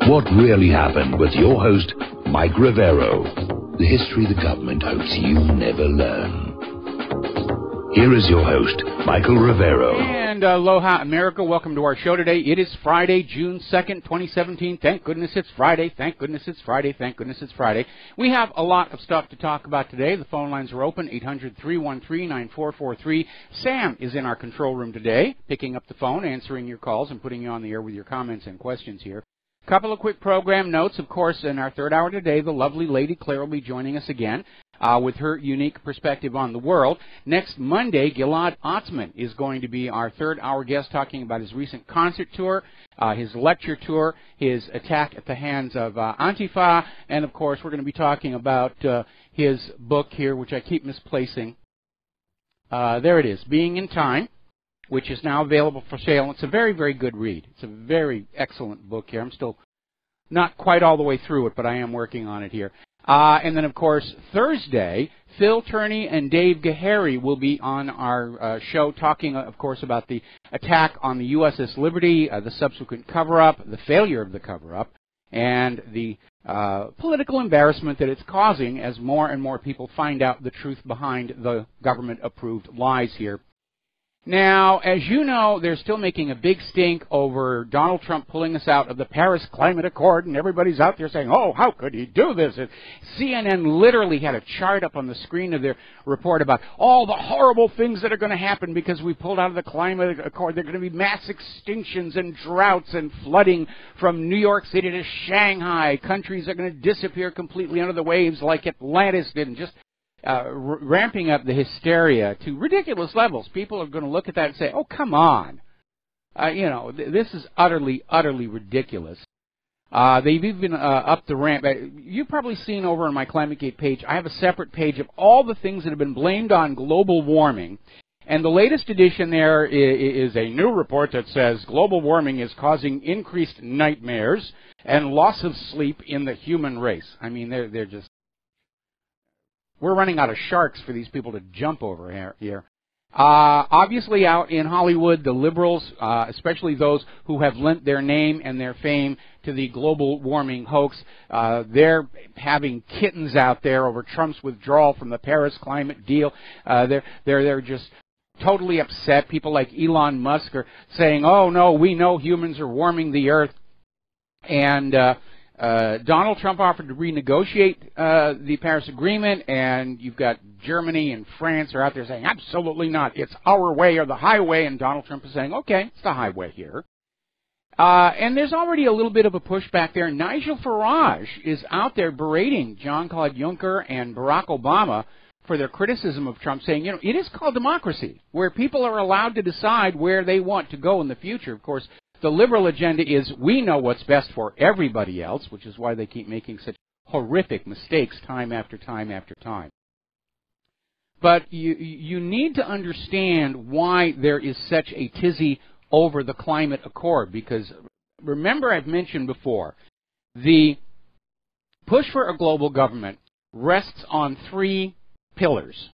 What really happened with your host, Mike Rivero. The history the government hopes you never learn. Here is your host, Michael Rivero. And aloha, America. Welcome to our show today. It is Friday, June 2nd, 2017. Thank goodness it's Friday. Thank goodness it's Friday. Thank goodness it's Friday. We have a lot of stuff to talk about today. The phone lines are open, 800-313-9443. Sam is in our control room today, picking up the phone, answering your calls, and putting you on the air with your comments and questions here. Couple of quick program notes. Of course, in our third hour today, the lovely Lady Claire will be joining us again with her unique perspective on the world. Next Monday, Gilad Atzmon is going to be our third hour guest, talking about his recent concert tour, his lecture tour, his attack at the hands of Antifa, and of course, we're going to be talking about his book here, which I keep misplacing. There it is, Being in Time, which is now available for sale. It's a very, very good read. It's a very excellent book here. I'm still not quite all the way through it, but I am working on it here. And then, of course, Thursday, Phil Turney and Dave Gahary will be on our show talking, of course, about the attack on the USS Liberty, the subsequent cover-up, the failure of the cover-up, and the political embarrassment that it's causing as more and more people find out the truth behind the government-approved lies here. Now, as you know, they're still making a big stink over Donald Trump pulling us out of the Paris Climate Accord, and everybody's out there saying, oh, how could he do this? And CNN literally had a chart up on the screen of their report about all the horrible things that are going to happen because we pulled out of the Climate Accord. There are going to be mass extinctions and droughts and flooding from New York City to Shanghai. Countries are going to disappear completely under the waves like Atlantis did, and just ramping up the hysteria to ridiculous levels. People are going to look at that and say, oh, come on. This is utterly, utterly ridiculous. They've even upped the ramp. You've probably seen over on my ClimateGate page, I have a separate page of all the things that have been blamed on global warming. And the latest edition there is a new report that says global warming is causing increased nightmares and loss of sleep in the human race. I mean, they're just... We're running out of sharks for these people to jump over here. Obviously, out in Hollywood, the liberals, especially those who have lent their name and their fame to the global warming hoax, they're having kittens out there over Trump's withdrawal from the Paris climate deal. They're just totally upset. People like Elon Musk are saying, "Oh no, we know humans are warming the earth," and Donald Trump offered to renegotiate the Paris Agreement, and you've got Germany and France are out there saying, absolutely not, it's our way or the highway, and Donald Trump is saying, okay, it's the highway here. And there's already a little bit of a pushback there. Nigel Farage is out there berating Jean-Claude Juncker and Barack Obama for their criticism of Trump, saying, it is called democracy, where people are allowed to decide where they want to go in the future. Of course, the liberal agenda is we know what's best for everybody else, which is why they keep making such horrific mistakes time after time after time. But you need to understand why there is such a tizzy over the climate accord, because remember I've mentioned before, the push for a global government rests on three pillars.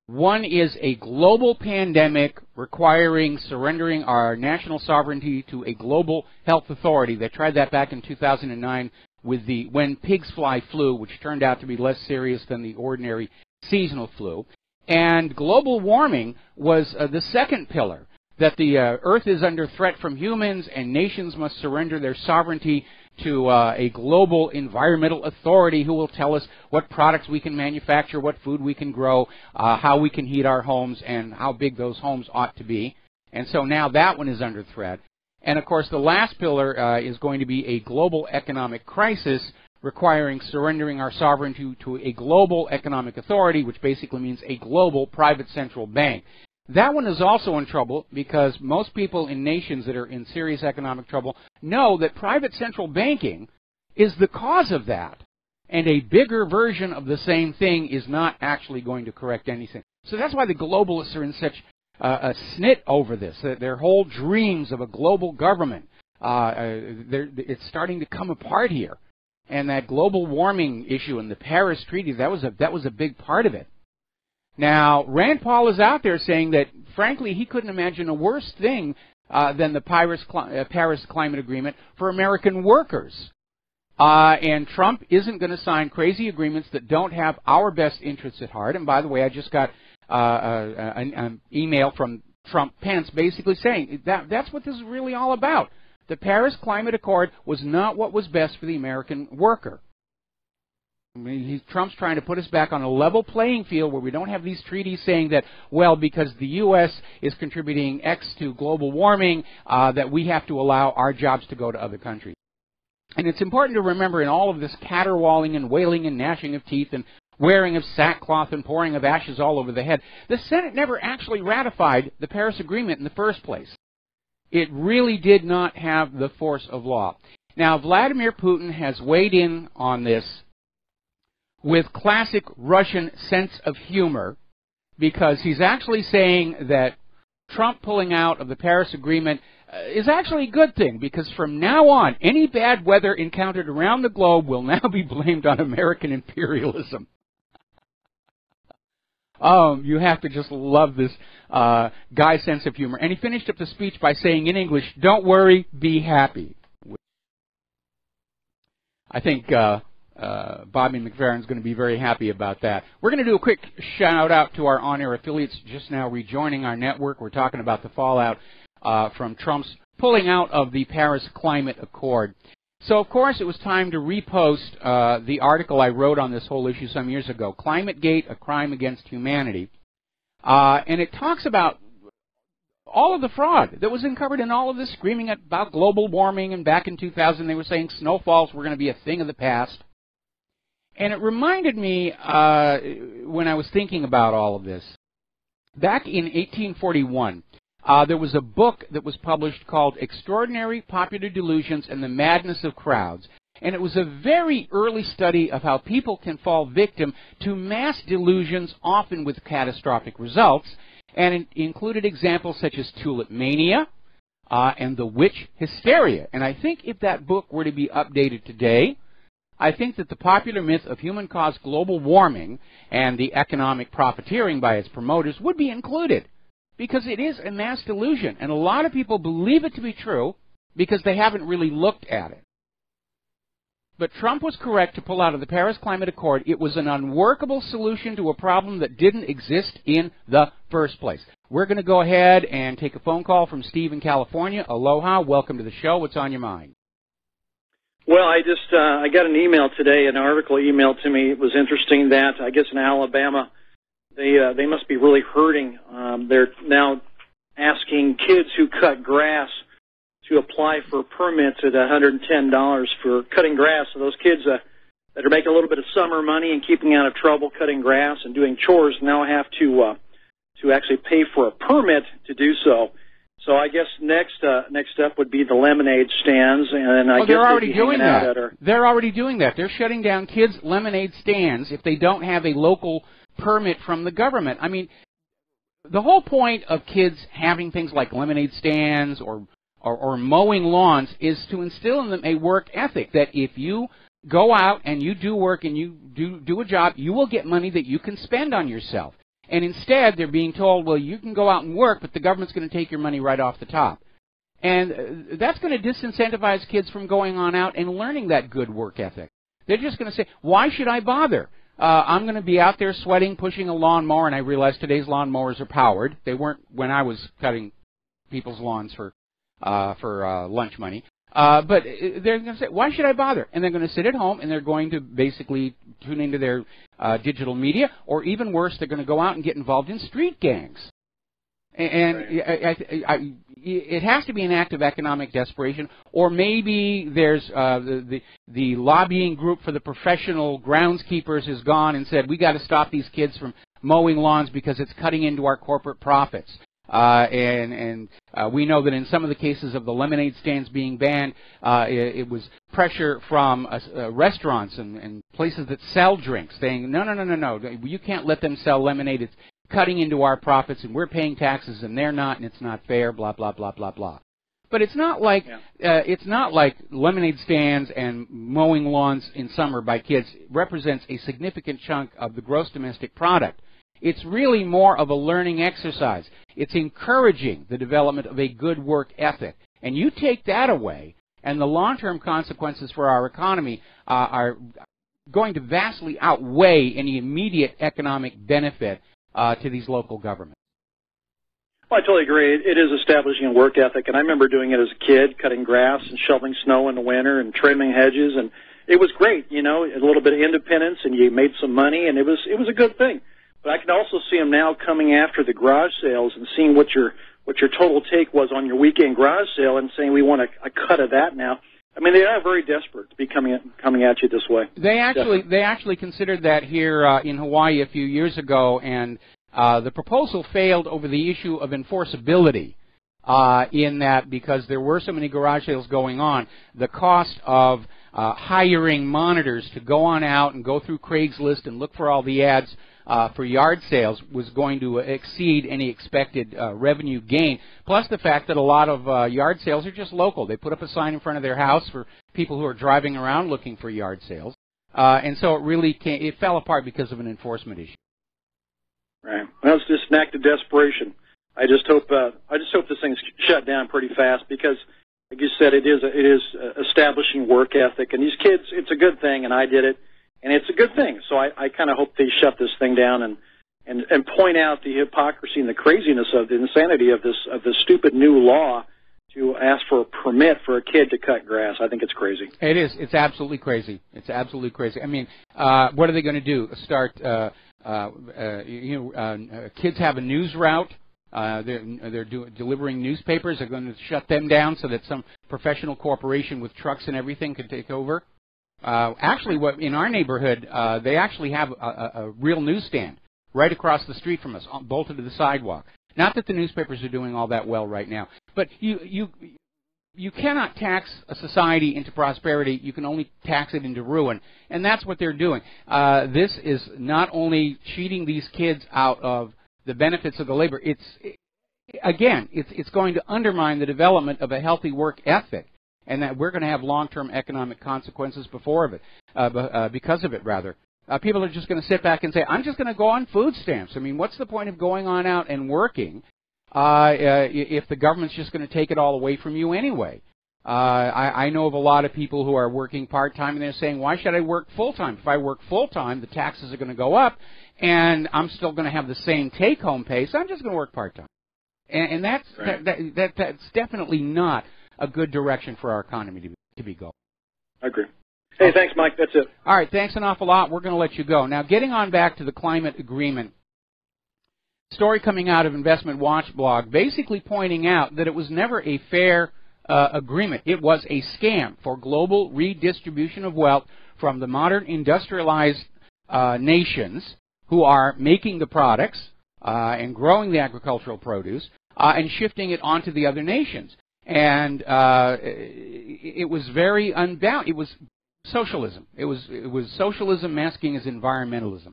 One is a global pandemic requiring surrendering our national sovereignty to a global health authority. They tried that back in 2009 with the when pigs fly flu, which turned out to be less serious than the ordinary seasonal flu. And global warming was the second pillar, that the Earth is under threat from humans and nations must surrender their sovereignty to a global environmental authority who will tell us what products we can manufacture, what food we can grow, how we can heat our homes, and how big those homes ought to be. And so now that one is under threat. And, of course, the last pillar is going to be a global economic crisis requiring surrendering our sovereignty to a global economic authority, which basically means a global private central bank. That one is also in trouble because most people in nations that are in serious economic trouble know that private central banking is the cause of that. And a bigger version of the same thing is not actually going to correct anything. So that's why the globalists are in such a snit over this. Their whole dreams of a global government, it's starting to come apart here. And that global warming issue in the Paris Treaty, that was a big part of it. Now, Rand Paul is out there saying that, frankly, he couldn't imagine a worse thing than the Paris Climate Agreement for American workers. And Trump isn't going to sign crazy agreements that don't have our best interests at heart. And by the way, I just got an email from Trump Pence basically saying that's what this is really all about. The Paris Climate Accord was not what was best for the American worker. I mean, Trump's trying to put us back on a level playing field where we don't have these treaties saying that, well, because the U.S. is contributing X to global warming, that we have to allow our jobs to go to other countries. And it's important to remember in all of this caterwauling and wailing and gnashing of teeth and wearing of sackcloth and pouring of ashes all over the head, the Senate never actually ratified the Paris Agreement in the first place. It really did not have the force of law. Now, Vladimir Putin has weighed in on this with classic Russian sense of humor, because he's actually saying that Trump pulling out of the Paris Agreement is actually a good thing, because from now on, any bad weather encountered around the globe will now be blamed on American imperialism. You have to just love this guy's sense of humor. And he finished up the speech by saying in English, "Don't worry, be happy." I think Bobby McFerrin's going to be very happy about that. We're going to do a quick shout-out to our on-air affiliates just now rejoining our network. We're talking about the fallout from Trump's pulling out of the Paris Climate Accord. So, of course, it was time to repost the article I wrote on this whole issue some years ago, ClimateGate, A Crime Against Humanity. And it talks about all of the fraud that was uncovered in all of this, screaming about global warming, and back in 2000 they were saying snowfalls were going to be a thing of the past. And it reminded me, when I was thinking about all of this, back in 1841, there was a book that was published called Extraordinary Popular Delusions and the Madness of Crowds. And it was a very early study of how people can fall victim to mass delusions, often with catastrophic results. And it included examples such as tulip mania and the witch hysteria. And I think if that book were to be updated today, I think that the popular myth of human-caused global warming and the economic profiteering by its promoters would be included, because it is a mass delusion, and a lot of people believe it to be true because they haven't really looked at it. But Trump was correct to pull out of the Paris Climate Accord. It was an unworkable solution to a problem that didn't exist in the first place. We're going to go ahead and take a phone call from Steve in California. Aloha, welcome to the show. What's on your mind? Well, I got an email today, an article emailed to me. It was interesting that, I guess in Alabama, they must be really hurting. They're now asking kids who cut grass to apply for permits at $110 for cutting grass. So those kids that are making a little bit of summer money and keeping out of trouble cutting grass and doing chores now have to actually pay for a permit to do so. So I guess next up would be the lemonade stands, and I guess they're already doing that. They're already doing that. They're shutting down kids' lemonade stands if they don't have a local permit from the government. I mean, the whole point of kids having things like lemonade stands or mowing lawns is to instill in them a work ethic, that if you go out and you do work and you do a job, you will get money that you can spend on yourself. And instead, they're being told, well, you can go out and work, but the government's going to take your money right off the top. And that's going to disincentivize kids from going on out and learning that good work ethic. They're just going to say, why should I bother? I'm going to be out there sweating, pushing a lawnmower, and I realize today's lawnmowers are powered. They weren't when I was cutting people's lawns for lunch money. But they're going to say, why should I bother? And they're going to sit at home, and they're going to basically tune into their digital media, or even worse, they're going to go out and get involved in street gangs. And right. It has to be an act of economic desperation, or maybe there's the lobbying group for the professional groundskeepers has gone and said, we got to stop these kids from mowing lawns because it's cutting into our corporate profits. And we know that in some of the cases of the lemonade stands being banned, it was pressure from restaurants and places that sell drinks saying, no, you can't let them sell lemonade. It's cutting into our profits, and we're paying taxes, and they're not, and it's not fair, blah, blah, blah, blah, blah. But it's not like lemonade stands and mowing lawns in summer by kids represents a significant chunk of the gross domestic product It's really more of a learning exercise. It's encouraging the development of a good work ethic. And you take that away, and the long-term consequences for our economy are going to vastly outweigh any immediate economic benefit to these local governments. Well, I totally agree. It is establishing a work ethic, and I remember doing it as a kid, cutting grass and shoveling snow in the winter and trimming hedges, and it was great, you know, a little bit of independence, and you made some money, and it was a good thing. But I can also see them now coming after the garage sales and seeing what your total take was on your weekend garage sale and saying we want a cut of that now. I mean, they are very desperate to be coming at you this way. They actually considered that here in Hawaii a few years ago, and the proposal failed over the issue of enforceability. In that, because there were so many garage sales going on, the cost of hiring monitors to go on out and go through Craigslist and look for all the ads for yard sales was going to exceed any expected revenue gain, plus the fact that a lot of yard sales are just local. They put up a sign in front of their house for people who are driving around looking for yard sales, and so it fell apart because of an enforcement issue. Right. Well, it's just an act of desperation. I just hope this thing's shut down pretty fast because, like you said, it is establishing work ethic, and these kids, it's a good thing, and I did it, and it's a good thing. So I kind of hope they shut this thing down and point out the hypocrisy and the craziness of the insanity of this stupid new law to ask for a permit for a kid to cut grass. I think it's crazy. It is. It's absolutely crazy. It's absolutely crazy. I mean, what are they going to do? Start? Kids have a news route. They're delivering newspapers. They're going to shut them down so that some professional corporation with trucks and everything can take over. Actually, in our neighborhood, they actually have a real newsstand right across the street from us, bolted to the sidewalk. Not that the newspapers are doing all that well right now, but you cannot tax a society into prosperity. You can only tax it into ruin, and that's what they're doing. This is not only cheating these kids out of the benefits of the labor. It's going to undermine the development of a healthy work ethic, and that we're going to have long-term economic consequences because of it. People are just going to sit back and say, "I'm just going to go on food stamps." I mean, what's the point of going on out and working if the government's just going to take it all away from you anyway? I know of a lot of people who are working part-time, and they're saying, "Why should I work full-time? If I work full-time, the taxes are going to go up, and I'm still going to have the same take-home pay, so I'm just going to work part-time." And that's definitely not a good direction for our economy to be going. I agree. Hey, thanks, Mike. That's it. All right, thanks an awful lot. We're going to let you go. Now, getting on back to the climate agreement, story coming out of Investment Watch blog basically pointing out that it was never a fair agreement. It was a scam for global redistribution of wealth from the modern industrialized nations who are making the products and growing the agricultural produce and shifting it onto the other nations. And it was very unbound. It was socialism. It was socialism masking as environmentalism.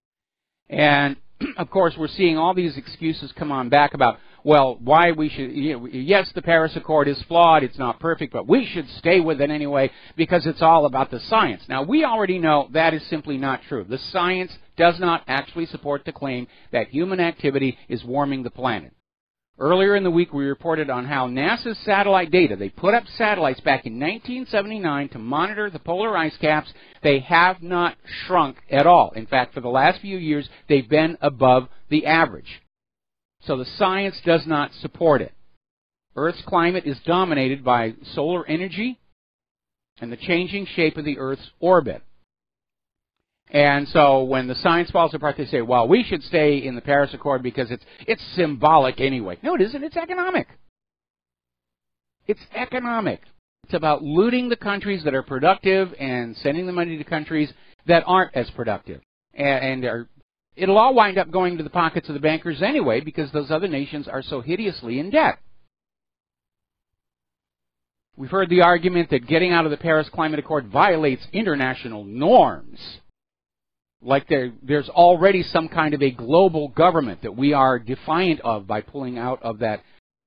And of course, we're seeing all these excuses come on back about, well, why we should, yes, the Paris Accord is flawed, it's not perfect, but we should stay with it anyway because it's all about the science. Now, we already know that is simply not true. The science does not actually support the claim that human activity is warming the planet. Earlier in the week, we reported on how NASA's satellite data, they put up satellites back in 1979 to monitor the polar ice caps. They have not shrunk at all. In fact, for the last few years, they've been above the average. So the science does not support it. Earth's climate is dominated by solar energy and the changing shape of the Earth's orbit. And so when the science falls apart, they say, well, we should stay in the Paris Accord because it's symbolic anyway. No, it isn't. It's economic. It's economic. It's about looting the countries that are productive and sending the money to countries that aren't as productive. And it'll all wind up going to the pockets of the bankers anyway because those other nations are so hideously in debt. We've heard the argument that getting out of the Paris Climate Accord violates international norms. Like there's already some kind of a global government that we are defiant of by pulling out of that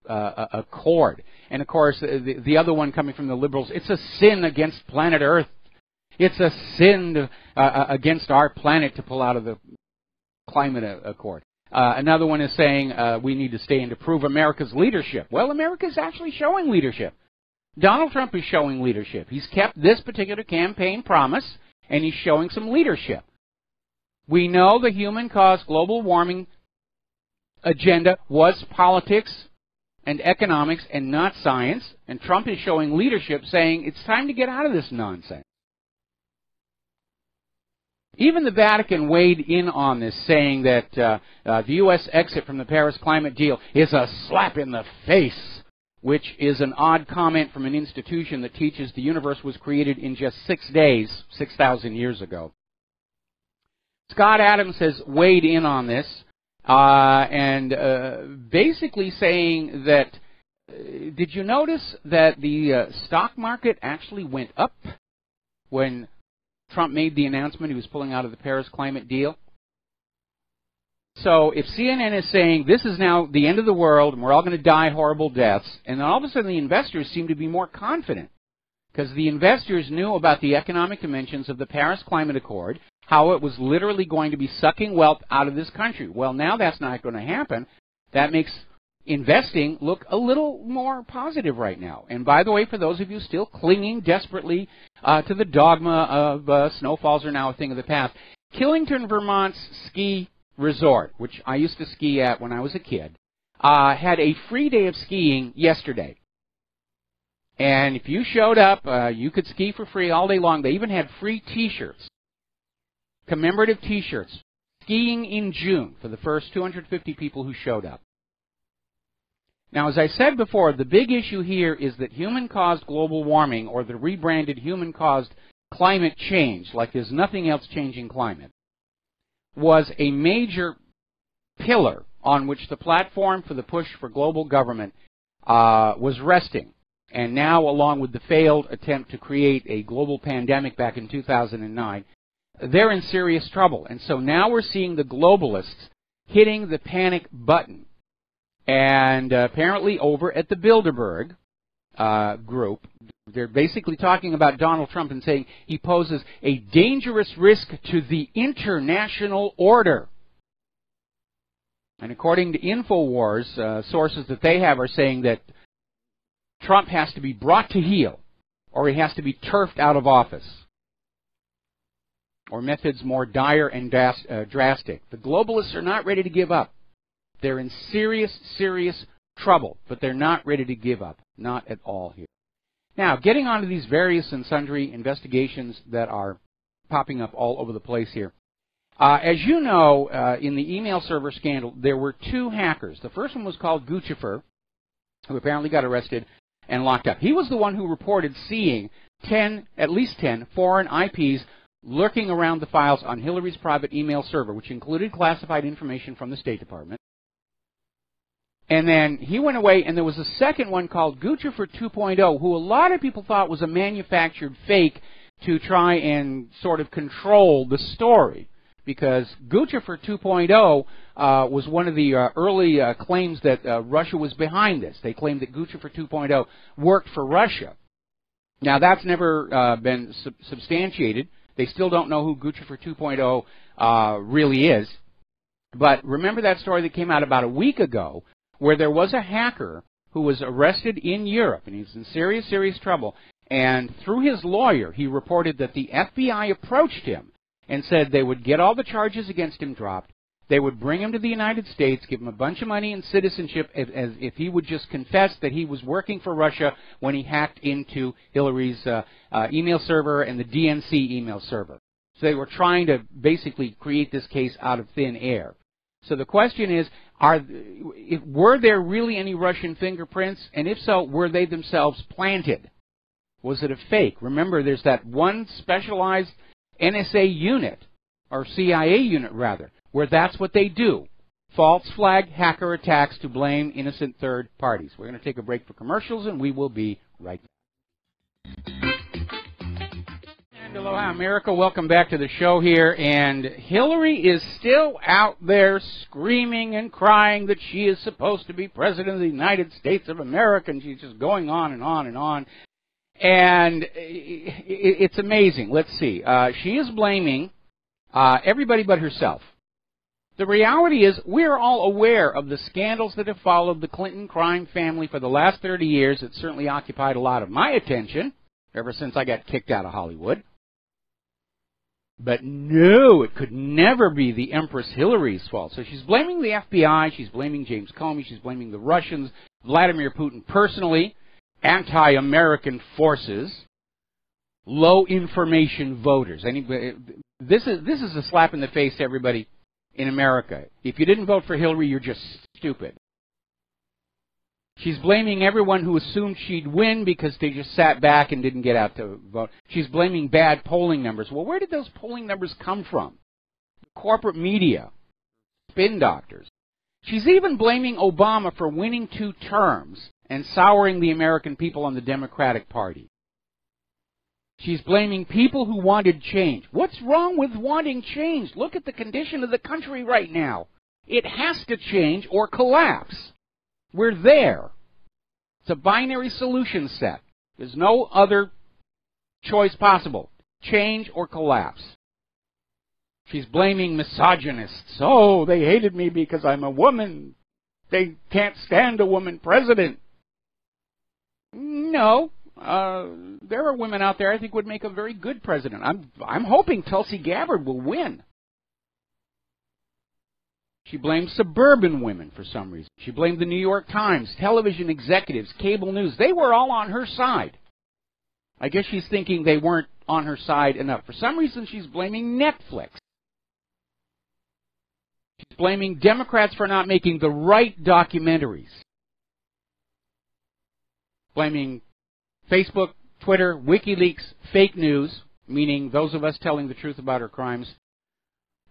accord. And, of course, the other one coming from the liberals, it's a sin against planet Earth. It's a sin against our planet to pull out of the climate accord. Another one is saying we need to stay in to prove America's leadership. Well, America's actually showing leadership. Donald Trump is showing leadership. He's kept this particular campaign promise, and he's showing some leadership. We know the human-caused global warming agenda was politics and economics and not science, and Trump is showing leadership, saying it's time to get out of this nonsense. Even the Vatican weighed in on this, saying that the U.S. exit from the Paris climate deal is a slap in the face, which is an odd comment from an institution that teaches the universe was created in just 6 days, 6,000 years ago. Scott Adams has weighed in on this, and basically saying that, did you notice that the stock market actually went up when Trump made the announcement he was pulling out of the Paris climate deal? So if CNN is saying this is now the end of the world and we're all going to die horrible deaths, and then all of a sudden the investors seem to be more confident because the investors knew about the economic dimensions of the Paris Climate Accord, how it was literally going to be sucking wealth out of this country. Well, now that's not going to happen. That makes investing look a little more positive right now. And by the way, for those of you still clinging desperately to the dogma of snowfalls are now a thing of the past, Killington, Vermont's ski resort, which I used to ski at when I was a kid, had a free day of skiing yesterday. And if you showed up, you could ski for free all day long. They even had free T-shirts, commemorative T-shirts, skiing in June for the first 250 people who showed up. Now, as I said before, the big issue here is that human-caused global warming, or the rebranded human-caused climate change, like there's nothing else changing climate, was a major pillar on which the platform for the push for global government was resting. And now, along with the failed attempt to create a global pandemic back in 2009, they're in serious trouble. And so now we're seeing the globalists hitting the panic button. And apparently over at the Bilderberg group, they're basically talking about Donald Trump and saying he poses a dangerous risk to the international order. And according to InfoWars, sources that they have are saying that Trump has to be brought to heel, or he has to be turfed out of office, or methods more dire and drastic. The globalists are not ready to give up. They're in serious, serious trouble, but they're not ready to give up. Not at all here. Now, getting on to these various and sundry investigations that are popping up all over the place here. As you know, in the email server scandal, there were two hackers. The first one was called Guccifer, who apparently got arrested and locked up. He was the one who reported seeing at least 10 foreign IPs lurking around the files on Hillary's private email server, which included classified information from the State Department. And then he went away, and there was a second one called Guccifer 2.0, who a lot of people thought was a manufactured fake to try and sort of control the story. Because Guccifer 2.0 was one of the early claims that Russia was behind this. They claimed that Guccifer 2.0 worked for Russia. Now, that's never been substantiated. They still don't know who Guccifer 2.0 really is. But remember that story that came out about a week ago, where there was a hacker who was arrested in Europe, and he's in serious, serious trouble. And through his lawyer, he reported that the FBI approached him and said they would get all the charges against him dropped. They would bring him to the United States, give him a bunch of money and citizenship if he would just confess that he was working for Russia when he hacked into Hillary's email server and the DNC email server. So they were trying to basically create this case out of thin air. So the question is, were there really any Russian fingerprints? And if so, were they themselves planted? Was it a fake? Remember, there's that one specialized NSA unit, or CIA unit rather, where that's what they do. False flag hacker attacks to blame innocent third parties. We're going to take a break for commercials, and we will be right back. And aloha, America. Welcome back to the show here. And Hillary is still out there screaming and crying that she is supposed to be President of the United States of America, and she's just going on and on and on. And it's amazing. Let's see. She is blaming everybody but herself The reality is we're all aware of the scandals that have followed the Clinton crime family for the last 30 years. It certainly occupied a lot of my attention ever since I got kicked out of Hollywood. But no, it could never be the Empress Hillary's fault. So she's blaming the FBI, she's blaming James Comey, she's blaming the Russians, Vladimir Putin personally, anti-American forces, low information voters. This is a slap in the face to everybody in America. If you didn't vote for Hillary, you're just stupid. She's blaming everyone who assumed she'd win because they just sat back and didn't get out to vote. She's blaming bad polling numbers. Well, where did those polling numbers come from? Corporate media, spin doctors. She's even blaming Obama for winning 2 terms and souring the American people on the Democratic Party. She's blaming people who wanted change. What's wrong with wanting change? Look at the condition of the country right now. It has to change or collapse. We're there. It's a binary solution set. There's no other choice possible. Change or collapse. She's blaming misogynists. Oh, they hated me because I'm a woman. They can't stand a woman president. No. There are women out there I think would make a very good president. I'm hoping Tulsi Gabbard will win. She blamed suburban women for some reason. She blamed the New York Times, television executives, cable news. They were all on her side. I guess she's thinking they weren't on her side enough. For some reason, she's blaming Netflix. She's blaming Democrats for not making the right documentaries. Blaming Facebook, Twitter, WikiLeaks, fake news, meaning those of us telling the truth about her crimes.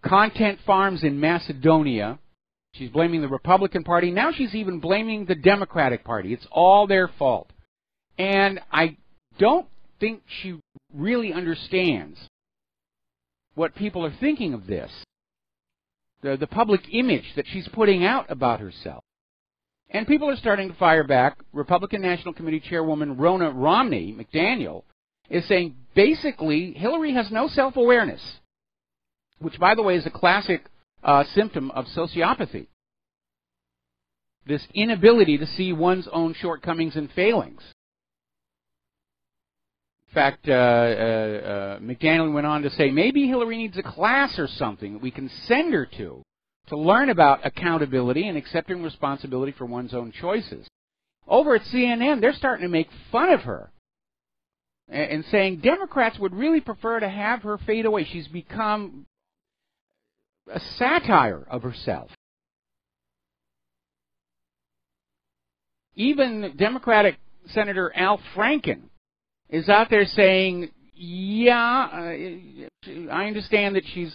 Content farms in Macedonia. She's blaming the Republican Party. Now she's even blaming the Democratic Party. It's all their fault. And I don't think she really understands what people are thinking of this. The public image that she's putting out about herself. And people are starting to fire back. Republican National Committee Chairwoman Rona Romney McDaniel is saying basically Hillary has no self-awareness, which, by the way, is a classic symptom of sociopathy. This inability to see one's own shortcomings and failings. In fact, McDaniel went on to say maybe Hillary needs a class or something that we can send her to learn about accountability and accepting responsibility for one's own choices. Over at CNN, they're starting to make fun of her and saying Democrats would really prefer to have her fade away. She's become a satire of herself. Even Democratic Senator Al Franken is out there saying, yeah, I understand that she's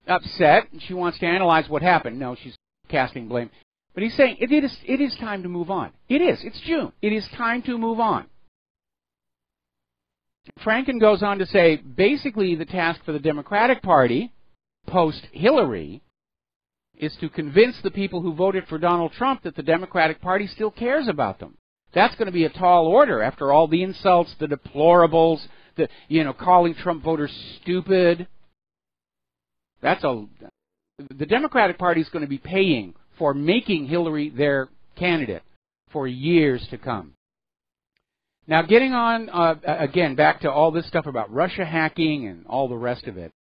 upset and she wants to analyze what happened. No, she's casting blame. But he's saying it is time to move on. It is. It's June. It is time to move on. Franken goes on to say basically the task for the Democratic Party post-Hillary is to convince the people who voted for Donald Trump that the Democratic Party still cares about them. That's going to be a tall order after all the insults, the deplorables, calling Trump voters stupid. The Democratic Party is going to be paying for making Hillary their candidate for years to come. Now, getting on, again, back to all this stuff about Russia hacking and all the rest of it.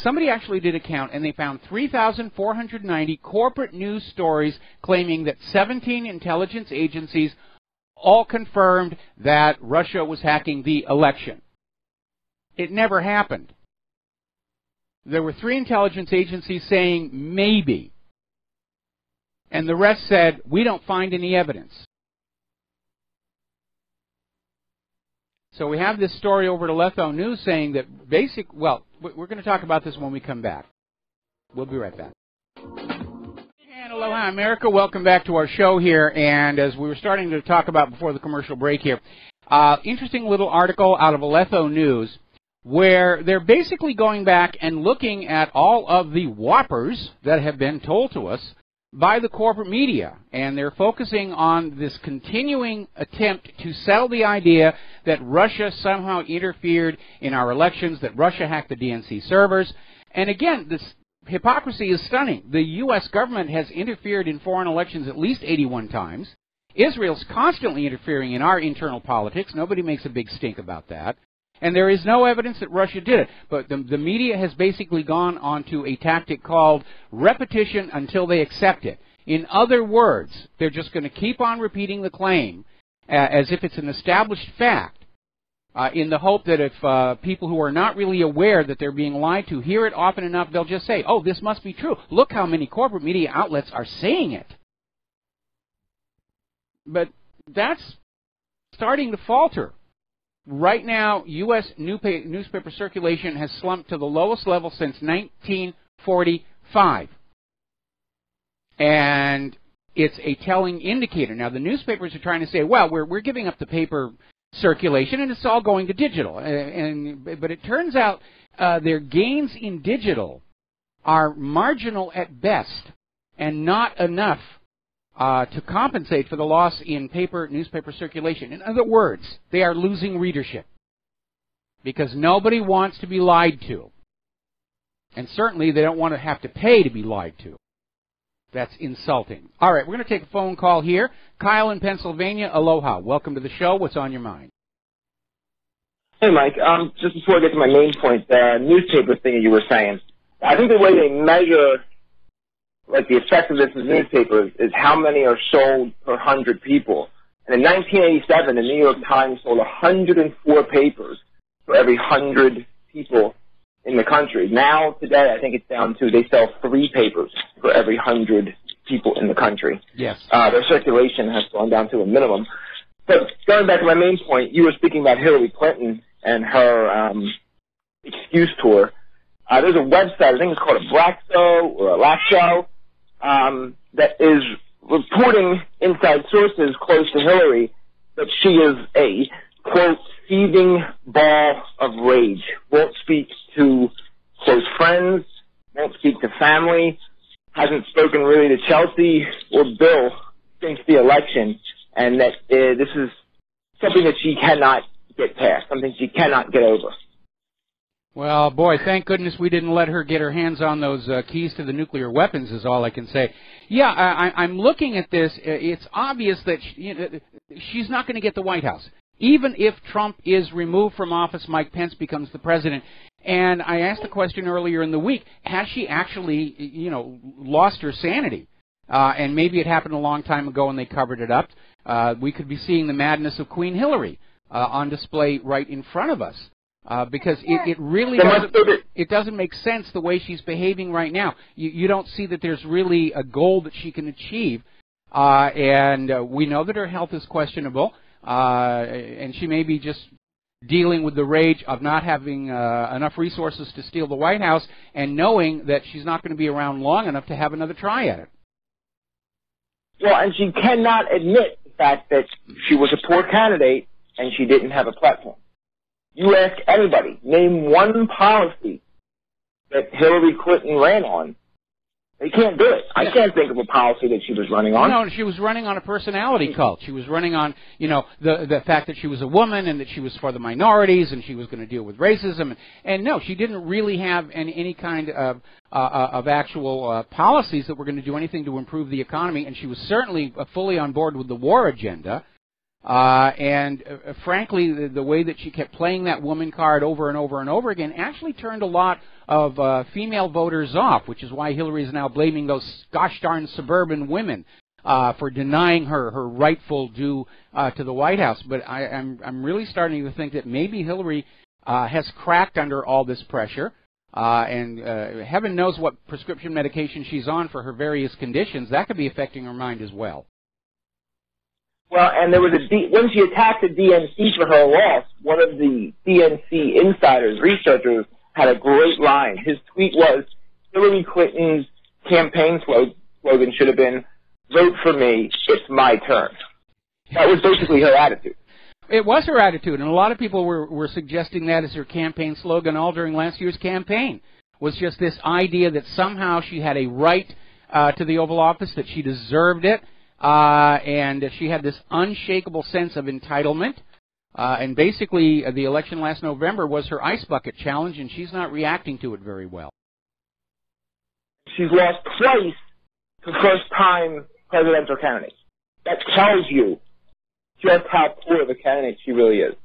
Somebody actually did a count, and they found 3,490 corporate news stories claiming that 17 intelligence agencies all confirmed that Russia was hacking the election. It never happened. There were 3 intelligence agencies saying maybe, and the rest said, we don't find any evidence. So we have this story over to Letho News saying that we're going to talk about this when we come back. We'll be right back. And aloha, America. Welcome back to our show here. And as we were starting to talk about before the commercial break here, interesting little article out of Letho News where they're basically going back and looking at all of the whoppers that have been told to us by the corporate media, and they're focusing on this continuing attempt to sell the idea that Russia somehow interfered in our elections, that Russia hacked the DNC servers. And again, hypocrisy is stunning. The U.S. government has interfered in foreign elections at least 81 times. Israel's constantly interfering in our internal politics. Nobody makes a big stink about that. And there is no evidence that Russia did it. But the media has basically gone onto a tactic called repetition until they accept it. In other words, they're just going to keep on repeating the claim as if it's an established fact, in the hope that if people who are not really aware that they're being lied to hear it often enough, they'll just say, oh, this must be true. Look how many corporate media outlets are saying it. But that's starting to falter. Right now, U.S. newspaper circulation has slumped to the lowest level since 1945. And it's a telling indicator. Now, the newspapers are trying to say, well, we're giving up the paper circulation, and it's all going to digital. But it turns out their gains in digital are marginal at best and not enough to compensate for the loss in newspaper circulation. In other words, they are losing readership because nobody wants to be lied to. And certainly they don't want to have to pay to be lied to. That's insulting. All right, we're going to take a phone call here. Kyle in Pennsylvania, aloha. Welcome to the show. What's on your mind? Hey, Mike. Just before I get to my main point, the newspaper thing that you were saying, I think the way they measure like the effectiveness of newspapers is how many are sold per 100 people. And in 1987, the New York Times sold 104 papers for every 100 people in the country. Now, today, I think it's down to they sell 3 papers for every 100 people in the country. Yes. Their circulation has gone down to a minimum. But going back to my main point, you were speaking about Hillary Clinton and her excuse tour. There's a website, I think it's called a Blaxo or a Laxo, that is reporting inside sources close to Hillary that she is a, quote, seething ball of rage. Won't speak to close friends, won't speak to family, hasn't spoken really to Chelsea or Bill since the election, and that this is something that she cannot get past, something she cannot get over. Well, boy, thank goodness we didn't let her get her hands on those keys to the nuclear weapons is all I can say. Yeah, I'm looking at this. It's obvious that she's not going to get the White House. Even if Trump is removed from office, Mike Pence becomes the president. And I asked the question earlier in the week, has she actually, lost her sanity? And maybe it happened a long time ago and they covered it up. We could be seeing the madness of Queen Hillary on display right in front of us. Because it really doesn't make sense the way she's behaving right now. You don't see that there's really a goal that she can achieve. And we know that her health is questionable. And she may be just dealing with the rage of not having enough resources to steal the White House and knowing that she's not going to be around long enough to have another try at it. Well, and she cannot admit the fact that she was a poor candidate and she didn't have a platform. You ask anybody, name one policy that Hillary Clinton ran on. They can't do it. I can't think of a policy that she was running on. No, she was running on a personality cult. She was running on, the fact that she was a woman and that she was for the minorities and she was going to deal with racism. And no, she didn't really have any kind of actual policies that were going to do anything to improve the economy. And she was certainly fully on board with the war agenda. Frankly, the way that she kept playing that woman card over and over and over again actually turned a lot of female voters off, which is why Hillary is now blaming those gosh darn suburban women for denying her rightful due to the White House. But I'm really starting to think that maybe Hillary has cracked under all this pressure, and heaven knows what prescription medication she's on for her various conditions. That could be affecting her mind as well. Well, and there was when she attacked the DNC for her loss, one of the DNC insiders, researchers, had a great line. His tweet was, Hillary Clinton's campaign slogan should have been, vote for me, it's my turn. That was basically her attitude. It was her attitude, and a lot of people were suggesting that as her campaign slogan all during last year's campaign, was just this idea that somehow she had a right to the Oval Office, that she deserved it, and she had this unshakable sense of entitlement. And basically, the election last November was her ice bucket challenge, and she's not reacting to it very well. she's lost twice to first-time presidential candidates. That tells you just how poor of a candidate she really is.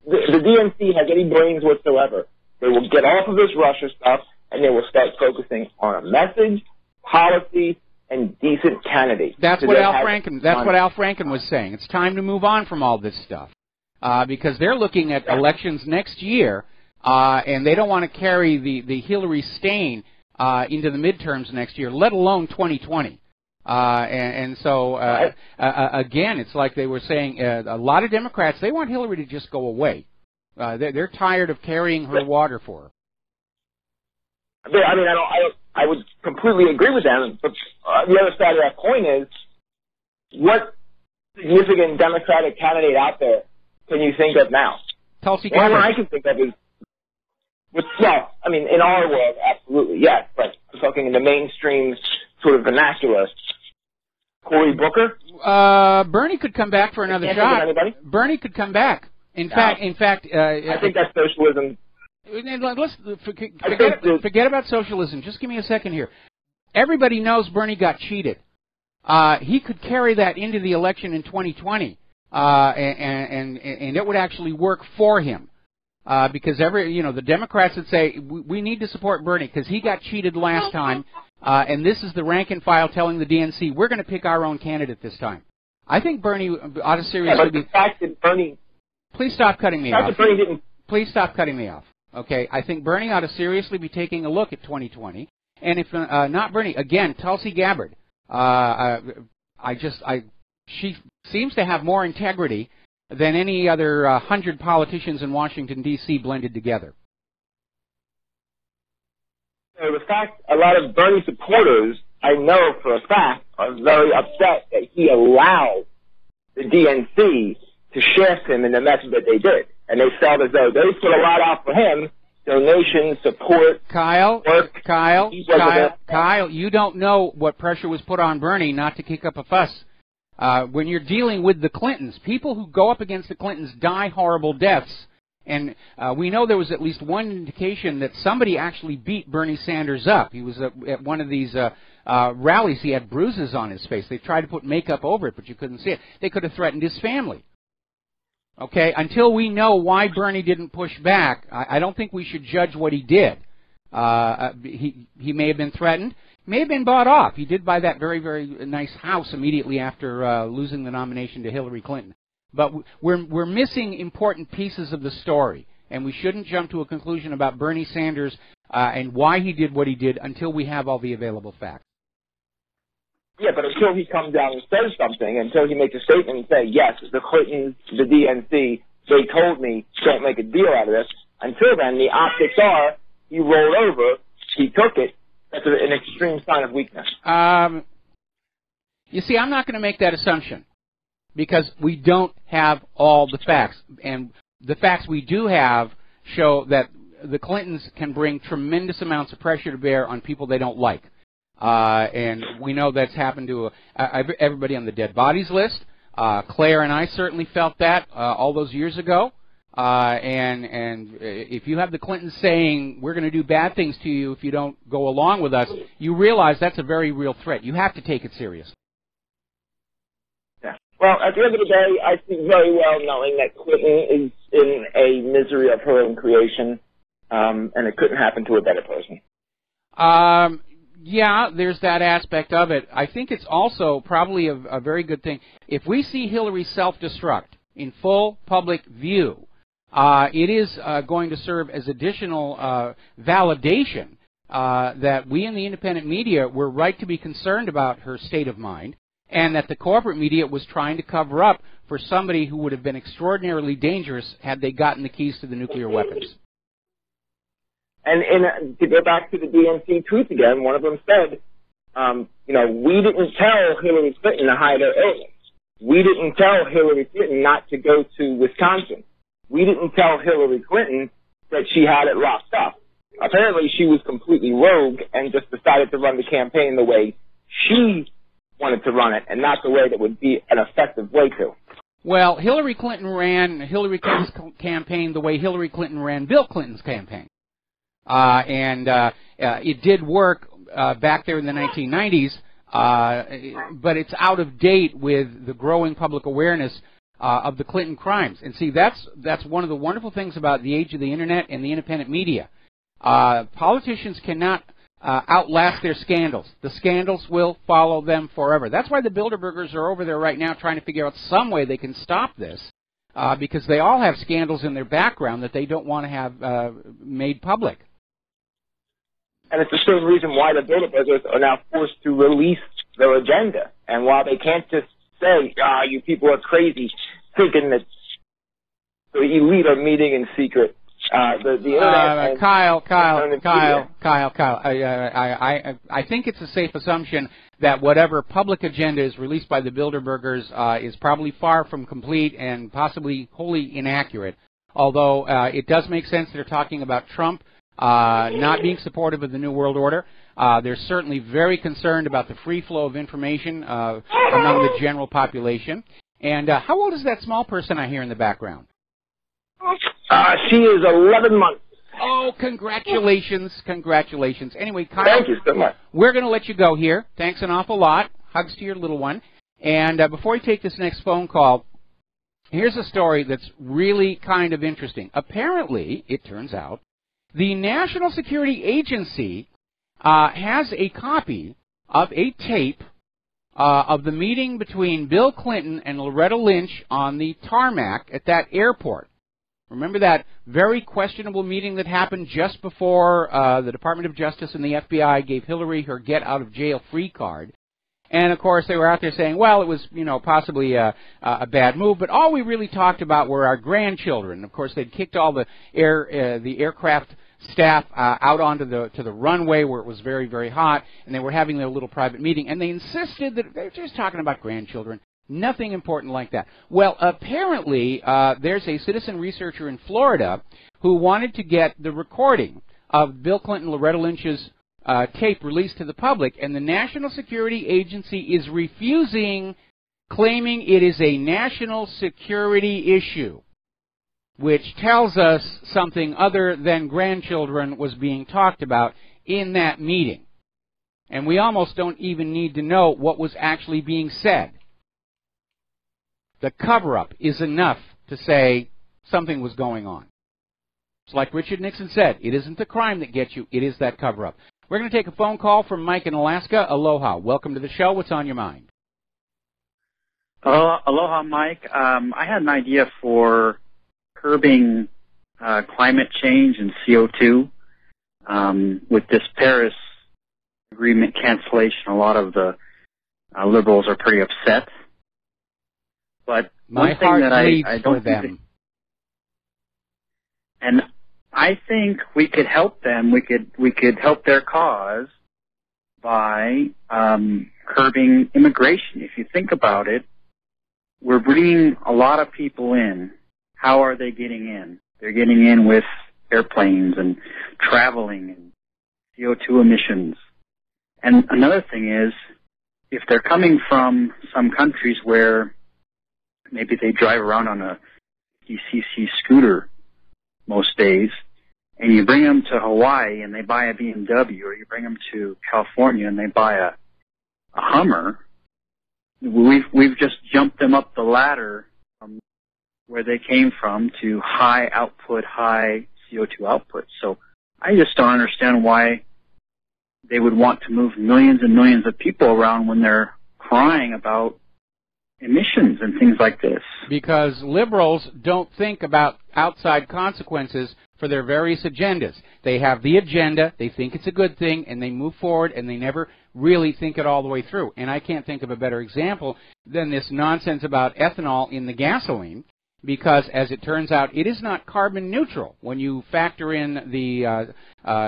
The DNC has any brains whatsoever. They will get off of this Russia stuff, and they will start focusing on a message, policy, and decent candidates. That's what Al Franken was saying. It's time to move on from all this stuff because they're looking at elections next year, and they don't want to carry the Hillary stain into the midterms next year, let alone 2020. So again, it's like they were saying, a lot of Democrats, they want Hillary to just go away. They're tired of carrying her water for her. I mean, I would completely agree with them, but the other side of that coin is, what significant Democratic candidate out there can you think of now? Tulsi Gabbard. One I can think of is, well, I mean, in our world, absolutely, yes, but I'm talking in the mainstream sort of vernacular. Cory Booker? Bernie could come back for another shot. Bernie could come back. In fact, I think that's socialism. Let's forget about socialism. Just give me a second here. Everybody knows Bernie got cheated. He could carry that into the election in 2020, and it would actually work for him. Because the Democrats would say, we need to support Bernie because he got cheated last time, and this is the rank and file telling the DNC, we're going to pick our own candidate this time. I think Bernie ought to seriously be... the fact that Bernie... Please stop cutting me off. Please stop cutting me off. Okay, I think Bernie ought to seriously be taking a look at 2020, and if not Bernie, again, Tulsi Gabbard. She seems to have more integrity than any other 100 politicians in Washington, D.C. blended together. So the fact a lot of Bernie supporters, I know for a fact, are very upset that he allowed the DNC to shaft him in the message that they did. And they felt as though they put a lot out for him, donations, support, work. Kyle, you don't know what pressure was put on Bernie not to kick up a fuss. When you're dealing with the Clintons, people who go up against the Clintons die horrible deaths. And we know there was at least one indication that somebody actually beat Bernie Sanders up. He was at one of these rallies. He had bruises on his face. They tried to put makeup over it, but you couldn't see it. They could have threatened his family. Okay, until we know why Bernie didn't push back, I don't think we should judge what he did. He may have been threatened, may have been bought off. He did buy that very, very nice house immediately after losing the nomination to Hillary Clinton. But we're missing important pieces of the story, and we shouldn't jump to a conclusion about Bernie Sanders and why he did what he did until we have all the available facts. Yeah, but until he comes down and says something, until he makes a statement and say, yes, the Clintons, the DNC, they told me don't make a deal out of this, until then, the optics are he rolled over, he took it. That's an extreme sign of weakness. You see, I'm not going to make that assumption because we don't have all the facts. And the facts we do have show that the Clintons can bring tremendous amounts of pressure to bear on people they don't like. And we know that's happened to everybody on the dead bodies list. Claire and I certainly felt that all those years ago. And if you have the Clintons saying, we're going to do bad things to you if you don't go along with us, you realize that's a very real threat. You have to take it seriously. Yeah. Well, at the end of the day, I see very well knowing that Clinton is in a misery of her own creation, and it couldn't happen to a better person. Yeah, there's that aspect of it. I think it's also probably a very good thing. If we see Hillary self-destruct in full public view, it is going to serve as additional validation that we in the independent media were right to be concerned about her state of mind, and that the corporate media was trying to cover up for somebody who would have been extraordinarily dangerous had they gotten the keys to the nuclear weapons. And to go back to the DNC truth again, one of them said, we didn't tell Hillary Clinton to hide her illness. We didn't tell Hillary Clinton not to go to Wisconsin. We didn't tell Hillary Clinton that she had it locked up. Apparently she was completely rogue and just decided to run the campaign the way she wanted to run it and not the way that would be an effective way to. Well, Hillary Clinton ran Hillary Clinton's campaign the way Hillary Clinton ran Bill Clinton's campaign. And it did work back there in the 1990s, but it's out of date with the growing public awareness of the Clinton crimes. And see, that's one of the wonderful things about the age of the Internet and the independent media. Politicians cannot outlast their scandals. The scandals will follow them forever. That's why the Bilderbergers are over there right now trying to figure out some way they can stop this, because they all have scandals in their background that they don't want to have made public. And it's the same reason why the Bilderbergers are now forced to release their agenda. And while they can't just say, you people are crazy, thinking that the elite are meeting in secret, the Internet... Kyle, I think it's a safe assumption that whatever public agenda is released by the Bilderbergers is probably far from complete and possibly wholly inaccurate. Although it does make sense they're talking about Trump not being supportive of the New World Order. They're certainly very concerned about the free flow of information among the general population. And how old is that small person I hear in the background? She is 11 months. Oh, congratulations, congratulations. Anyway, Kyle, thank you so much. We're going to let you go here. Thanks an awful lot. Hugs to your little one. And before we take this next phone call, here's a story that's really kind of interesting. Apparently, it turns out, the National Security Agency has a copy of a tape of the meeting between Bill Clinton and Loretta Lynch on the tarmac at that airport. Remember that very questionable meeting that happened just before the Department of Justice and the FBI gave Hillary her get-out-of-jail-free card? And, of course, they were out there saying, well, it was, possibly a bad move, but all we really talked about were our grandchildren. Of course, they'd kicked all the aircraft staff out onto the runway where it was very, very hot, and they were having their little private meeting, and they insisted that they were just talking about grandchildren. Nothing important like that. Well, apparently, there's a citizen researcher in Florida who wanted to get the recording of Bill Clinton and Loretta Lynch's tape released to the public, and the National Security Agency is refusing, claiming it is a national security issue, which tells us something other than grandchildren was being talked about in that meeting. And we almost don't even need to know what was actually being said. The cover-up is enough to say something was going on. It's like Richard Nixon said, it isn't the crime that gets you, it is that cover-up. We're going to take a phone call from Mike in Alaska. Aloha. Welcome to the show. What's on your mind? Aloha, Mike. I had an idea for curbing climate change and CO2. With this Paris Agreement cancellation, a lot of the liberals are pretty upset. But my one thing heart that bleeds I don't for them. And I think we could help them. We could help their cause by curbing immigration. If you think about it, we're bringing a lot of people in. How are they getting in? They're getting in with airplanes and traveling and CO2 emissions. And another thing is, if they're coming from some countries where maybe they drive around on a 50cc scooter most days, and you bring them to Hawaii and they buy a BMW, or you bring them to California and they buy a Hummer, we've just jumped them up the ladder from where they came from to high output, high CO2 output. So I just don't understand why they would want to move millions and millions of people around when they're crying about emissions and things like this. Because liberals don't think about outside consequences for their various agendas. They have the agenda, they think it's a good thing, and they move forward, and they never really think it all the way through. And I can't think of a better example than this nonsense about ethanol in the gasoline, because as it turns out, it is not carbon neutral when you factor in the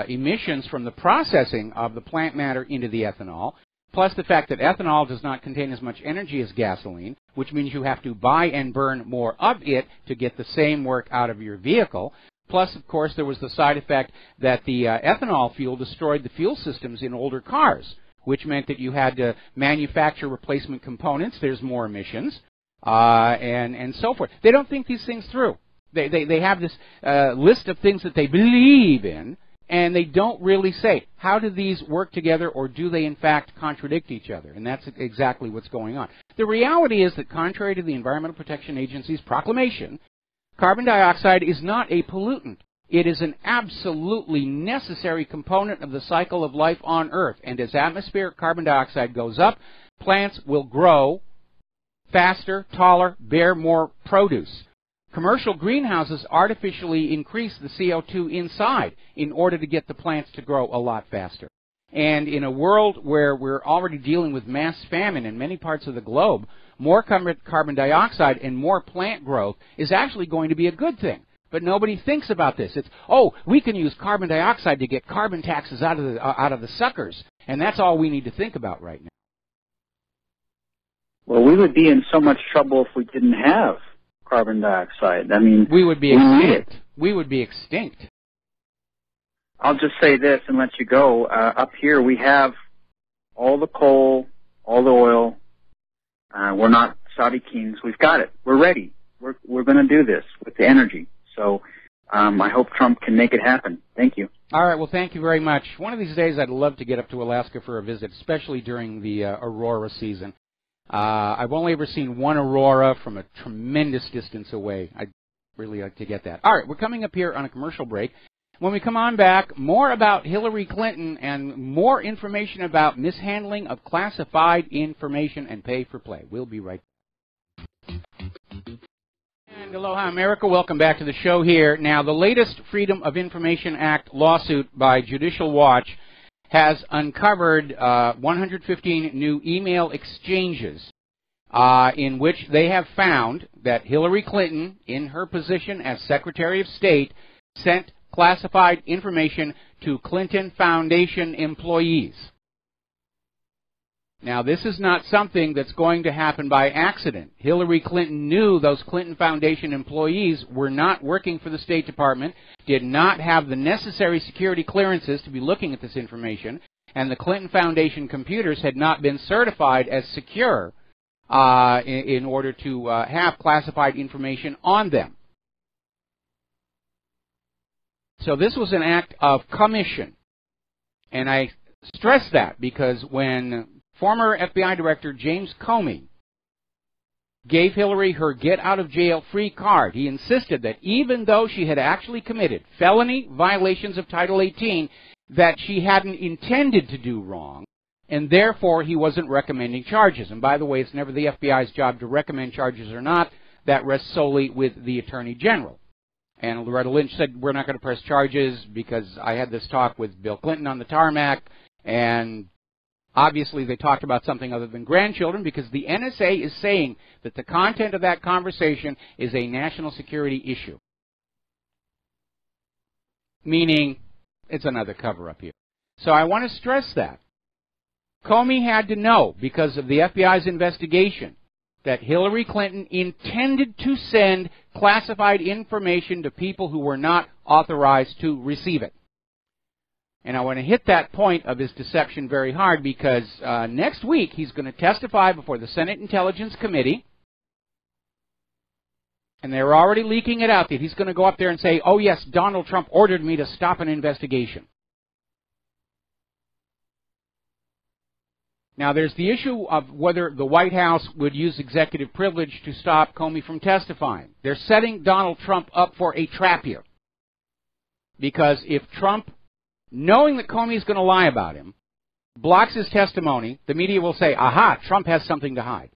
emissions from the processing of the plant matter into the ethanol, plus the fact that ethanol does not contain as much energy as gasoline, which means you have to buy and burn more of it to get the same work out of your vehicle. Plus, of course, there was the side effect that the ethanol fuel destroyed the fuel systems in older cars, which meant that you had to manufacture replacement components. There's more emissions, and so forth. They don't think these things through. They have this list of things that they believe in, and they don't really say, how do these work together, or do they in fact contradict each other? And that's exactly what's going on. The reality is that contrary to the Environmental Protection Agency's proclamation, carbon dioxide is not a pollutant. It is an absolutely necessary component of the cycle of life on Earth. And as atmospheric carbon dioxide goes up, plants will grow faster, taller, bear more produce. Commercial greenhouses artificially increase the CO2 inside in order to get the plants to grow a lot faster. And in a world where we're already dealing with mass famine in many parts of the globe, more carbon dioxide and more plant growth is actually going to be a good thing. But nobody thinks about this. It's, oh, we can use carbon dioxide to get carbon taxes out of the suckers, and that's all we need to think about right now. Well, we would be in so much trouble if we didn't have carbon dioxide. I mean, we would be extinct. We would be extinct. I'll just say this and let you go. Up here, we have all the coal, all the oil. We're not Saudi kings. We've got it. We're ready. We're going to do this with the energy. So I hope Trump can make it happen. Thank you. All right. Well, thank you very much. One of these days, I'd love to get up to Alaska for a visit, especially during the aurora season. I've only ever seen one aurora from a tremendous distance away. I'd really like to get that. All right. We're coming up here on a commercial break. When we come on back, more about Hillary Clinton and more information about mishandling of classified information and pay for play. We'll be right back. And aloha, America. Welcome back to the show here. Now, the latest Freedom of Information Act lawsuit by Judicial Watch has uncovered 115 new email exchanges in which they have found that Hillary Clinton, in her position as Secretary of State, sent classified information to Clinton Foundation employees. Now, this is not something that's going to happen by accident. Hillary Clinton knew those Clinton Foundation employees were not working for the State Department, did not have the necessary security clearances to be looking at this information, and the Clinton Foundation computers had not been certified as secure in order to have classified information on them. So this was an act of commission. And I stress that because when former FBI Director James Comey gave Hillary her get-out-of-jail-free card, he insisted that even though she had actually committed felony violations of Title 18, that she hadn't intended to do wrong, and therefore he wasn't recommending charges. And by the way, it's never the FBI's job to recommend charges or not. That rests solely with the Attorney General. And Loretta Lynch said, we're not going to press charges because I had this talk with Bill Clinton on the tarmac, and obviously they talked about something other than grandchildren because the NSA is saying that the content of that conversation is a national security issue. Meaning it's another cover-up here. So I want to stress that. Comey had to know, because of the FBI's investigation, that Hillary Clinton intended to send classified information to people who were not authorized to receive it. And I want to hit that point of his deception very hard because next week he's going to testify before the Senate Intelligence Committee. And they're already leaking it out that he's going to go up there and say, oh yes, Donald Trump ordered me to stop an investigation. Now, there's the issue of whether the White House would use executive privilege to stop Comey from testifying. They're setting Donald Trump up for a trap here. Because if Trump, knowing that Comey is going to lie about him, blocks his testimony, the media will say, aha, Trump has something to hide.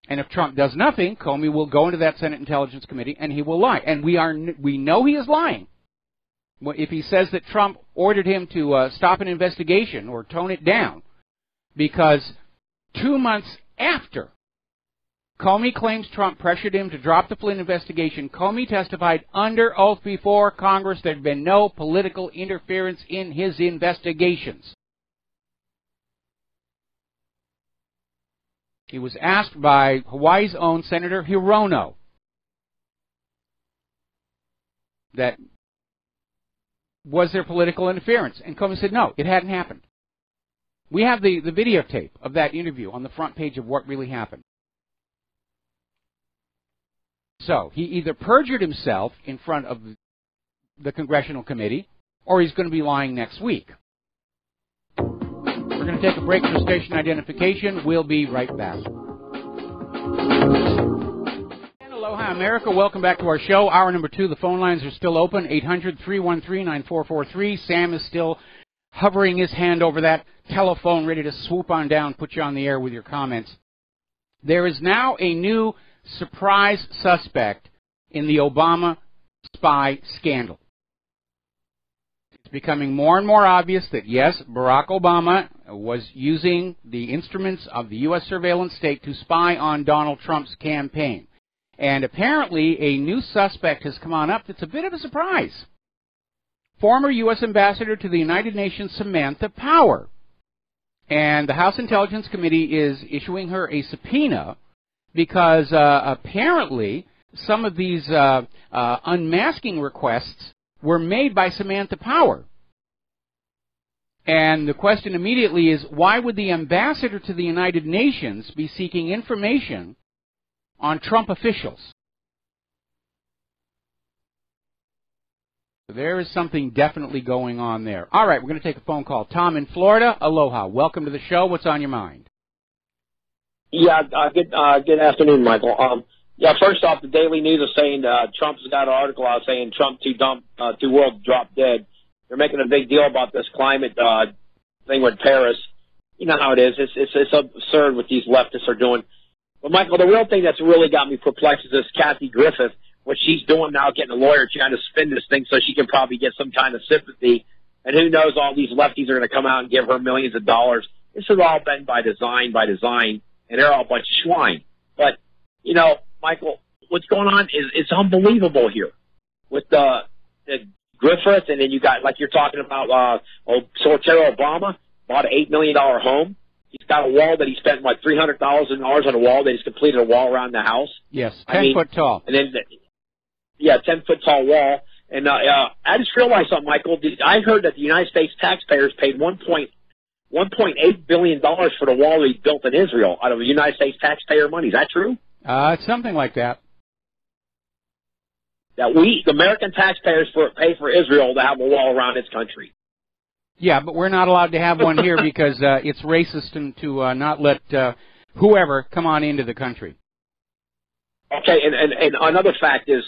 And if Trump does nothing, Comey will go into that Senate Intelligence Committee and he will lie. And we know he is lying. If he says that Trump ordered him to stop an investigation or tone it down, because 2 months after Comey claims Trump pressured him to drop the Flynn investigation, Comey testified under oath before Congress there had been no political interference in his investigations. He was asked by Hawaii's own Senator Hirono that was there political interference, and Comey said no, it hadn't happened. We have the videotape of that interview on the front page of What Really Happened. So, he either perjured himself in front of the Congressional Committee, or he's going to be lying next week. We're going to take a break for station identification. We'll be right back. Aloha, America. Welcome back to our show. Hour number 2. The phone lines are still open. 800-313-9443. Sam is still hovering his hand over that telephone, ready to swoop on down, put you on the air with your comments. There is now a new surprise suspect in the Obama spy scandal. It's becoming more and more obvious that, yes, Barack Obama was using the instruments of the U.S. surveillance state to spy on Donald Trump's campaign. And apparently a new suspect has come on up that's a bit of a surprise. Former U.S. Ambassador to the United Nations, Samantha Power. And the House Intelligence Committee is issuing her a subpoena because apparently some of these unmasking requests were made by Samantha Power. And the question immediately is, why would the ambassador to the United Nations be seeking information on Trump officials? There is something definitely going on there. All right, we're going to take a phone call. Tom in Florida, aloha. Welcome to the show. What's on your mind? Yeah, good afternoon, Michael. Yeah, first off, the Daily News is saying Trump's got an article out saying Trump too world drop dead. They're making a big deal about this climate thing with Paris. You know how it is. It's absurd what these leftists are doing. But, Michael, the real thing that's really got me perplexed is this Kathy Griffith, what she's doing now, getting a lawyer trying to spin this thing so she can probably get some kind of sympathy. And who knows, all these lefties are going to come out and give her millions of dollars. This has all been by design, and they're all a bunch of swine. But, you know, Michael, what's going on is it's unbelievable here with the Griffith, and then you got, like you're talking about, Secretary Obama bought an $8 million home. He's got a wall that he spent, like, $300,000 on a wall that he's completed a wall around the house. Yes, 10 foot tall. And then, 10-foot tall wall. And I just realized something, Michael. I heard that the United States taxpayers paid $1.8 billion for the wall he built in Israel out of the United States taxpayer money. Is that true? Something like that. That we, the American taxpayers, pay for Israel to have a wall around its country. Yeah, but we're not allowed to have one here because it's racist to not let whoever come on into the country. Okay, and another fact is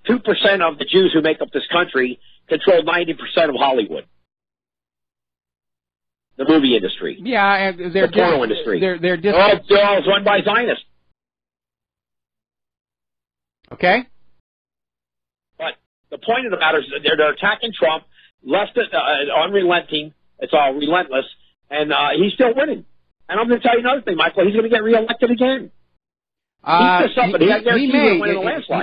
2% of the Jews who make up this country control 90% of Hollywood. The movie industry. Yeah, and the porno industry. They're all run by Zionists. Okay. But the point of the matter is that they're attacking Trump, left it unrelenting. It's all relentless, and he's still winning. And I'm going to tell you another thing, Michael. He's going to get reelected again. He may.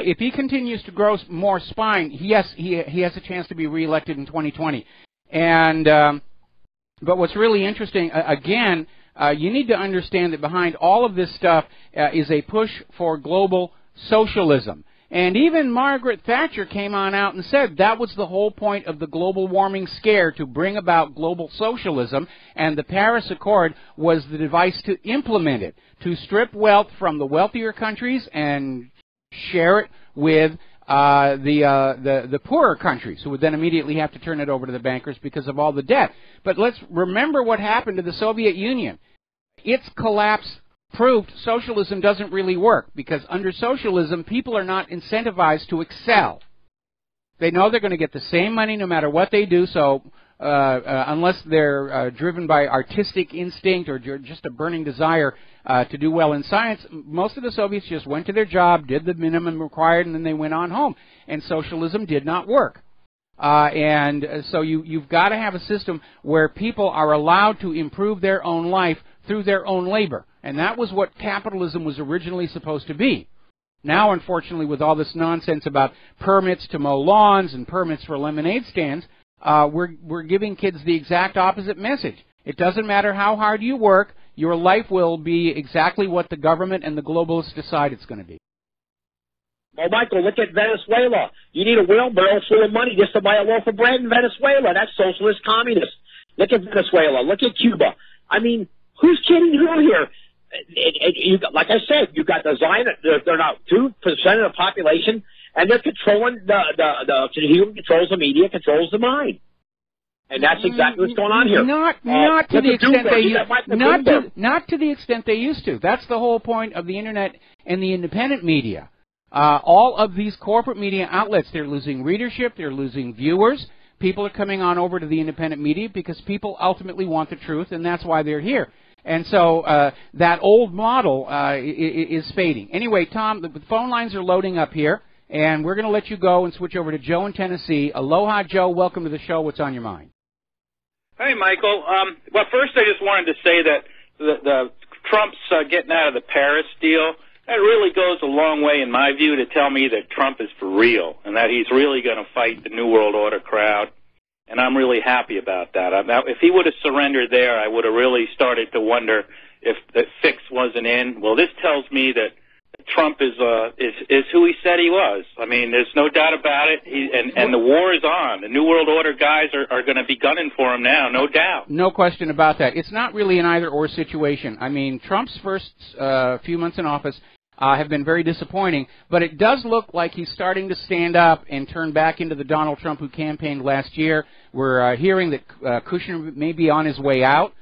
If he continues to grow more spine, yes, he has a chance to be reelected in 2020. And but what's really interesting, again, you need to understand that behind all of this stuff is a push for global socialism. And even Margaret Thatcher came on out and said that was the whole point of the global warming scare, to bring about global socialism, and the Paris Accord was the device to implement it, to strip wealth from the wealthier countries and share it with the poorer countries, who would then immediately have to turn it over to the bankers because of all the debt. But let's remember what happened to the Soviet Union. Its collapse proved socialism doesn't really work, because under socialism, people are not incentivized to excel. They know they're going to get the same money no matter what they do, so unless they're driven by artistic instinct or just a burning desire to do well in science, most of the Soviets just went to their job, did the minimum required, and then they went on home. And socialism did not work. And so you've got to have a system where people are allowed to improve their own life through their own labor. And that was what capitalism was originally supposed to be. Now, unfortunately, with all this nonsense about permits to mow lawns and permits for lemonade stands, we're giving kids the exact opposite message. It doesn't matter how hard you work, your life will be exactly what the government and the globalists decide it's going to be. Well, Michael, look at Venezuela. You need a wheelbarrow full of money just to buy a loaf of bread in Venezuela. That's socialist communist. Look at Venezuela. Look at Cuba. I mean, who's kidding who here? Like I said, you've got the Zionists. They're not 2% of the population, and they're controlling the human controls the media, controls the mind. And that's exactly what's going on here. Not to the extent not to the extent they used to. That's the whole point of the internet and the independent media. All of these corporate media outlets, they're losing readership, they're losing viewers. People are coming on over to the independent media because people ultimately want the truth, and that's why they're here. And so that old model is fading. Anyway, Tom, the phone lines are loading up here, and we're going to let you go and switch over to Joe in Tennessee. Aloha, Joe. Welcome to the show. What's on your mind? Hey, Michael. Well, first I just wanted to say that the Trump's getting out of the Paris deal, that really goes a long way, in my view, to tell me that Trump is for real and that he's really going to fight the New World Order crowd. And I'm really happy about that. If he would have surrendered there, I would have really started to wonder if the fix wasn't in. Well, this tells me that Trump is who he said he was. I mean, there's no doubt about it. And the war is on. The New World Order guys are going to be gunning for him now, no doubt. No question about that. It's not really an either-or situation. I mean, Trump's first few months in office have been very disappointing, but it does look like he's starting to stand up and turn back into the Donald Trump who campaigned last year. We're hearing that Kushner may be on his way out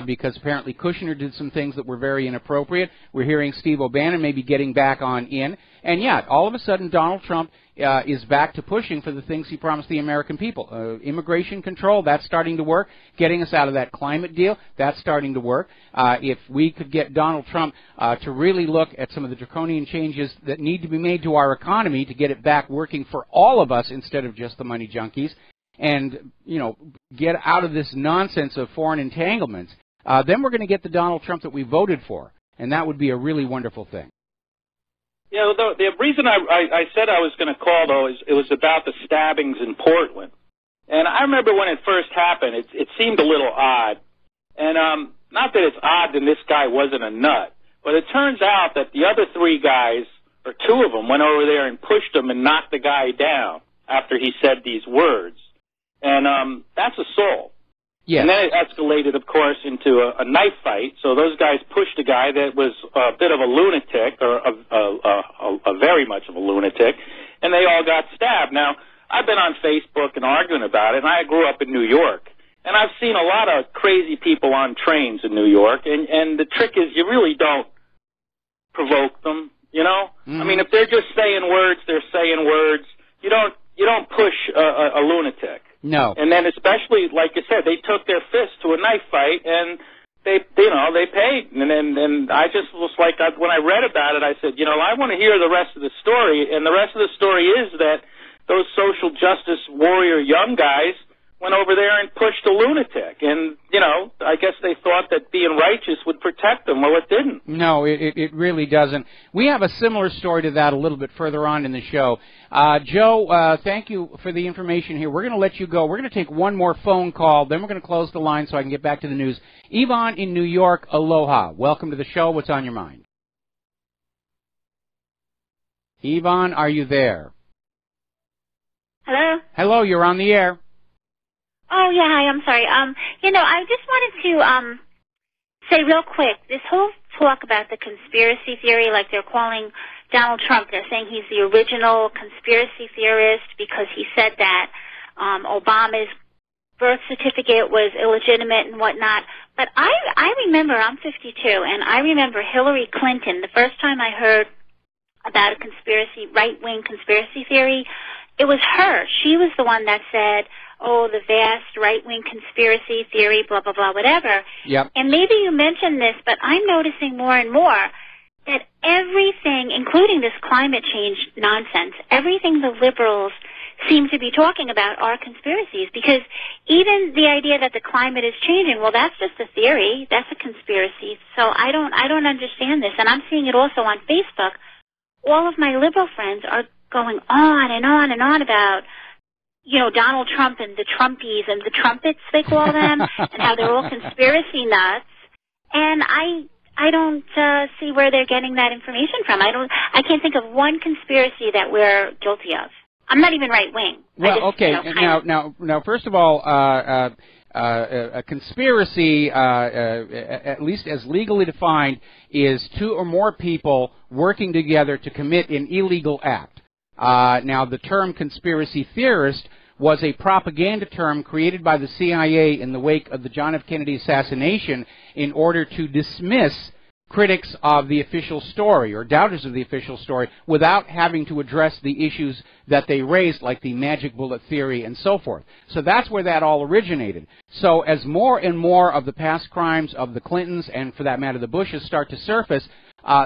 because apparently Kushner did some things that were very inappropriate. We're hearing Steve O'Bannon may be getting back on in. And yet, all of a sudden, Donald Trump is back to pushing for the things he promised the American people. Immigration control, that's starting to work. Getting us out of that climate deal, that's starting to work. If we could get Donald Trump to really look at some of the draconian changes that need to be made to our economy to get it back working for all of us instead of just the money junkies, and, you know, get out of this nonsense of foreign entanglements, then we're going to get the Donald Trump that we voted for. And that would be a really wonderful thing. Yeah, the reason I said I was going to call, though, is it was about the stabbings in Portland. And I remember when it first happened, it seemed a little odd. And not that it's odd that this guy wasn't a nut, but it turns out that the other three guys, or two of them, went over there and pushed him and knocked the guy down after he said these words. And that's assault. Yes. And then it escalated, of course, into a knife fight. So those guys pushed a guy that was a bit of a lunatic, or a very much of a lunatic, and they all got stabbed. Now, I've been on Facebook and arguing about it, and I grew up in New York. And I've seen a lot of crazy people on trains in New York, and the trick is you really don't provoke them, you know? Mm-hmm. I mean, if they're just saying words, they're saying words. You don't push a lunatic. No. And then especially, like you said, they took their fist to a knife fight, and they paid. And I just was like, when I read about it, I said, I want to hear the rest of the story. And the rest of the story is that those social justice warrior young guys went over there and pushed a lunatic. And, I guess they thought that being righteous would protect them. Well, it didn't. No, it really doesn't. We have a similar story to that a little bit further on in the show. Joe, thank you for the information here. We're going to let you go. We're going to take one more phone call, then we're going to close the line so I can get back to the news. Yvonne in New York, aloha. Welcome to the show. What's on your mind? Yvonne, are you there? Hello? Hello, you're on the air. Oh, yeah, hi, I'm sorry. I just wanted to say real quick, this whole talk about the conspiracy theory, like they're calling Donald Trump, they're saying he's the original conspiracy theorist because he said that Obama's birth certificate was illegitimate and whatnot. But I remember, I'm 52, and I remember Hillary Clinton, the first time I heard about a right-wing conspiracy theory, it was her. She was the one that said, the vast right-wing conspiracy theory, blah, blah, blah, whatever. Yep. And maybe you mentioned this, but I'm noticing more and more that everything, including this climate change nonsense, everything the liberals seem to be talking about are conspiracies, because even the idea that the climate is changing, well, that's just a theory. That's a conspiracy. So I don't understand this. And I'm seeing it also on Facebook. All of my liberal friends are going on and on and on about, Donald Trump and the Trumpies and the trumpets, they call them, and how they're all conspiracy nuts. And I don't see where they're getting that information from. I can't think of one conspiracy that we're guilty of. I'm not even right wing. Well, okay. Now, first of all, a conspiracy, at least as legally defined, is two or more people working together to commit an illegal act. Now, the term conspiracy theorist was a propaganda term created by the CIA in the wake of the John F. Kennedy assassination in order to dismiss critics of the official story or doubters of the official story without having to address the issues that they raised, like the magic bullet theory and so forth. So that's where that all originated. So as more and more of the past crimes of the Clintons, and for that matter the Bushes, start to surface,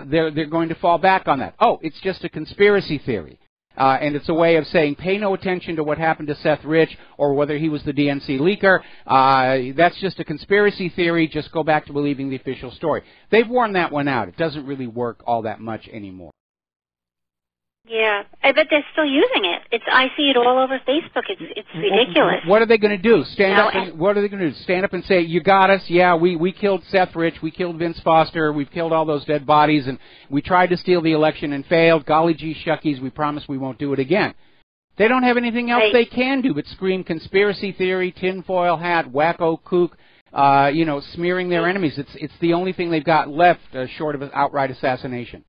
they're going to fall back on that. Oh, it's just a conspiracy theory. And it's a way of saying, pay no attention to what happened to Seth Rich or whether he was the DNC leaker. That's just a conspiracy theory. Just go back to believing the official story. They've worn that one out. It doesn't really work all that much anymore. Yeah, I bet they're still using it. I see it all over Facebook. It's ridiculous. What are they going to do? What are they going to do? Stand up and say, you got us? Yeah, we killed Seth Rich. We killed Vince Foster. We've killed all those dead bodies, and we tried to steal the election and failed. Golly gee shuckies, we promise we won't do it again. They don't have anything else they can do but scream conspiracy theory, tinfoil hat, wacko kook, smearing their enemies. It's the only thing they've got left short of an outright assassination.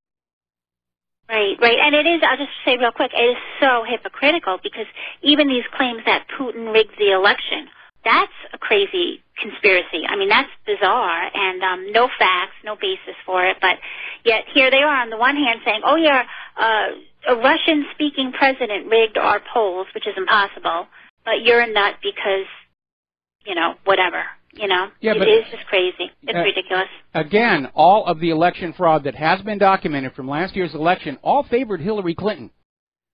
Right. And it is, I'll just say real quick, it is so hypocritical because even these claims that Putin rigged the election, that's a crazy conspiracy. I mean, that's bizarre and no facts, no basis for it. But yet here they are on the one hand saying, oh, yeah, a Russian-speaking president rigged our polls, which is impossible, but you're a nut because, whatever. Yeah, it is just crazy. It's ridiculous. Again, all of the election fraud that has been documented from last year's election all favored Hillary Clinton.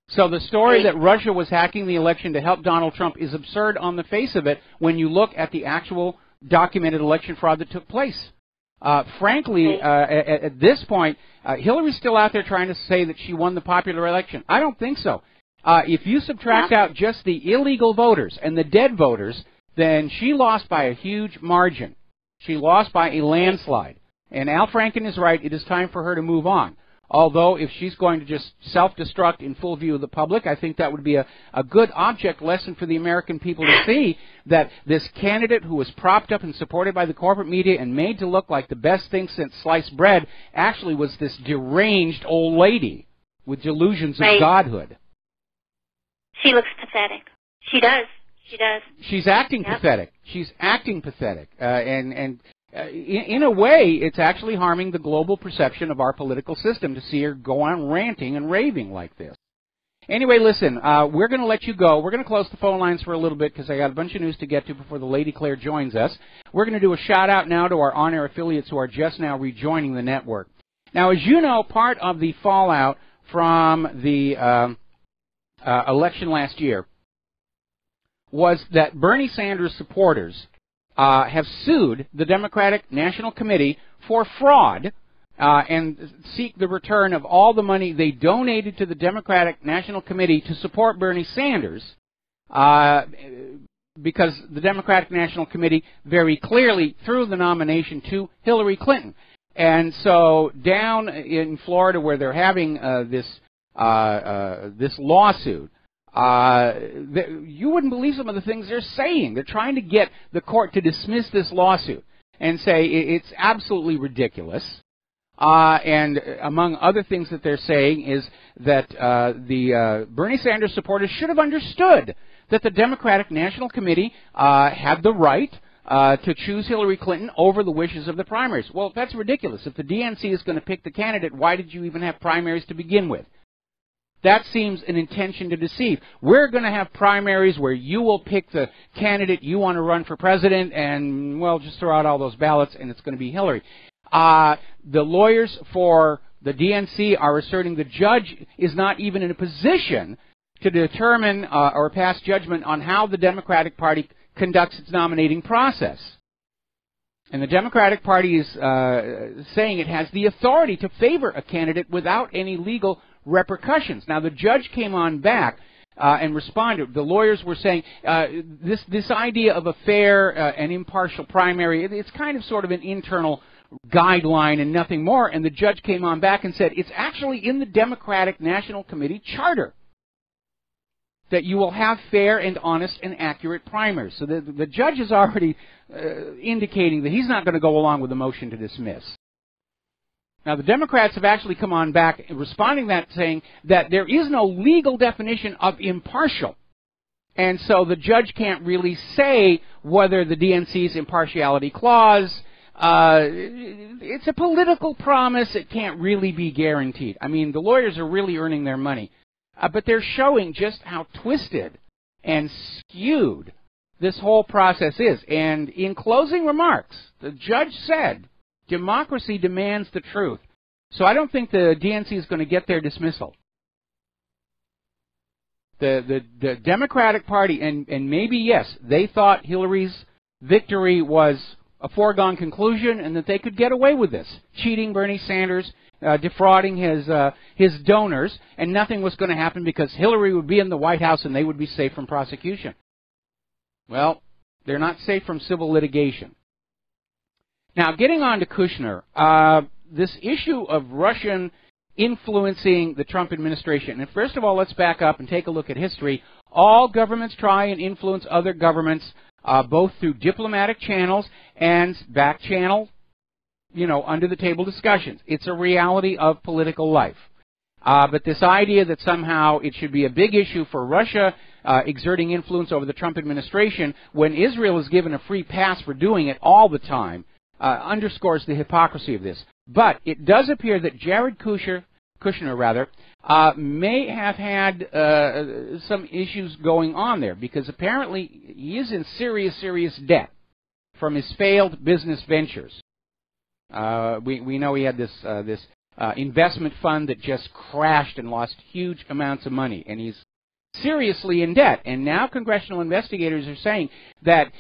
So the story that Russia was hacking the election to help Donald Trump is absurd on the face of it when you look at the actual documented election fraud that took place. Frankly, at this point, Hillary's still out there trying to say that she won the popular election. I don't think so. If you subtract out just the illegal voters and the dead voters, then she lost by a huge margin. She lost by a landslide. And Al Franken is right. It is time for her to move on. Although if she's going to just self-destruct in full view of the public, I think that would be a good object lesson for the American people to see that this candidate who was propped up and supported by the corporate media and made to look like the best thing since sliced bread actually was this deranged old lady with delusions of godhood. She looks pathetic. She does. She does. She's acting pathetic. She's acting pathetic. And in a way, it's actually harming the global perception of our political system to see her go on ranting and raving like this. Anyway, listen, we're going to let you go. We're going to close the phone lines for a little bit because I got a bunch of news to get to before the Lady Claire joins us. We're going to do a shout-out now to our on-air affiliates who are just now rejoining the network. Now, as you know, part of the fallout from the election last year was that Bernie Sanders supporters have sued the Democratic National Committee for fraud and seek the return of all the money they donated to the Democratic National Committee to support Bernie Sanders because the Democratic National Committee very clearly threw the nomination to Hillary Clinton. And so down in Florida where they're having this lawsuit, you wouldn't believe some of the things they're saying. They're trying to get the court to dismiss this lawsuit and say it's absolutely ridiculous. And among other things that they're saying is that the Bernie Sanders supporters should have understood that the Democratic National Committee had the right to choose Hillary Clinton over the wishes of the primaries. Well, that's ridiculous. If the DNC is going to pick the candidate, why did you even have primaries to begin with? That seems an intention to deceive. We're going to have primaries where you will pick the candidate you want to run for president and, well, just throw out all those ballots and it's going to be Hillary. The lawyers for the DNC are asserting the judge is not even in a position to determine or pass judgment on how the Democratic Party conducts its nominating process. And the Democratic Party is saying it has the authority to favor a candidate without any legal repercussions. Now, the judge came on back and responded. The lawyers were saying this idea of a fair and impartial primary, it's kind of sort of an internal guideline and nothing more. And the judge came on back and said it's actually in the Democratic National Committee charter that you will have fair and honest and accurate primaries. So the judge is already indicating that he's not going to go along with the motion to dismiss. Now, the Democrats have actually come on back responding to that, saying that there is no legal definition of impartial. And so the judge can't really say whether the DNC's impartiality clause, it's a political promise. It can't really be guaranteed. I mean, the lawyers are really earning their money. But they're showing just how twisted and skewed this whole process is. And in closing remarks, the judge said, democracy demands the truth. So I don't think the DNC is going to get their dismissal. The Democratic Party, and maybe, yes, they thought Hillary's victory was a foregone conclusion and that they could get away with this, cheating Bernie Sanders, defrauding his donors, and nothing was going to happen because Hillary would be in the White House and they would be safe from prosecution. Well, they're not safe from civil litigation. Now, getting on to Kushner, this issue of Russian influencing the Trump administration. And first of all, let's back up and take a look at history. All governments try and influence other governments, both through diplomatic channels and back channel, under the table discussions. It's a reality of political life. But this idea that somehow it should be a big issue for Russia exerting influence over the Trump administration when Israel is given a free pass for doing it all the time underscores the hypocrisy of this. But it does appear that Jared Kushner may have had some issues going on there, because apparently he is in serious debt from his failed business ventures. We know he had this investment fund that just crashed and lost huge amounts of money, and he's seriously in debt. And now congressional investigators are saying that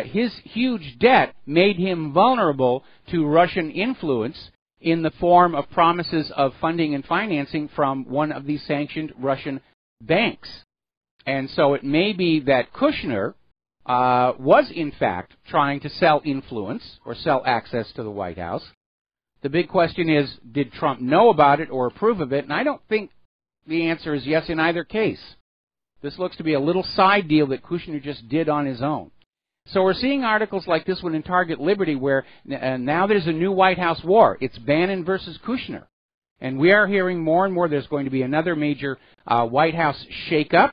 his huge debt made him vulnerable to Russian influence in the form of promises of funding and financing from one of these sanctioned Russian banks. And so it may be that Kushner was in fact trying to sell influence or sell access to the White House. The big question is, did Trump know about it or approve of it? And I don't think the answer is yes in either case. This looks to be a little side deal that Kushner just did on his own. So we're seeing articles like this one in Target Liberty where now there's a new White House war. It's Bannon versus Kushner. And we are hearing more and more there's going to be another major White House shakeup,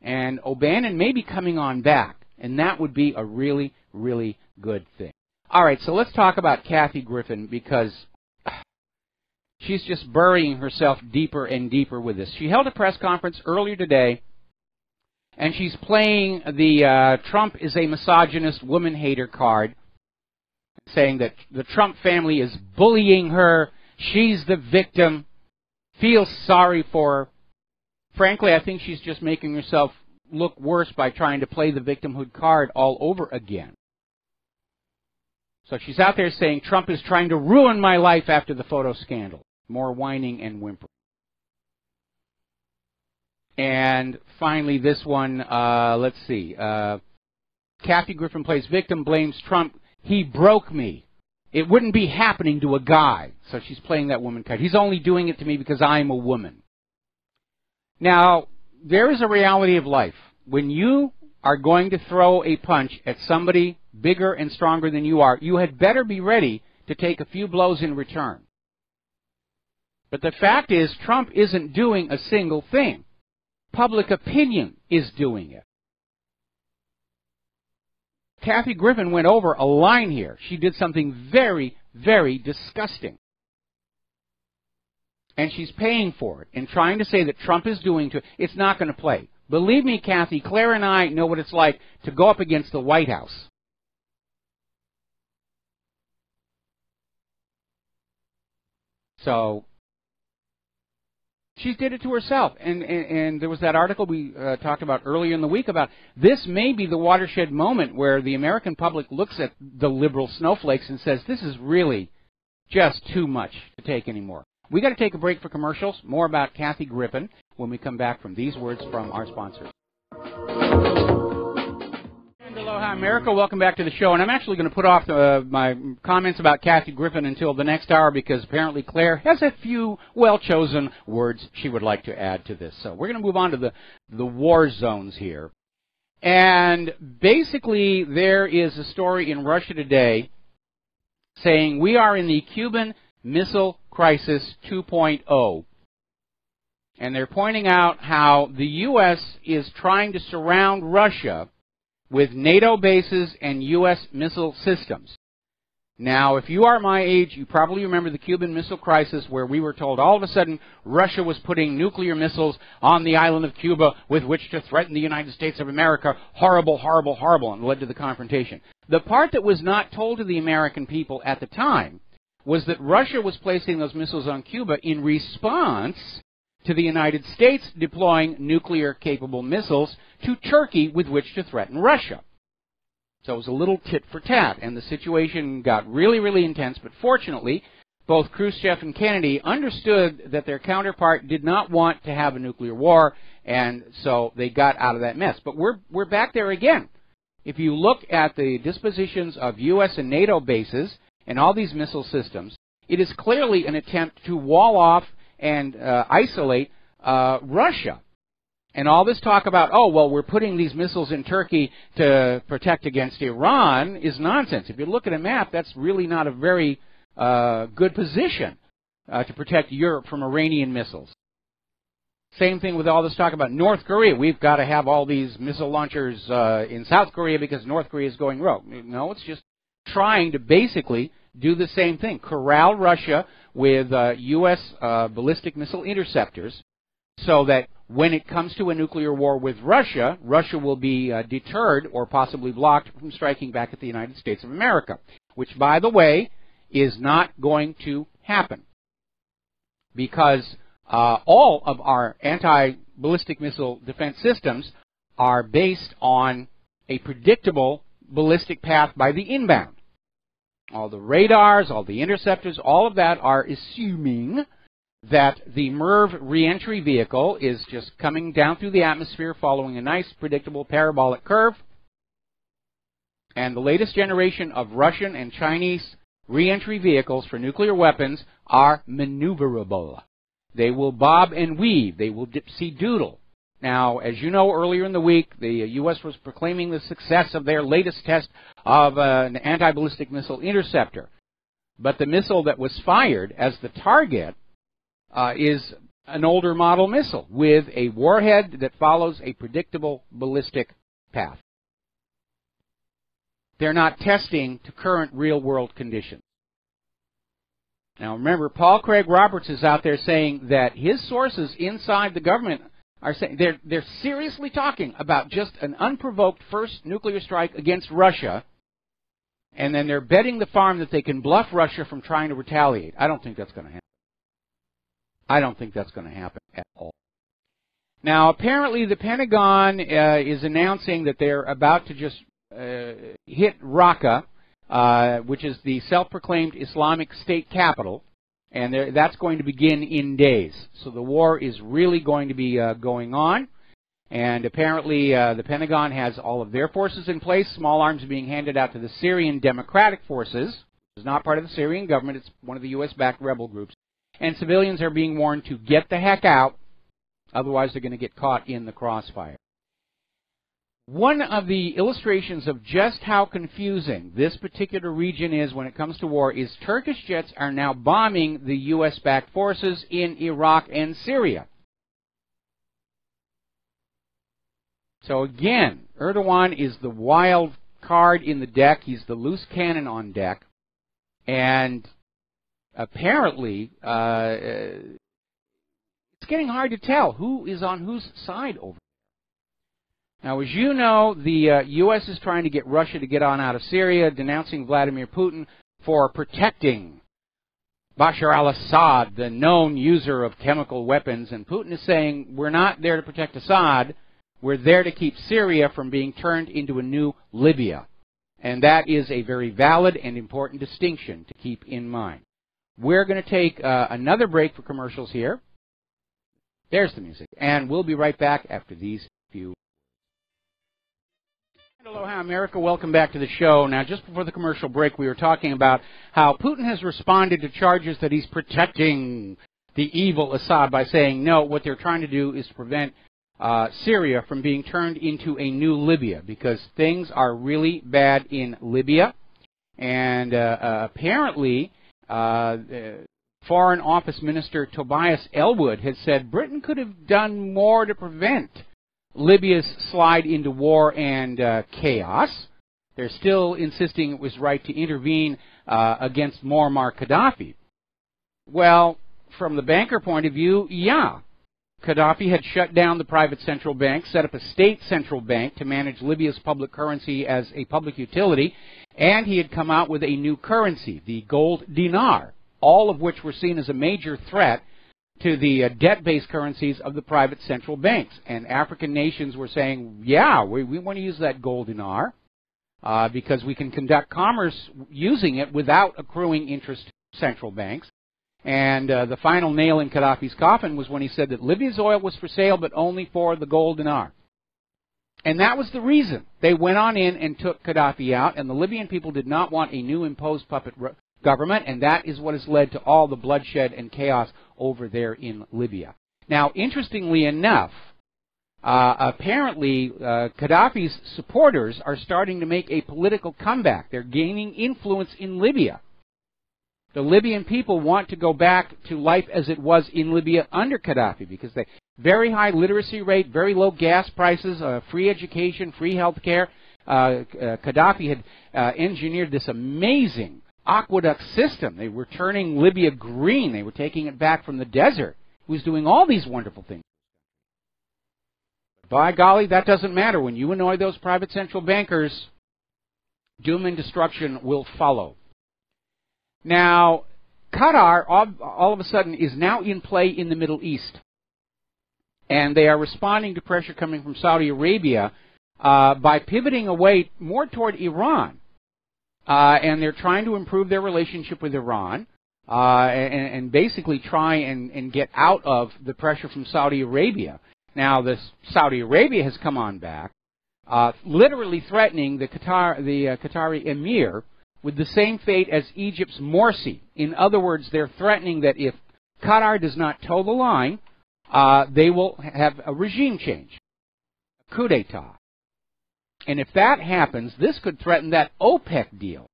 and O'Bannon may be coming on back. And that would be a really, really good thing. All right, so let's talk about Kathy Griffin, because she's just burying herself deeper and deeper with this. She held a press conference earlier today, and she's playing the Trump is a misogynist woman hater card, saying that the Trump family is bullying her, she's the victim, feels sorry for her. Frankly, I think she's just making herself look worse by trying to play the victimhood card all over again. So she's out there saying Trump is trying to ruin my life after the photo scandal. More whining and whimpering. And finally, this one, let's see. Kathy Griffin plays victim, blames Trump. He broke me. It wouldn't be happening to a guy. So she's playing that woman card. He's only doing it to me because I'm a woman. Now, there is a reality of life. When you are going to throw a punch at somebody bigger and stronger than you are, you had better be ready to take a few blows in return. But the fact is, Trump isn't doing a single thing. Public opinion is doing it. Kathy Griffin went over a line here. She did something very, very disgusting. And she's paying for it. And trying to say that Trump is doing to it's not going to play. Believe me, Kathy, Claire and I know what it's like to go up against the White House. So she did it to herself. And there was that article we talked about earlier in the week about this may be the watershed moment where the American public looks at the liberal snowflakes and says, this is really just too much to take anymore. We got to take a break for commercials. More about Kathy Griffin when we come back from these words from our sponsors. And aloha, America. Welcome back to the show. And I'm actually going to put off my comments about Kathy Griffin until the next hour, because apparently Claire has a few well-chosen words she would like to add to this. So we're going to move on to the war zones here. And basically there is a story in Russia today saying we are in the Cuban Missile Crisis 2.0. And they're pointing out how the U.S. is trying to surround Russia with NATO bases and U.S. missile systems. Now, if you are my age, you probably remember the Cuban Missile Crisis, where we were told all of a sudden Russia was putting nuclear missiles on the island of Cuba with which to threaten the United States of America. Horrible, horrible, horrible, and led to the confrontation. The part that was not told to the American people at the time was that Russia was placing those missiles on Cuba in response to the United States deploying nuclear-capable missiles to Turkey with which to threaten Russia. So it was a little tit for tat, and the situation got really, really intense. But fortunately, both Khrushchev and Kennedy understood that their counterpart did not want to have a nuclear war, and so they got out of that mess. But we're back there again. If you look at the dispositions of U.S. and NATO bases and all these missile systems, it is clearly an attempt to wall off and isolate Russia. And all this talk about, oh, well, we're putting these missiles in Turkey to protect against Iran is nonsense. If you look at a map, that's really not a very good position to protect Europe from Iranian missiles. Same thing with all this talk about North Korea. We've got to have all these missile launchers in South Korea because North Korea is going rogue. No, it's just trying to basically do the same thing. Corral Russia with U.S. ballistic missile interceptors so that when it comes to a nuclear war with Russia, Russia will be deterred or possibly blocked from striking back at the United States of America, which, by the way, is not going to happen because all of our anti-ballistic missile defense systems are based on a predictable ballistic path by the inbound. All the radars, all the interceptors, all of that are assuming that the MIRV reentry vehicle is just coming down through the atmosphere following a nice, predictable parabolic curve. And the latest generation of Russian and Chinese reentry vehicles for nuclear weapons are maneuverable. They will bob and weave. They will dipsy-doodle. Now, as you know, earlier in the week, the U.S. was proclaiming the success of their latest test of an anti-ballistic missile interceptor. But the missile that was fired as the target is an older model missile with a warhead that follows a predictable ballistic path. They're not testing to current real-world conditions. Now, remember, Paul Craig Roberts is out there saying that his sources inside the government are saying they're seriously talking about just an unprovoked first nuclear strike against Russia, and then they're betting the farm that they can bluff Russia from trying to retaliate. I don't think that's going to happen. I don't think that's going to happen at all. Now, apparently the Pentagon is announcing that they're about to just hit Raqqa, which is the self-proclaimed Islamic State capital, and that's going to begin in days. So the war is really going to be going on, and apparently the Pentagon has all of their forces in place. Small arms are being handed out to the Syrian Democratic Forces, which is not part of the Syrian government. It's one of the U.S.-backed rebel groups. And civilians are being warned to get the heck out, otherwise they're going to get caught in the crossfire. One of the illustrations of just how confusing this particular region is when it comes to war is Turkish jets are now bombing the U.S.-backed forces in Iraq and Syria. So again, Erdogan is the wild card in the deck. He's the loose cannon on deck. And apparently, it's getting hard to tell who is on whose side over there. Now, as you know, the U.S. is trying to get Russia to get on out of Syria, denouncing Vladimir Putin for protecting Bashar al-Assad, the known user of chemical weapons. And Putin is saying, we're not there to protect Assad, we're there to keep Syria from being turned into a new Libya. And that is a very valid and important distinction to keep in mind. We're going to take another break for commercials here. There's the music. And we'll be right back after these few. Aloha, America. Welcome back to the show. Now, just before the commercial break, we were talking about how Putin has responded to charges that he's protecting the evil Assad by saying, no, what they're trying to do is to prevent Syria from being turned into a new Libya, because things are really bad in Libya. And apparently, Foreign Office Minister Tobias Ellwood has said Britain could have done more to prevent Libya's slide into war and chaos. They're still insisting it was right to intervene against Muammar Gaddafi. Well, from the banker point of view, yeah. Gaddafi had shut down the private central bank, set up a state central bank to manage Libya's public currency as a public utility, and he had come out with a new currency, the gold dinar, all of which were seen as a major threat to the debt-based currencies of the private central banks. And African nations were saying, yeah, we want to use that gold dinar because we can conduct commerce using it without accruing interest to central banks. And the final nail in Gaddafi's coffin was when he said that Libya's oil was for sale, but only for the gold dinar. And that was the reason. They went on in and took Gaddafi out, and the Libyan people did not want a new imposed puppet government, and that is what has led to all the bloodshed and chaos over there in Libya. Now, interestingly enough, apparently Gaddafi's supporters are starting to make a political comeback. They're gaining influence in Libya. The Libyan people want to go back to life as it was in Libya under Gaddafi because they very high literacy rate, very low gas prices, free education, free health care. Gaddafi had engineered this amazing aqueduct system. They were turning Libya green. They were taking it back from the desert. He was doing all these wonderful things. But by golly, that doesn't matter. When you annoy those private central bankers, doom and destruction will follow. Now, Qatar, all of a sudden, is now in play in the Middle East. And they are responding to pressure coming from Saudi Arabia by pivoting away more toward Iran. And they're trying to improve their relationship with Iran and basically try and get out of the pressure from Saudi Arabia. Now, Saudi Arabia has come on back, literally threatening the Qatari emir with the same fate as Egypt's Morsi. In other words, they're threatening that if Qatar does not toe the line, they will have a regime change, a coup d'etat. And if that happens, this could threaten that OPEC deal,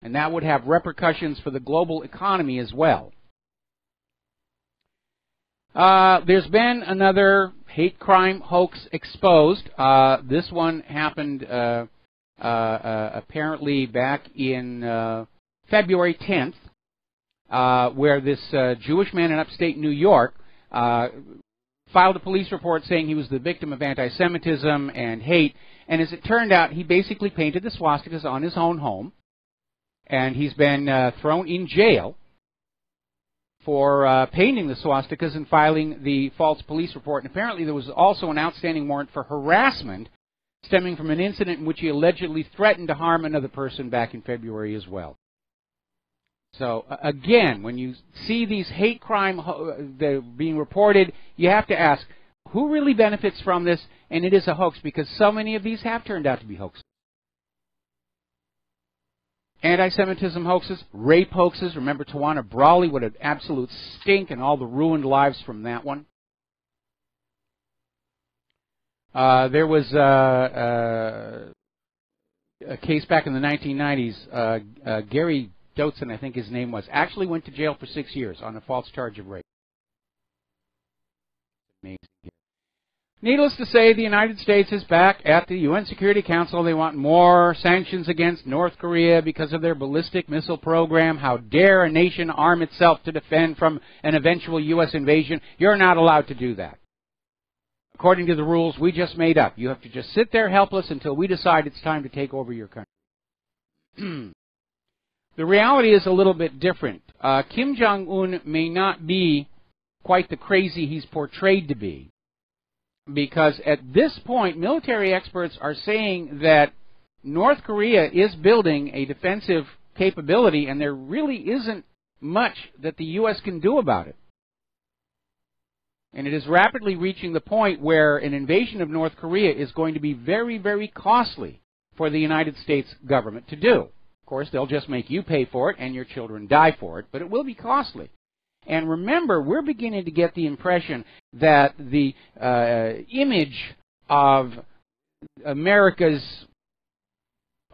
and that would have repercussions for the global economy as well. There's been another hate crime hoax exposed. This one happened apparently back in February 10th, where this Jewish man in upstate New York filed a police report saying he was the victim of anti-Semitism and hate. And as it turned out, he basically painted the swastikas on his own home, and he's been thrown in jail for painting the swastikas and filing the false police report. And apparently there was also an outstanding warrant for harassment stemming from an incident in which he allegedly threatened to harm another person back in February as well. So, again, when you see these hate crime being reported, you have to ask, who really benefits from this? And it is a hoax, because so many of these have turned out to be hoaxes. Anti-Semitism hoaxes, rape hoaxes. Remember Tawana Brawley, what an absolute stink, and all the ruined lives from that one. There was a case back in the 1990s. Gary Dotzen, I think his name was, actually went to jail for 6 years on a false charge of rape. Amazing. Needless to say, the United States is back at the UN Security Council. They want more sanctions against North Korea because of their ballistic missile program. How dare a nation arm itself to defend from an eventual U.S. invasion? You're not allowed to do that. According to the rules we just made up. You have to just sit there helpless until we decide it's time to take over your country. The reality is a little bit different. Kim Jong-un may not be quite the crazy he's portrayed to be, because at this point, military experts are saying that North Korea is building a defensive capability, and there really isn't much that the U.S. can do about it. And it is rapidly reaching the point where an invasion of North Korea is going to be very, very costly for the United States government to do. Of course, they'll just make you pay for it and your children die for it, but it will be costly. And remember, we're beginning to get the impression that the image of America's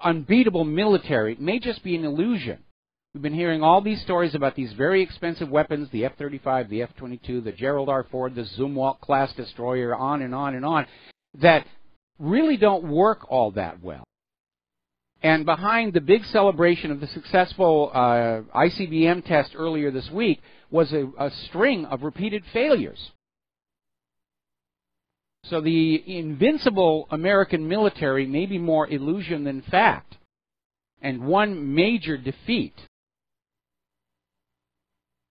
unbeatable military may just be an illusion. We've been hearing all these stories about these very expensive weapons, the F-35, the F-22, the Gerald R. Ford, the Zumwalt-class destroyer, on and on and on, that really don't work all that well. And behind the big celebration of the successful ICBM test earlier this week was a string of repeated failures. So the invincible American military may be more illusion than fact. And one major defeat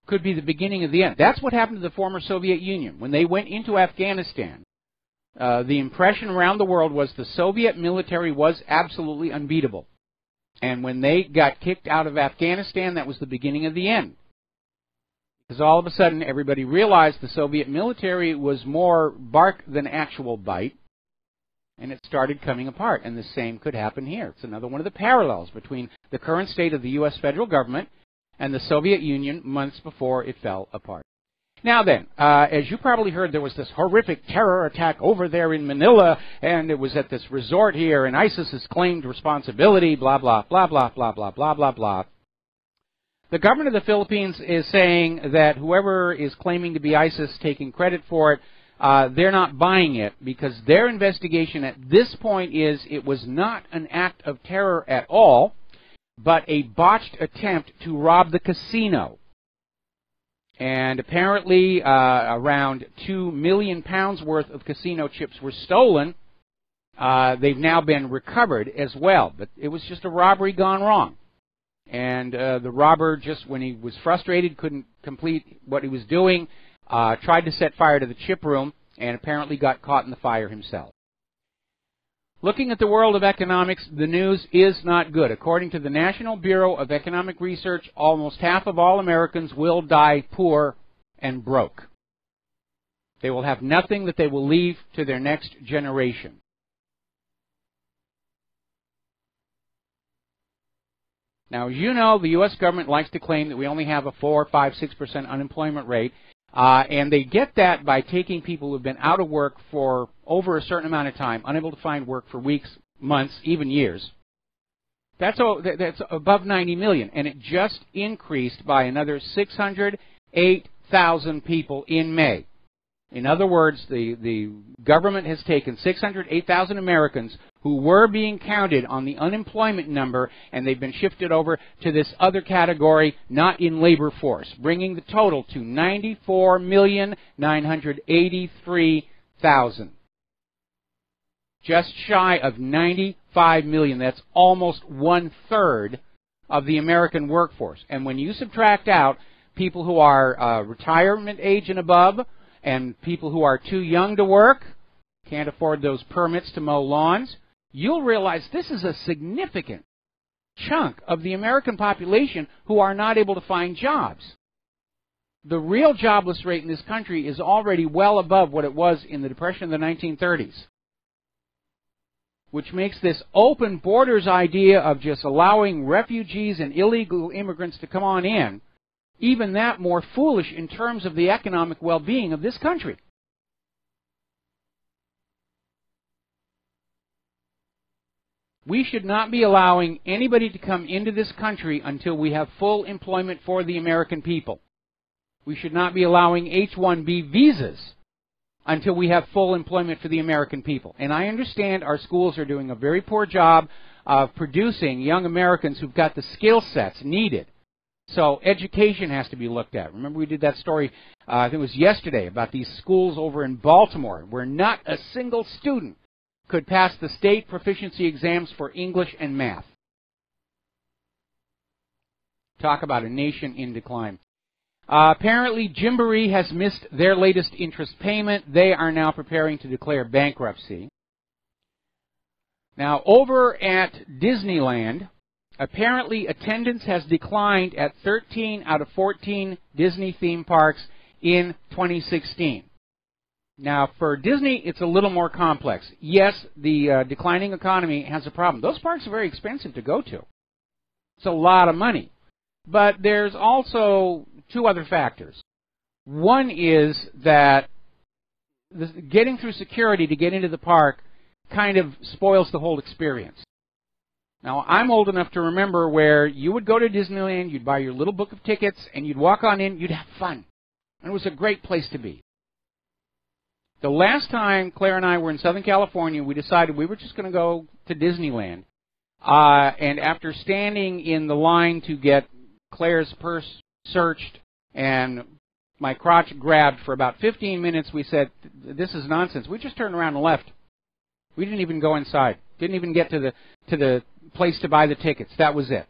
could be the beginning of the end. That's what happened to the former Soviet Union. When they went into Afghanistan, the impression around the world was the Soviet military was absolutely unbeatable. And when they got kicked out of Afghanistan, that was the beginning of the end. Because all of a sudden, everybody realized the Soviet military was more bark than actual bite, and it started coming apart. And the same could happen here. It's another one of the parallels between the current state of the U.S. federal government and the Soviet Union months before it fell apart. Now then, as you probably heard, there was this horrific terror attack over there in Manila, and it was at this resort here, and ISIS has claimed responsibility, blah, blah, blah, blah, blah, blah, blah, blah, blah. The government of the Philippines is saying that whoever is claiming to be ISIS taking credit for it, they're not buying it, because their investigation at this point is it was not an act of terror at all, but a botched attempt to rob the casino. And apparently around 2 million pounds worth of casino chips were stolen. They've now been recovered as well, but it was just a robbery gone wrong. And the robber, just when he was frustrated, couldn't complete what he was doing, tried to set fire to the chip room, and apparently got caught in the fire himself. Looking at the world of economics, the news is not good. According to the National Bureau of Economic Research, almost half of all Americans will die poor and broke. They will have nothing that they will leave to their next generation. Now, as you know, the U.S. government likes to claim that we only have a 4, 5, 6% unemployment rate. And they get that by taking people who have been out of work for over a certain amount of time, unable to find work for weeks, months, even years. That's above 90 million, and it just increased by another 608,000 people in May. In other words, the government has taken 608,000 Americans who were being counted on the unemployment number, and they've been shifted over to this other category, not in labor force, bringing the total to 94,983,000. Just shy of 95 million. That's almost 1/3 of the American workforce. And when you subtract out people who are retirement age and above, and people who are too young to work, can't afford those permits to mow lawns, you'll realize this is a significant chunk of the American population who are not able to find jobs. The real jobless rate in this country is already well above what it was in the Depression of the 1930s, which makes this open borders idea of just allowing refugees and illegal immigrants to come on in, even that more foolish in terms of the economic well-being of this country. We should not be allowing anybody to come into this country until we have full employment for the American people. We should not be allowing H-1B visas until we have full employment for the American people. And I understand our schools are doing a very poor job of producing young Americans who've got the skill sets needed. So education has to be looked at. Remember we did that story, I think it was yesterday, about these schools over in Baltimore where not a single student could pass the state proficiency exams for English and math. Talk about a nation in decline. Apparently, Gymboree has missed their latest interest payment. They are now preparing to declare bankruptcy. Now, over at Disneyland, apparently attendance has declined at 13 out of 14 Disney theme parks in 2016. Now, for Disney, it's a little more complex. Yes, the declining economy has a problem. Those parks are very expensive to go to. It's a lot of money. But there's also two other factors. One is that getting through security to get into the park kind of spoils the whole experience. Now, I'm old enough to remember where you would go to Disneyland, you'd buy your little book of tickets, and you'd walk on in, you'd have fun. And it was a great place to be. The last time Claire and I were in Southern California, we decided we were just going to go to Disneyland. And after standing in the line to get Claire's purse searched and my crotch grabbed for about 15 minutes, we said, this is nonsense. We just turned around and left. We didn't even go inside. Didn't even get to the place to buy the tickets. That was it.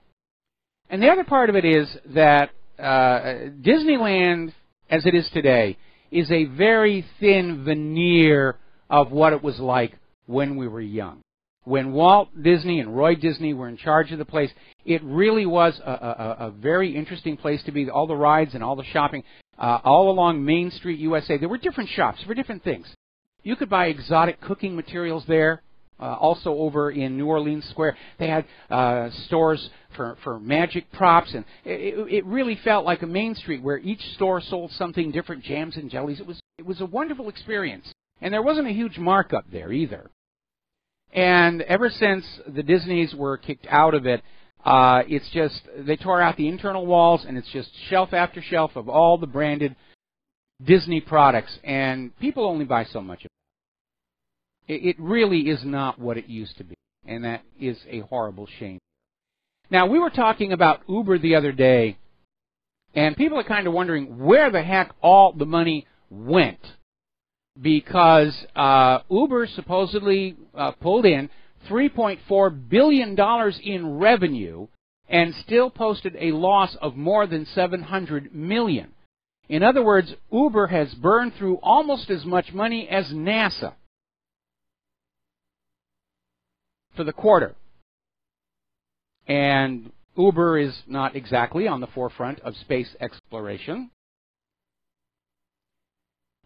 And the other part of it is that Disneyland, as it is today, is a very thin veneer of what it was like when we were young. When Walt Disney and Roy Disney were in charge of the place, it really was a very interesting place to be. All the rides and all the shopping, all along Main Street, USA. There were different shops for different things. You could buy exotic cooking materials there. Also over in New Orleans Square, they had stores for magic props, and it really felt like a Main Street where each store sold something different, jams and jellies. It was a wonderful experience, and there wasn't a huge markup there either. And ever since the Disneys were kicked out of it, it's just they tore out the internal walls, and it's just shelf after shelf of all the branded Disney products, and people only buy so much of it. It really is not what it used to be, and that is a horrible shame. Now, we were talking about Uber the other day, and people are kind of wondering where the heck all the money went, because Uber supposedly pulled in $3.4 billion in revenue and still posted a loss of more than $700 million. In other words, Uber has burned through almost as much money as NASA for the quarter. And Uber is not exactly on the forefront of space exploration.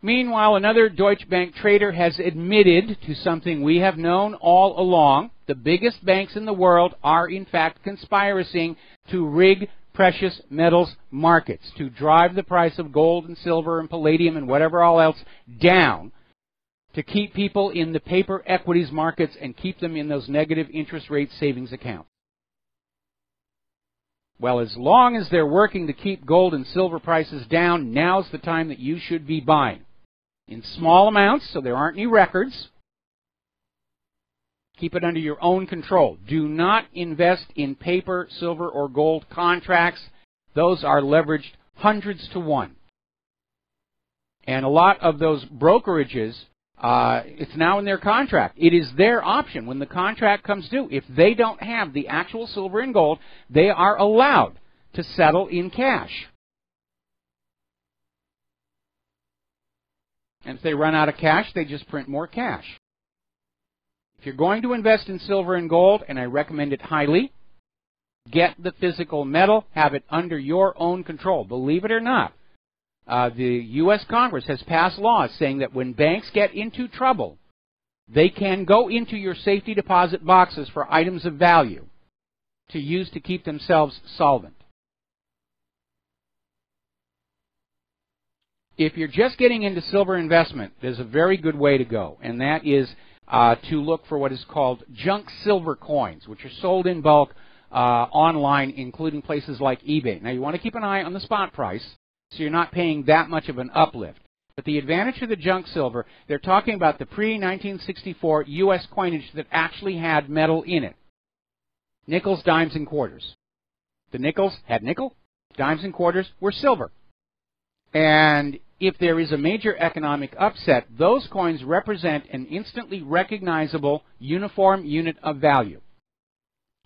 Meanwhile, another Deutsche Bank trader has admitted to something we have known all along. The biggest banks in the world are, in fact, conspiring to rig precious metals markets, to drive the price of gold and silver and palladium and whatever all else down, to keep people in the paper equities markets and keep them in those negative interest rate savings accounts. Well, as long as they're working to keep gold and silver prices down, now's the time that you should be buying. In small amounts, so there aren't any records. Keep it under your own control. Do not invest in paper, silver, or gold contracts. Those are leveraged hundreds to one. And a lot of those brokerages, it's now in their contract. It is their option. When the contract comes due, if they don't have the actual silver and gold, they are allowed to settle in cash. And if they run out of cash, they just print more cash. If you're going to invest in silver and gold, and I recommend it highly, get the physical metal, have it under your own control. Believe it or not, the U.S. Congress has passed laws saying that when banks get into trouble, they can go into your safety deposit boxes for items of value to use to keep themselves solvent. If you're just getting into silver investment, there's a very good way to go, and that is to look for what is called junk silver coins, which are sold in bulk online, including places like eBay. Now, you want to keep an eye on the spot price, so you're not paying that much of an uplift. But the advantage of the junk silver, they're talking about the pre-1964 U.S. coinage that actually had metal in it. Nickels, dimes, and quarters. The nickels had nickel, dimes and quarters were silver. And if there is a major economic upset, those coins represent an instantly recognizable uniform unit of value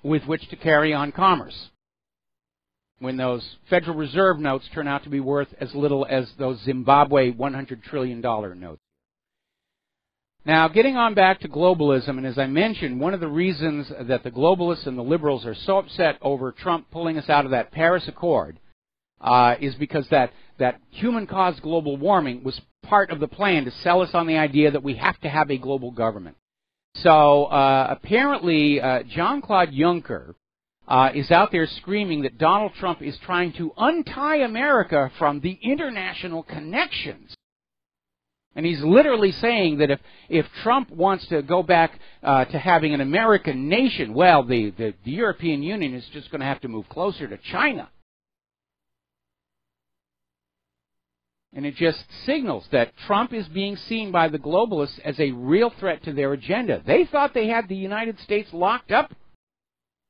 with which to carry on commerce. When those Federal Reserve notes turn out to be worth as little as those Zimbabwe $100 trillion notes. Now, getting on back to globalism, and as I mentioned, one of the reasons that the globalists and the liberals are so upset over Trump pulling us out of that Paris Accord is because that human-caused global warming was part of the plan to sell us on the idea that we have to have a global government. So apparently Jean-Claude Juncker is out there screaming that Donald Trump is trying to untie America from the international connections. And he's literally saying that if Trump wants to go back to having an American nation, well, the European Union is just going to have to move closer to China. And it just signals that Trump is being seen by the globalists as a real threat to their agenda. They thought they had the United States locked up,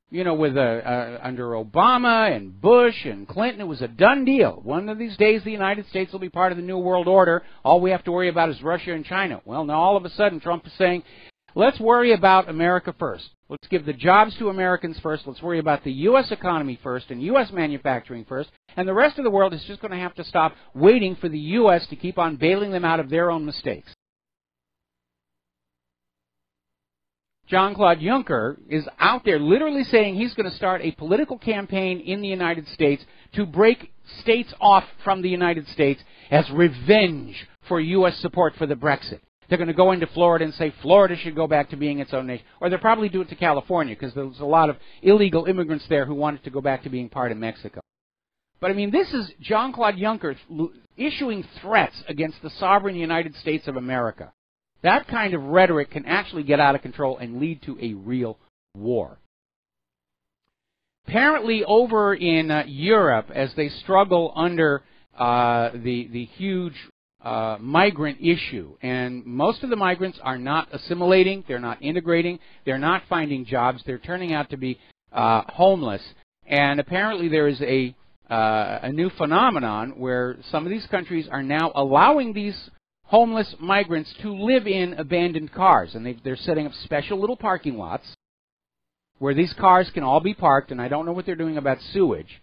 you know, with under Obama and Bush and Clinton. It was a done deal. One of these days the United States will be part of the New World Order. All we have to worry about is Russia and China. Well, now all of a sudden Trump is saying, let's worry about America first. Let's give the jobs to Americans first. Let's worry about the U.S. economy first and U.S. manufacturing first. And the rest of the world is just going to have to stop waiting for the U.S. to keep on bailing them out of their own mistakes. Jean-Claude Juncker is out there literally saying he's going to start a political campaign in the United States to break states off from the United States as revenge for U.S. support for the Brexit. They're going to go into Florida and say Florida should go back to being its own nation. Or they'll probably do it to California because there's a lot of illegal immigrants there who want it to go back to being part of Mexico. But, I mean, this is Jean-Claude Juncker issuing threats against the sovereign United States of America. That kind of rhetoric can actually get out of control and lead to a real war. Apparently, over in Europe, as they struggle under the huge migrant issue, and most of the migrants are not assimilating, they're not integrating, they're not finding jobs, they're turning out to be homeless, and apparently there is a new phenomenon where some of these countries are now allowing these homeless migrants to live in abandoned cars, and they're setting up special little parking lots where these cars can all be parked, and I don't know what they're doing about sewage,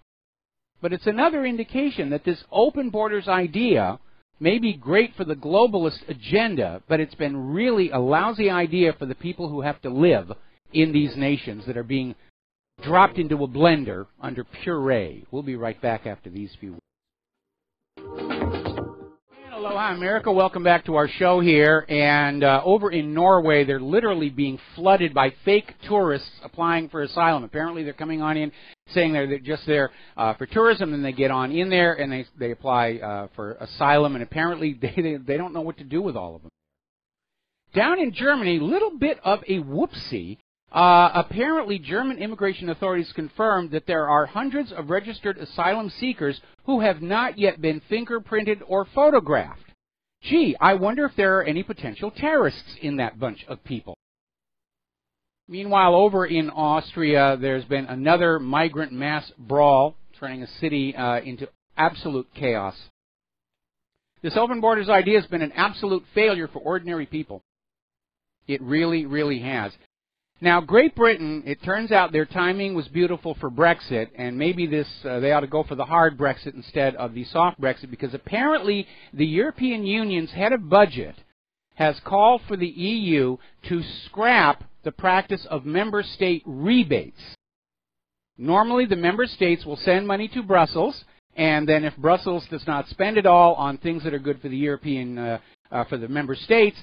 but it's another indication that this open borders idea may be great for the globalist agenda, but it's been really a lousy idea for the people who have to live in these nations that are being dropped into a blender under puree. We'll be right back after these few words. Aloha, America. Welcome back to our show here. And over in Norway, they're literally being flooded by fake tourists applying for asylum. Apparently, they're coming on in saying they're just there for tourism, and they get on in there and they apply for asylum. And apparently, they don't know what to do with all of them. Down in Germany, little bit of a whoopsie. Apparently, German immigration authorities confirmed that there are hundreds of registered asylum seekers who have not yet been fingerprinted or photographed. Gee, I wonder if there are any potential terrorists in that bunch of people. Meanwhile, over in Austria, there's been another migrant mass brawl, turning a city into absolute chaos. This open borders idea has been an absolute failure for ordinary people. It really, really has. Now, Great Britain, it turns out their timing was beautiful for Brexit, and maybe they ought to go for the hard Brexit instead of the soft Brexit, because apparently the European Union's head of budget has called for the EU to scrap the practice of member state rebates. Normally, the member states will send money to Brussels, and then if Brussels does not spend it all on things that are good for the European, for the member states,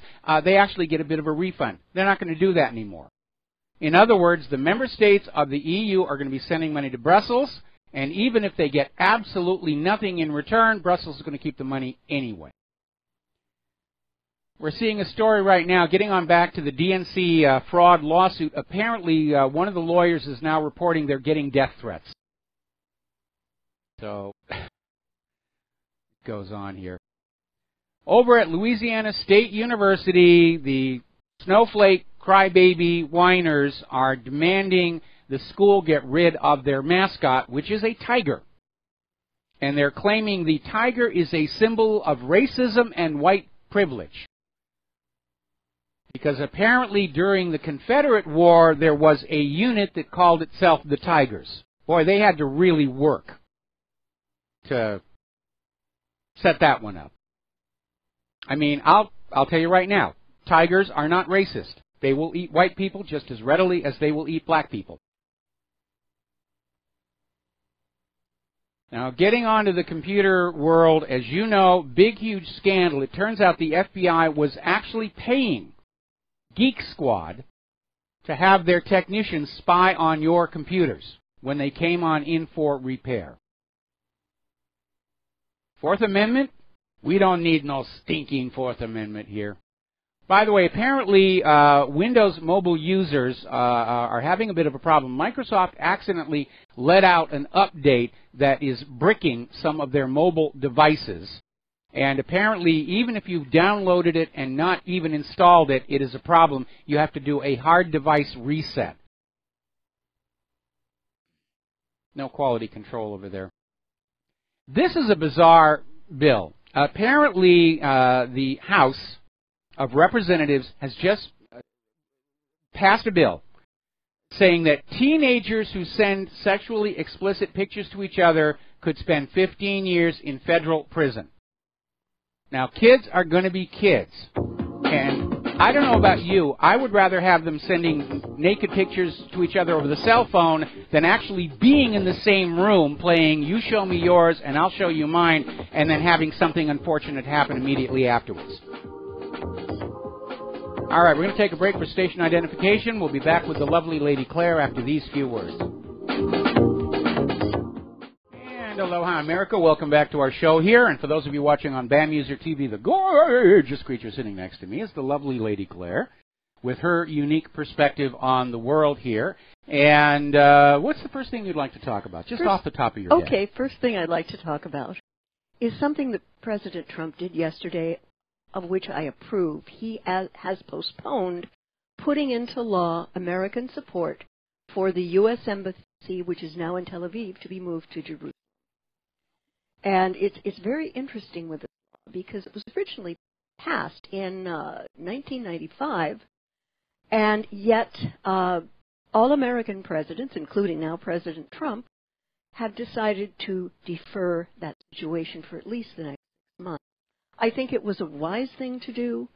they actually get a bit of a refund. They're not going to do that anymore. In other words, the member states of the EU are going to be sending money to Brussels, and even if they get absolutely nothing in return, Brussels is going to keep the money anyway. We're seeing a story right now, getting on back to the DNC fraud lawsuit. Apparently, one of the lawyers is now reporting they're getting death threats. So, it goes on here. Over at Louisiana State University, the snowflake crybaby whiners are demanding the school get rid of their mascot, which is a tiger. And they're claiming the tiger is a symbol of racism and white privilege. Because apparently during the Confederate War, there was a unit that called itself the Tigers. Boy, they had to really work to set that one up. I mean, I'll tell you right now, tigers are not racist. They will eat white people just as readily as they will eat black people. Now, getting onto the computer world, as you know, big, huge scandal. It turns out the FBI was actually paying Geek Squad to have their technicians spy on your computers when they came on in for repair. Fourth Amendment, We don't need no stinking Fourth Amendment here. By the way, apparently Windows mobile users are having a bit of a problem. Microsoft accidentally let out an update that is bricking some of their mobile devices. And apparently, even if you've downloaded it and not even installed it, it is a problem. You have to do a hard device reset. No quality control over there. This is a bizarre bill. Apparently, the House of Representatives has just passed a bill saying that teenagers who send sexually explicit pictures to each other could spend 15 years in federal prison. Now, kids are going to be kids, and I don't know about you, I would rather have them sending naked pictures to each other over the cell phone than actually being in the same room playing you show me yours and I'll show you mine, and then having something unfortunate happen immediately afterwards. All right, we're going to take a break for station identification. We'll be back with the lovely Lady Claire after these few words. And aloha, America. Welcome back to our show here. And for those of you watching on BAM User TV, the gorgeous creature sitting next to me is the lovely Lady Claire with her unique perspective on the world here. And what's the first thing you'd like to talk about, just off the top of your head? Okay, first thing I'd like to talk about is something that President Trump did yesterday, of which I approve. He has postponed putting into law American support for the U.S. Embassy, which is now in Tel Aviv, to be moved to Jerusalem. And it's very interesting with this law because it was originally passed in 1995, and yet all American presidents, including now President Trump, have decided to defer that situation for at least the next 6 months. I think it was a wise thing to do.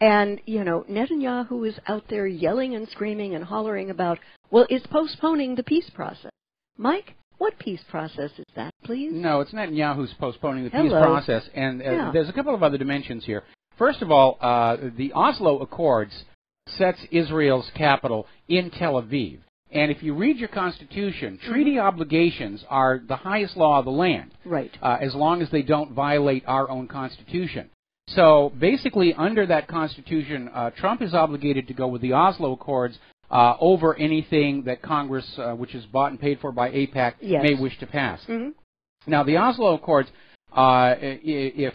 And, you know, Netanyahu is out there yelling and screaming and hollering about, well, it's postponing the peace process. Mike, what peace process is that, please? No, it's Netanyahu who's postponing the peace process. And there's a couple of other dimensions here. First of all, the Oslo Accords sets Israel's capital in Tel Aviv. And if you read your Constitution, treaty obligations are the highest law of the land. Right. As long as they don't violate our own Constitution. So basically, under that Constitution, Trump is obligated to go with the Oslo Accords over anything that Congress, which is bought and paid for by AIPAC, may wish to pass. Now, the Oslo Accords, if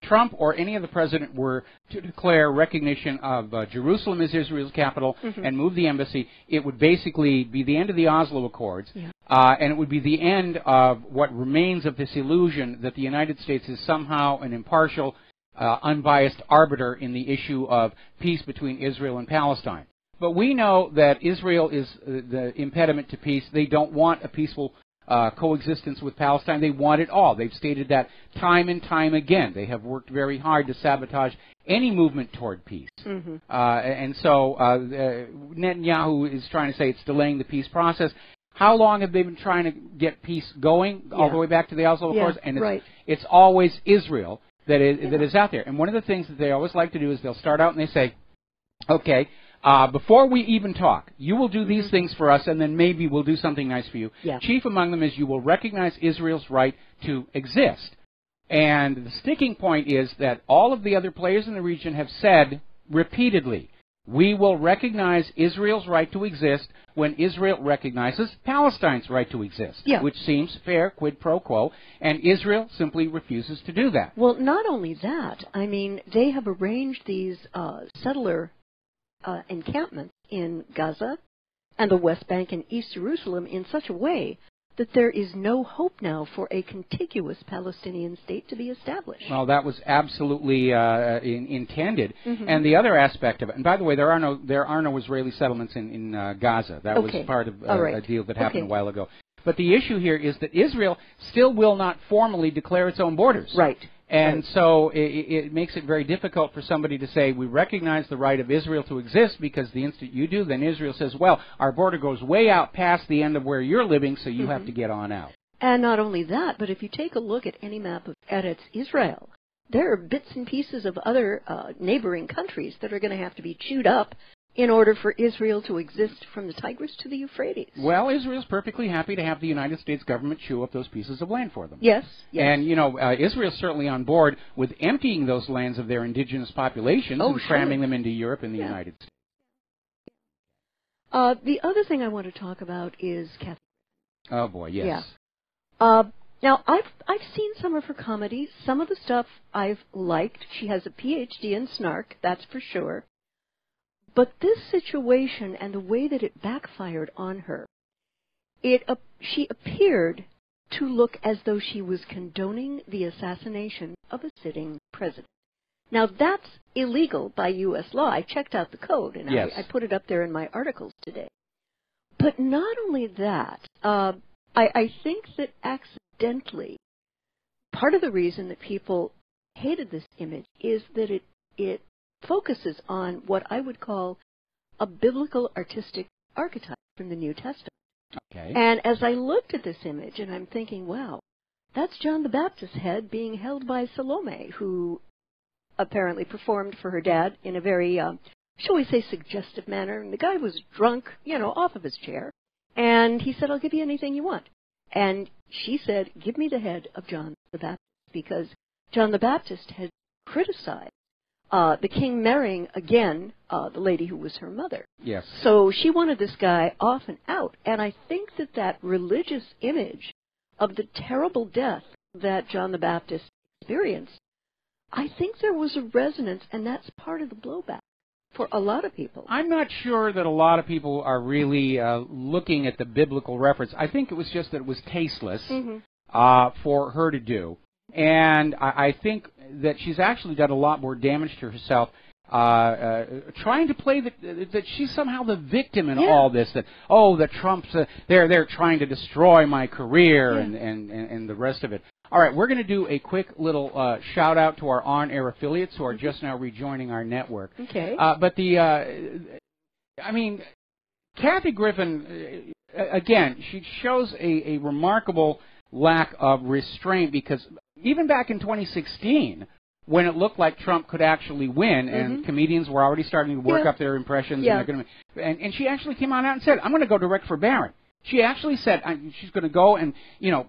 Trump or any other president were to declare recognition of Jerusalem as Israel's capital and move the embassy, it would basically be the end of the Oslo Accords, and it would be the end of what remains of this illusion that the United States is somehow an impartial, unbiased arbiter in the issue of peace between Israel and Palestine. But we know that Israel is the impediment to peace. They don't want a peaceful coexistence with Palestine. They want it all. They've stated that time and time again. They have worked very hard to sabotage any movement toward peace. And so Netanyahu is trying to say it's delaying the peace process. How long have they been trying to get peace going? All the way back to the Oslo Accords? And it's always Israel that is out there. And one of the things that they always like to do is they'll start out and they say, okay, before we even talk, you will do these things for us, and then maybe we'll do something nice for you. Chief among them is you will recognize Israel's right to exist. And the sticking point is that all of the other players in the region have said repeatedly, we will recognize Israel's right to exist when Israel recognizes Palestine's right to exist, which seems fair, quid pro quo, and Israel simply refuses to do that. Well, not only that, I mean, they have arranged these settler encampments in Gaza and the West Bank and East Jerusalem in such a way that there is no hope now for a contiguous Palestinian state to be established. Well, that was absolutely intended. And the other aspect of it, and by the way, there are no Israeli settlements in Gaza. That was part of a deal that happened a while ago. But the issue here is that Israel still will not formally declare its own borders. And so it makes it very difficult for somebody to say, we recognize the right of Israel to exist, because the instant you do, then Israel says, well, our border goes way out past the end of where you're living, so you have to get on out. And not only that, but if you take a look at any map of Eretz Israel, there are bits and pieces of other neighboring countries that are going to have to be chewed up in order for Israel to exist from the Tigris to the Euphrates. Well, Israel's perfectly happy to have the United States government chew up those pieces of land for them. Yes, yes. And, Israel's certainly on board with emptying those lands of their indigenous populations and cramming them into Europe and the United States. The other thing I want to talk about is Kathy. Oh, boy, yes. Yeah. Now, I've seen some of her comedy. Some of the stuff I've liked. She has a Ph.D. in snark, that's for sure. But this situation and the way that it backfired on her, she appeared to look as though she was condoning the assassination of a sitting president. Now, that's illegal by U.S. law. I checked out the code, and I put it up there in my articles today. But not only that, I think that accidentally, part of the reason that people hated this image is that it focuses on what I would call a biblical artistic archetype from the New Testament. Okay. And as I looked at this image, and I'm thinking, wow, that's John the Baptist's head being held by Salome, who apparently performed for her dad in a very, shall we say, suggestive manner. And the guy was drunk, off of his chair. And he said, I'll give you anything you want. And she said, give me the head of John the Baptist, because John the Baptist had criticized the king marrying again the lady who was her mother. Yes. So she wanted this guy off and out. And I think that religious image of the terrible death that John the Baptist experienced, I think there was a resonance, and that's part of the blowback for a lot of people. I'm not sure that a lot of people are really looking at the biblical reference. I think it was just that it was tasteless for her to do. And I think that she's actually done a lot more damage to herself trying to play that she's somehow the victim in all this, that, the Trumps, they're trying to destroy my career and the rest of it. All right, we're going to do a quick little shout-out to our on-air affiliates who are just now rejoining our network. Okay. But Kathy Griffin, again, she shows a remarkable lack of restraint, because even back in 2016, when it looked like Trump could actually win, and comedians were already starting to work up their impressions, and she actually came out and said, I'm going to go direct for Barron. She actually said she's going to go and,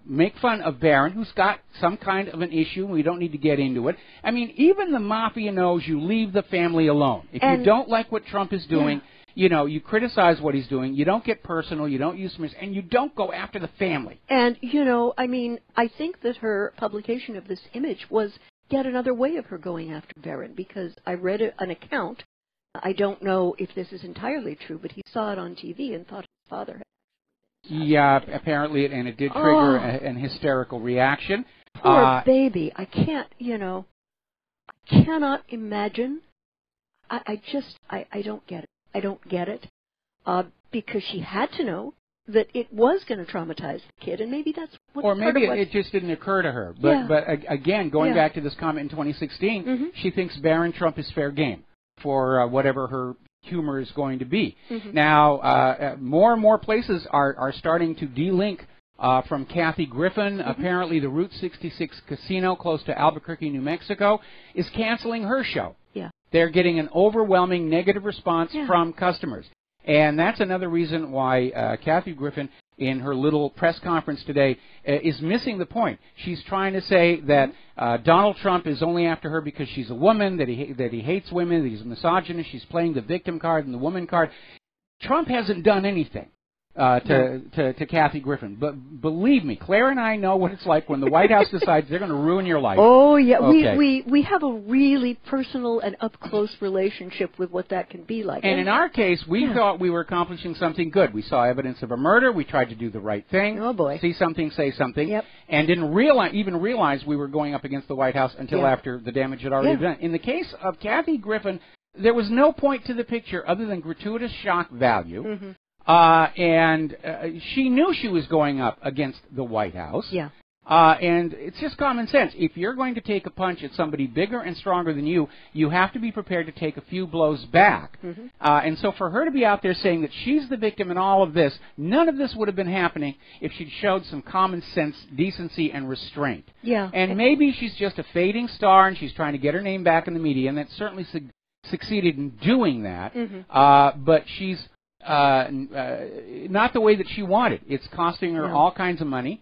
make fun of Barron, who's got some kind of an issue. We don't need to get into it. I mean, even the mafia knows you leave the family alone. If you don't like what Trump is doing, you criticize what he's doing. You don't get personal. You don't use smears, and you don't go after the family. And, I think that her publication of this image was yet another way of her going after Barron, because I read an account. I don't know if this is entirely true, but he saw it on TV and thought his father had. Yeah, apparently, and it did trigger an hysterical reaction. Poor baby. I can't, I cannot imagine. I don't get it. I don't get it. Because she had to know that it was going to traumatize the kid, and maybe that's what. Or maybe it just didn't occur to her. But again, going back to this comment in 2016, she thinks Barron Trump is fair game for whatever her humor is going to be. Now, more and more places are starting to de-link from Kathy Griffin. Apparently, the Route 66 casino close to Albuquerque, New Mexico, is canceling her show. They're getting an overwhelming negative response from customers. And that's another reason why Kathy Griffin, in her little press conference today, is missing the point. She's trying to say that Donald Trump is only after her because she's a woman, that he hates women, that he's a misogynist. She's playing the victim card and the woman card. Trump hasn't done anything to Kathy Griffin. But believe me, Claire and I know what it's like when the White House decides they're going to ruin your life. Oh, yeah. Okay. We have a really personal and up-close relationship with what that can be like. And in our case, we thought we were accomplishing something good. We saw evidence of a murder. We tried to do the right thing. Oh, boy. See something, say something. Yep. And didn't realize we were going up against the White House until after the damage had already been done. In the case of Kathy Griffin, there was no point to the picture other than gratuitous shock value. And she knew she was going up against the White House. And it's just common sense. If you're going to take a punch at somebody bigger and stronger than you, you have to be prepared to take a few blows back. And so for her to be out there saying that she's the victim in all of this, none of this would have been happening if she'd showed some common sense, decency, and restraint. And maybe she's just a fading star and she's trying to get her name back in the media, and that's certainly succeeded in doing that, but she's not the way that she wanted. It's costing her all kinds of money.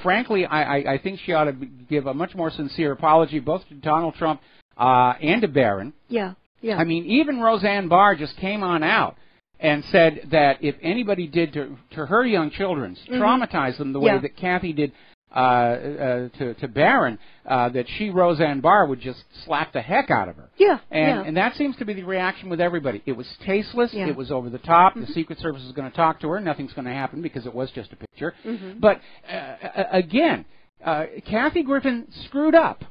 Frankly, I think she ought to give a much more sincere apology both to Donald Trump and to Barron. Yeah. I mean, even Roseanne Barr just came on out and said that if anybody did to her young children, traumatize them the way that Kathy did to Barron, that she, Roseanne Barr, would just slap the heck out of her. And that seems to be the reaction with everybody. It was tasteless. It was over the top. The Secret Service is going to talk to her. Nothing's going to happen because it was just a picture. But, again, Kathy Griffin screwed up.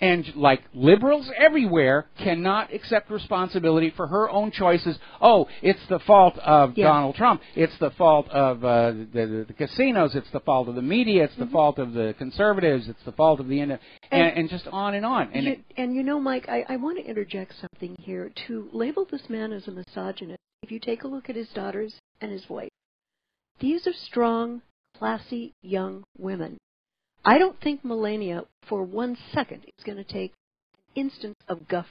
And like liberals everywhere cannot accept responsibility for her own choices. Oh, it's the fault of Donald Trump. It's the fault of the casinos. It's the fault of the media. It's the fault of the conservatives. It's the fault of the and just on and on. And you know, Mike, I want to interject something here. To label this man as a misogynist, if you take a look at his daughters and his wife, these are strong, classy young women. I don't think Melania, for 1 second, is going to take an instance of guff.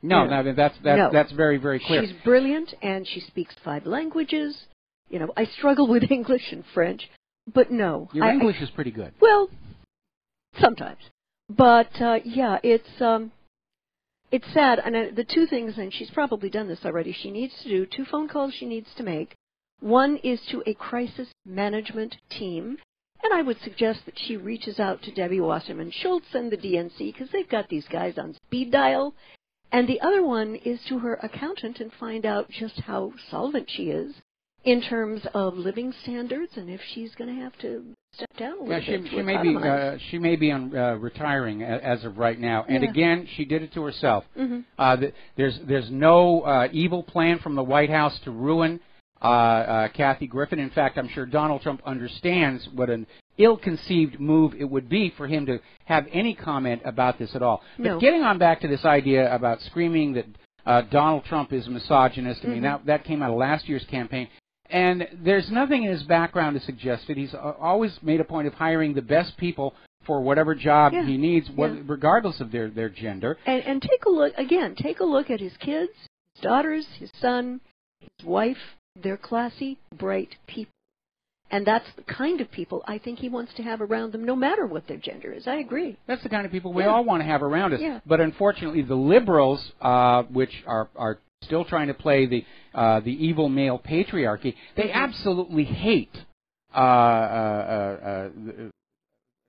No, that's very, very clear. She's brilliant, and she speaks 5 languages. You know, I struggle with English and French, but no. Your English is pretty good. Well, sometimes. But, yeah, it's sad. And the 2 things, and she's probably done this already, she needs to do 2 phone calls she needs to make. One is to a crisis management team. And I would suggest that she reaches out to Debbie Wasserman Schultz and the DNC because they've got these guys on speed dial. And the other one is to her accountant and find out just how solvent she is in terms of living standards and if she's going to have to step down a little bit. She may be on retiring as of right now. And again, she did it to herself. There's no evil plan from the White House to ruin Kathy Griffin. In fact, I'm sure Donald Trump understands what an ill-conceived move it would be for him to have any comment about this at all. But getting on back to this idea about screaming that Donald Trump is a misogynist, I mean, that came out of last year's campaign. And there's nothing in his background to suggest it. He's always made a point of hiring the best people for whatever job he needs, regardless of their gender. And take a look at his kids, his daughters, his son, his wife. They're classy, bright people. And that's the kind of people I think he wants to have around them, no matter what their gender is. I agree. That's the kind of people we all want to have around us. But unfortunately, the liberals, which are still trying to play the evil male patriarchy, they absolutely hate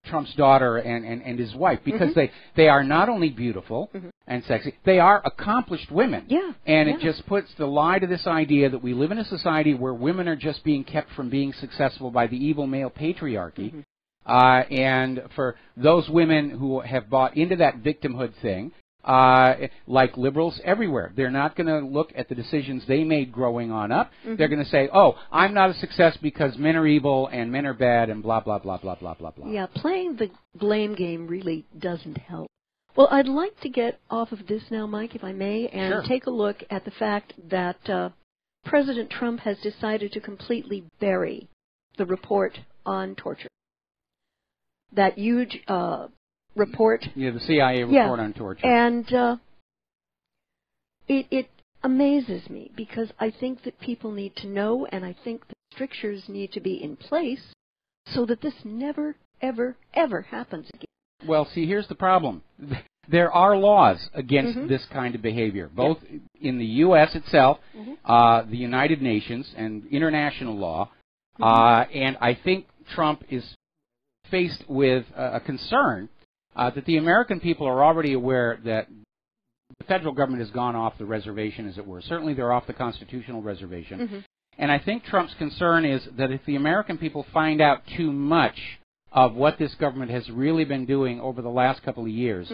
Trump's daughter and his wife because they are not only beautiful and sexy, they are accomplished women. And it just puts the lie to this idea that we live in a society where women are just being kept from being successful by the evil male patriarchy. And for those women who have bought into that victimhood thing, like liberals everywhere, they're not going to look at the decisions they made growing on up. They're going to say, oh, I'm not a success because men are evil and men are bad and blah, blah, blah, blah, blah, blah, blah. Yeah, playing the blame game really doesn't help. Well, I'd like to get off of this now, Mike, if I may, and take a look at the fact that President Trump has decided to completely bury the report on torture. That huge report. Yeah, the CIA report on torture. And it amazes me because I think that people need to know, and I think the strictures need to be in place so that this never, ever, ever happens again. Well, see, here's the problem. There are laws against this kind of behavior, both in the U.S. itself, the United Nations, and international law. And I think Trump is faced with a concern that the American people are already aware that the federal government has gone off the reservation, as it were. Certainly they're off the constitutional reservation. And I think Trump's concern is that if the American people find out too much of what this government has really been doing over the last couple of years,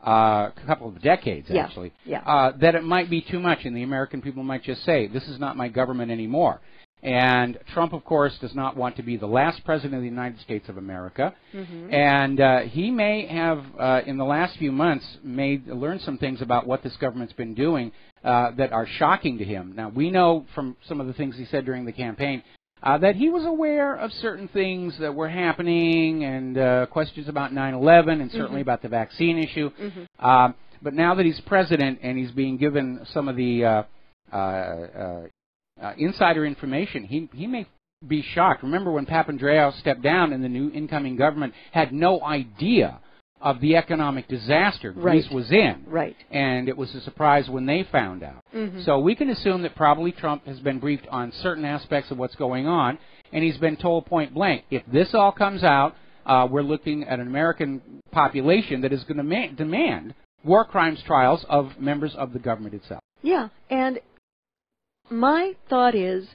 a couple of decades, actually, that it might be too much, and the American people might just say, this is not my government anymore. And Trump, of course, does not want to be the last president of the United States of America. And he may have, in the last few months, learned some things about what this government's been doing that are shocking to him. Now, we know from some of the things he said during the campaign that he was aware of certain things that were happening and questions about 9/11 and certainly about the vaccine issue. But but now that he's president and he's being given some of the insider information, he may be shocked. Remember when Papandreou stepped down and the new incoming government had no idea of the economic disaster Greece was in. Right. And it was a surprise when they found out. So we can assume that probably Trump has been briefed on certain aspects of what's going on, and he's been told point blank, if this all comes out, we're looking at an American population that is going to demand war crimes trials of members of the government itself. Yeah, and my thought is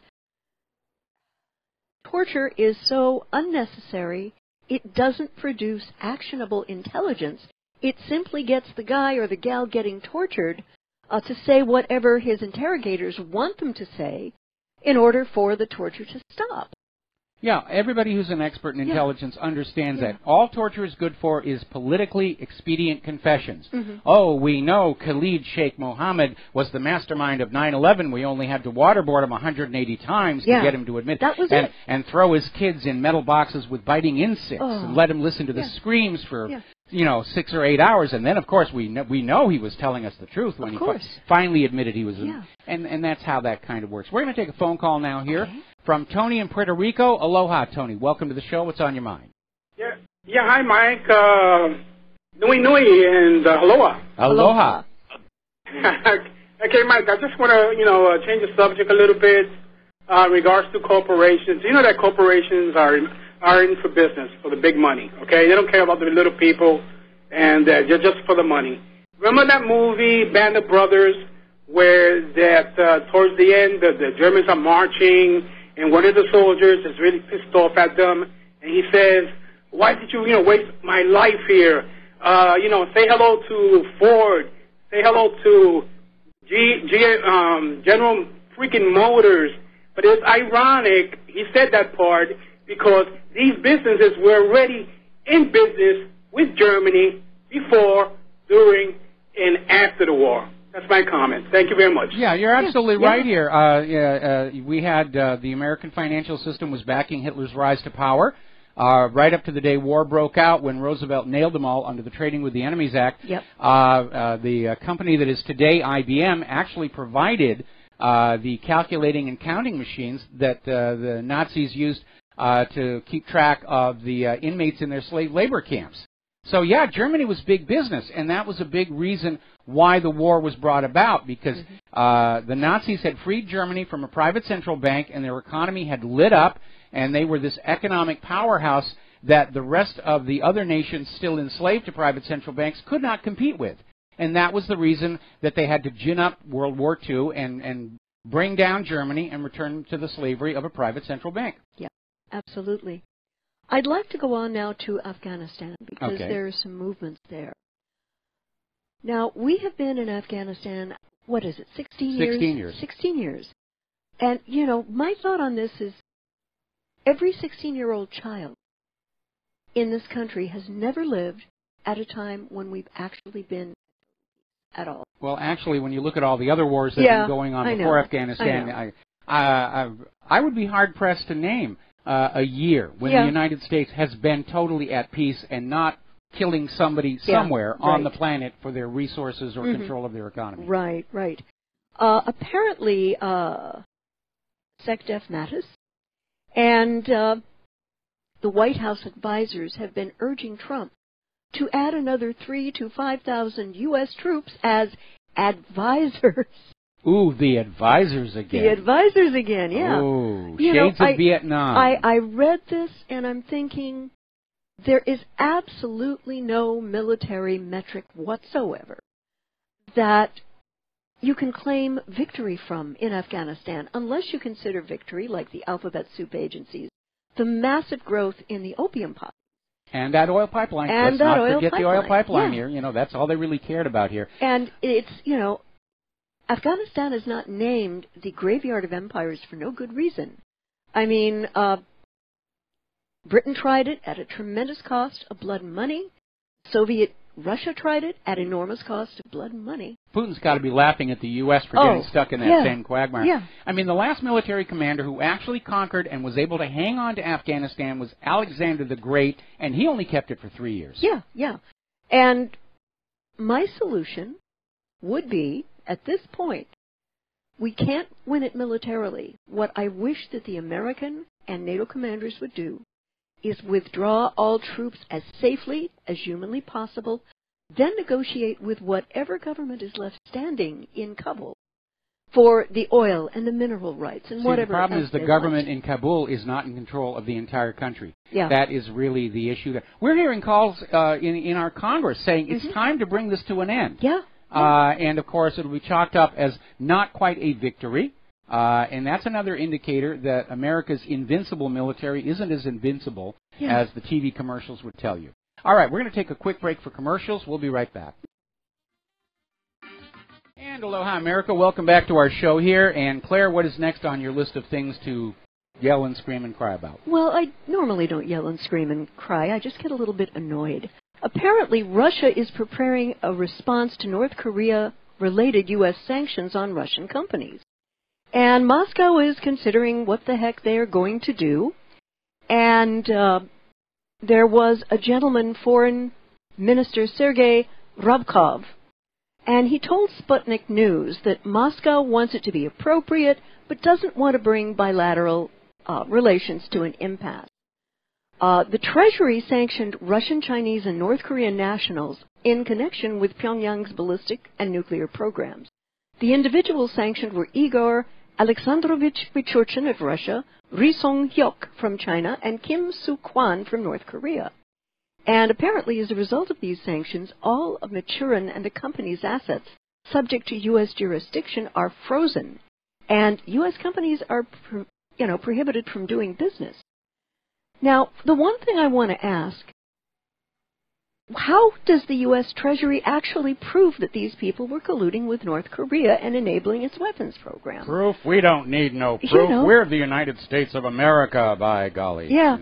torture is so unnecessary, it doesn't produce actionable intelligence. It simply gets the guy or the gal getting tortured to say whatever his interrogators want them to say in order for the torture to stop. Yeah, everybody who's an expert in intelligence understands that. All torture is good for is politically expedient confessions. Oh, we know Khalid Sheikh Mohammed was the mastermind of 9/11. We only had to waterboard him 180 times to get him to admit that was and throw his kids in metal boxes with biting insects and let him listen to the screams for 6 or 8 hours. And then, of course, we know he was telling us the truth when he finally admitted he was and that's how that kind of works. We're going to take a phone call now here. From Tony in Puerto Rico. Aloha, Tony. Welcome to the show. What's on your mind? Yeah. Hi, Mike. Nui Nui and aloha. Aloha. Okay, Mike. I just want to change the subject a little bit in regards to corporations. You know that corporations are in for business, for the big money. Okay, they don't care about the little people, and they're just for the money. Remember that movie Band of Brothers, where that towards the end the Germans are marching. And one of the soldiers is really pissed off at them, and he says, "Why did you, waste my life here? Say hello to Ford, say hello to General freaking Motors." But it's ironic he said that part because these businesses were already in business with Germany before, during, and after the war. That's my comment. Thank you very much. Yeah, you're absolutely right here. We had the American financial system was backing Hitler's rise to power right up to the day war broke out when Roosevelt nailed them all under the Trading with the Enemies Act. The company that is today IBM actually provided the calculating and counting machines that the Nazis used to keep track of the inmates in their slave labor camps. So, yeah, Germany was big business, and that was a big reason why the war was brought about, because the Nazis had freed Germany from a private central bank, and their economy had lit up, and they were this economic powerhouse that the rest of the other nations still enslaved to private central banks could not compete with. And that was the reason that they had to gin up World War II and bring down Germany and return to the slavery of a private central bank. Yeah, absolutely. I'd like to go on now to Afghanistan because there are some movements there. Now, we have been in Afghanistan, 16 years? 16 years. 16 years. And, my thought on this is every 16-year-old child in this country has never lived at a time when we've actually been at all. Well, actually, when you look at all the other wars that have been going on before Afghanistan, I would be hard-pressed to name a year when the United States has been totally at peace and not killing somebody somewhere on the planet for their resources or control of their economy. Right. Apparently, SecDef Mattis and the White House advisors have been urging Trump to add another 3,000 to 5,000 U.S. troops as advisors. Ooh, the advisors again. The advisors again, yeah. Ooh, shades of Vietnam. I read this and I'm thinking there is absolutely no military metric whatsoever that you can claim victory from in Afghanistan, unless you consider victory, like the alphabet soup agencies, the massive growth in the opium pot. And that oil pipeline. Let's not forget the oil pipeline here. That's all they really cared about here. And it's, Afghanistan is not named the graveyard of empires for no good reason. I mean, Britain tried it at a tremendous cost of blood and money. Russia tried it at enormous cost of blood and money. Putin's got to be laughing at the U.S. for getting stuck in that same quagmire. Yeah. I mean, the last military commander who actually conquered and was able to hang on to Afghanistan was Alexander the Great, and he only kept it for 3 years. Yeah. And my solution would be, at this point, we can't win it militarily. What I wish that the American and NATO commanders would do is withdraw all troops as safely as humanly possible, then negotiate with whatever government is left standing in Kabul for the oil and the mineral rights and whatever. The problem is the government in Kabul is not in control of the entire country. Yeah. That is really the issue. We're hearing calls in our Congress saying it's time to bring this to an end. Yeah. And, of course, it will be chalked up as not quite a victory. And that's another indicator that America's invincible military isn't as invincible as the TV commercials would tell you. All right, we're going to take a quick break for commercials. We'll be right back. And aloha, America. Welcome back to our show here. And, Claire, what is next on your list of things to yell and scream and cry about? Well, I normally don't yell and scream and cry. I just get a little bit annoyed. Apparently, Russia is preparing a response to North Korea-related U.S. sanctions on Russian companies. And Moscow is considering what the heck they are going to do. And there was a gentleman, Foreign Minister Sergei Rabkov, and he told Sputnik News that Moscow wants it to be appropriate, but doesn't want to bring bilateral relations to an impasse. The Treasury sanctioned Russian, Chinese, and North Korean nationals in connection with Pyongyang's ballistic and nuclear programs. The individuals sanctioned were Igor Alexandrovich Pichurchin of Russia, Ri Song-hyuk from China, and Kim Soo-kwan from North Korea. And apparently, as a result of these sanctions, all of Maturin and the company's assets subject to U.S. jurisdiction are frozen, and U.S. companies are, prohibited from doing business. Now, the one thing I want to ask, how does the U.S. Treasury actually prove that these people were colluding with North Korea and enabling its weapons program? Proof? We don't need no proof. We're the United States of America, by golly. Yeah.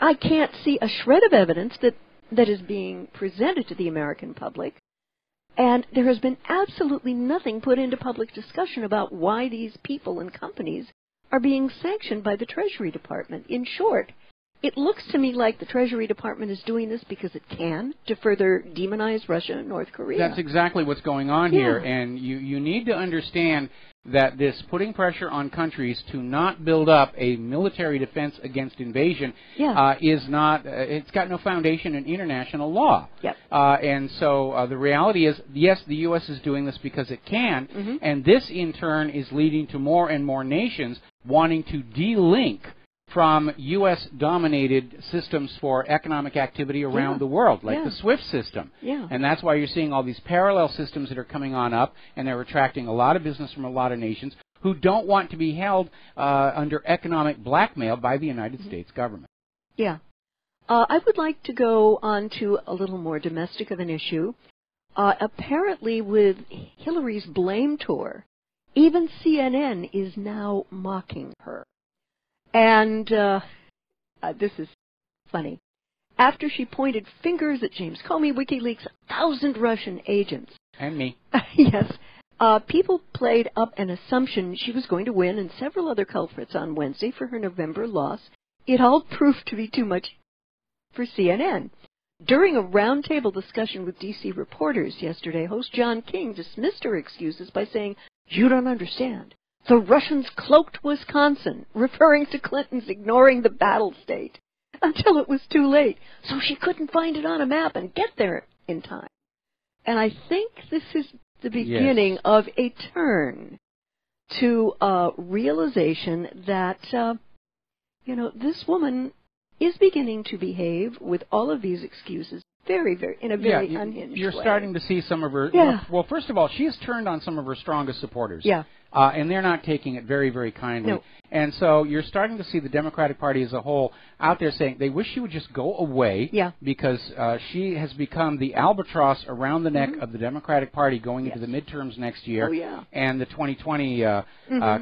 I can't see a shred of evidence that is being presented to the American public, and there has been absolutely nothing put into public discussion about why these people and companies are being sanctioned by the Treasury Department. In short, it looks to me like the Treasury Department is doing this because it can, to further demonize Russia and North Korea. That's exactly what's going on here, and you need to understand that this putting pressure on countries to not build up a military defense against invasion is not, it's got no foundation in international law. Yep. And so the reality is, yes, the U.S. is doing this because it can, and this in turn is leading to more and more nations wanting to de-link from U.S.-dominated systems for economic activity around the world, like the SWIFT system. Yeah. And that's why you're seeing all these parallel systems that are coming on up, and they're attracting a lot of business from a lot of nations who don't want to be held under economic blackmail by the United States government. Yeah. I would like to go on to a little more domestic of an issue. Apparently, with Hillary's blame tour, even CNN is now mocking her. And this is funny. After she pointed fingers at James Comey, WikiLeaks, 1,000 Russian agents. And me. Yes. People played up an assumption she was going to win and several other culprits on Wednesday for her November loss. It all proved to be too much for CNN. During a roundtable discussion with D.C. reporters yesterday, host John King dismissed her excuses by saying, "You don't understand. The Russians cloaked Wisconsin," referring to Clinton's ignoring the battle state until it was too late, so she couldn't find it on a map and get there in time. And I think this is the beginning of a turn to a realization that, this woman is beginning to behave with all of these excuses in a very unhinged you're way. Starting to see some of her... Well, first of all, she has turned on some of her strongest supporters. Yeah. And they're not taking it very, very kindly. No. And so you're starting to see the Democratic Party as a whole out there saying they wish she would just go away because she has become the albatross around the neck of the Democratic Party going into the midterms next year and the 2020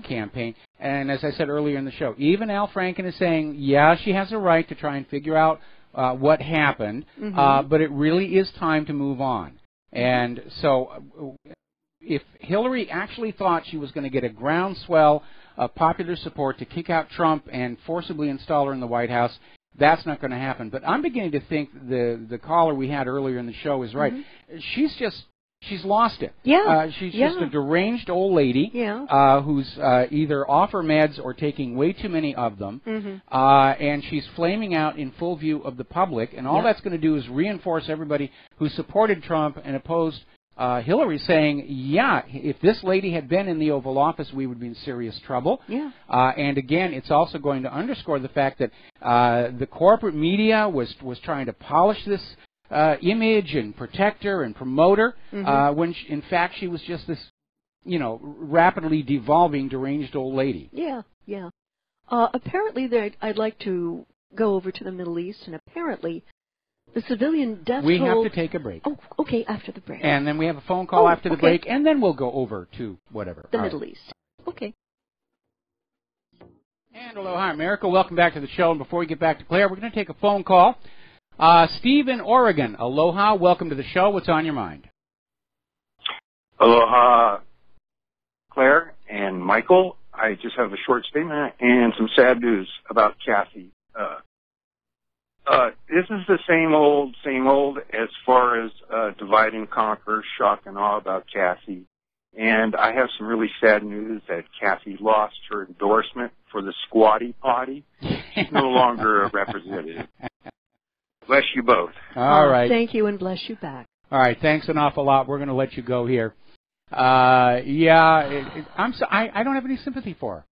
campaign. And as I said earlier in the show, even Al Franken is saying, she has a right to try and figure out what happened, but it really is time to move on. And so if Hillary actually thought she was going to get a groundswell of popular support to kick out Trump and forcibly install her in the White House, that's not going to happen. But I'm beginning to think the caller we had earlier in the show is right. She's lost it. Yeah. She's just a deranged old lady who's either off her meds or taking way too many of them. And she's flaming out in full view of the public. And all that's going to do is reinforce everybody who supported Trump and opposed Hillary, saying, if this lady had been in the Oval Office, we would be in serious trouble. And again, it's also going to underscore the fact that the corporate media was trying to polish this image and protect her and promote her, when in fact she was just this, rapidly devolving deranged old lady. Apparently, I'd like to go over to the Middle East, and apparently the civilian death toll... We have to take a break. Oh, okay, after the break. And then we have a phone call after the break, and then we'll go over to whatever. The Middle East. Okay. And aloha, America. Welcome back to the show. And before we get back to Claire, we're going to take a phone call. Steve in Oregon. Aloha. Welcome to the show. What's on your mind? Aloha, Claire and Michael. I just have a short statement and some sad news about Kathy. This is the same old as far as divide and conquer, shock and awe about Kathy. And I have some really sad news that Kathy lost her endorsement for the squatty potty. She's no longer a representative. Bless you both. All right. Thank you, and bless you back. All right. Thanks an awful lot. We're going to let you go here. I don't have any sympathy for her.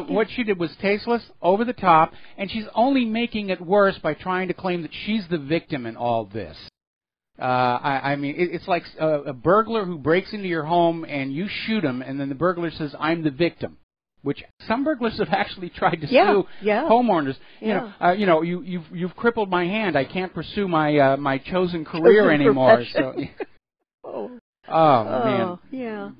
What she did was tasteless, over the top, and she's only making it worse by trying to claim that she's the victim in all this. It's like a burglar who breaks into your home and you shoot him, and then the burglar says, "I'm the victim," which some burglars have actually tried to sue homeowners. You've crippled my hand. I can't pursue my chosen career anymore. So, man. Yeah.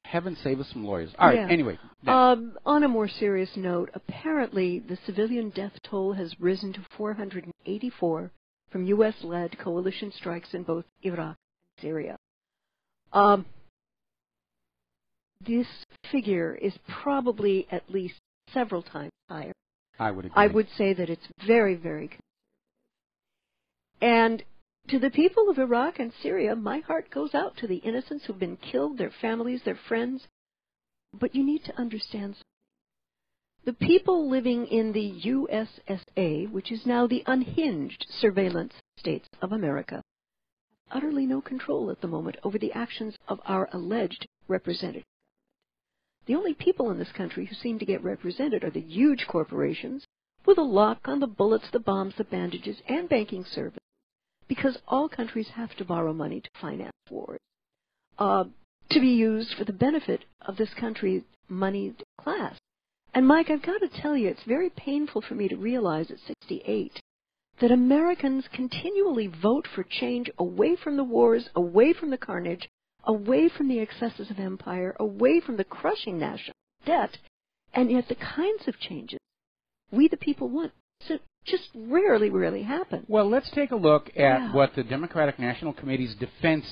Heaven save us from lawyers. All right, anyway. On a more serious note, apparently the civilian death toll has risen to 484 from U.S.-led coalition strikes in both Iraq and Syria. This figure is probably at least several times higher. I would agree. I would say that it's very, very conservative. And to the people of Iraq and Syria, my heart goes out to the innocents who've been killed, their families, their friends. But you need to understand something. The people living in the USSA, which is now the unhinged surveillance states of America, have utterly no control at the moment over the actions of our alleged representative. The only people in this country who seem to get represented are the huge corporations with a lock on the bullets, the bombs, the bandages, and banking services, because all countries have to borrow money to finance wars, to be used for the benefit of this country's moneyed class. And, Mike, I've got to tell you, it's very painful for me to realize at 68 that Americans continually vote for change away from the wars, away from the carnage, away from the excesses of empire, away from the crushing national debt, and yet the kinds of changes we the people want just rarely happen. Well, let's take a look at what the Democratic National Committee's defense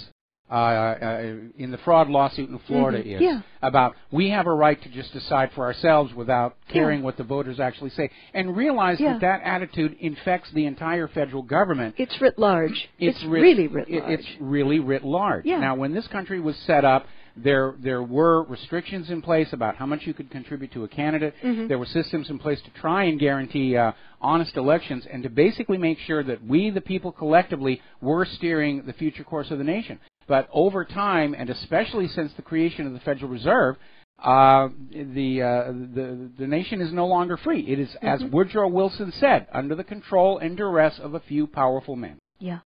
in the fraud lawsuit in Florida is about. We have a right to just decide for ourselves without caring what the voters actually say, and realize that attitude infects the entire federal government. It's writ large. It's really writ large. It's really writ large. Yeah. Now, when this country was set up, there were restrictions in place about how much you could contribute to a candidate. There were systems in place to try and guarantee honest elections and to basically make sure that we, the people collectively, were steering the future course of the nation. But over time, and especially since the creation of the Federal Reserve, the nation is no longer free. It is, as Woodrow Wilson said, under the control and duress of a few powerful men. Yeah.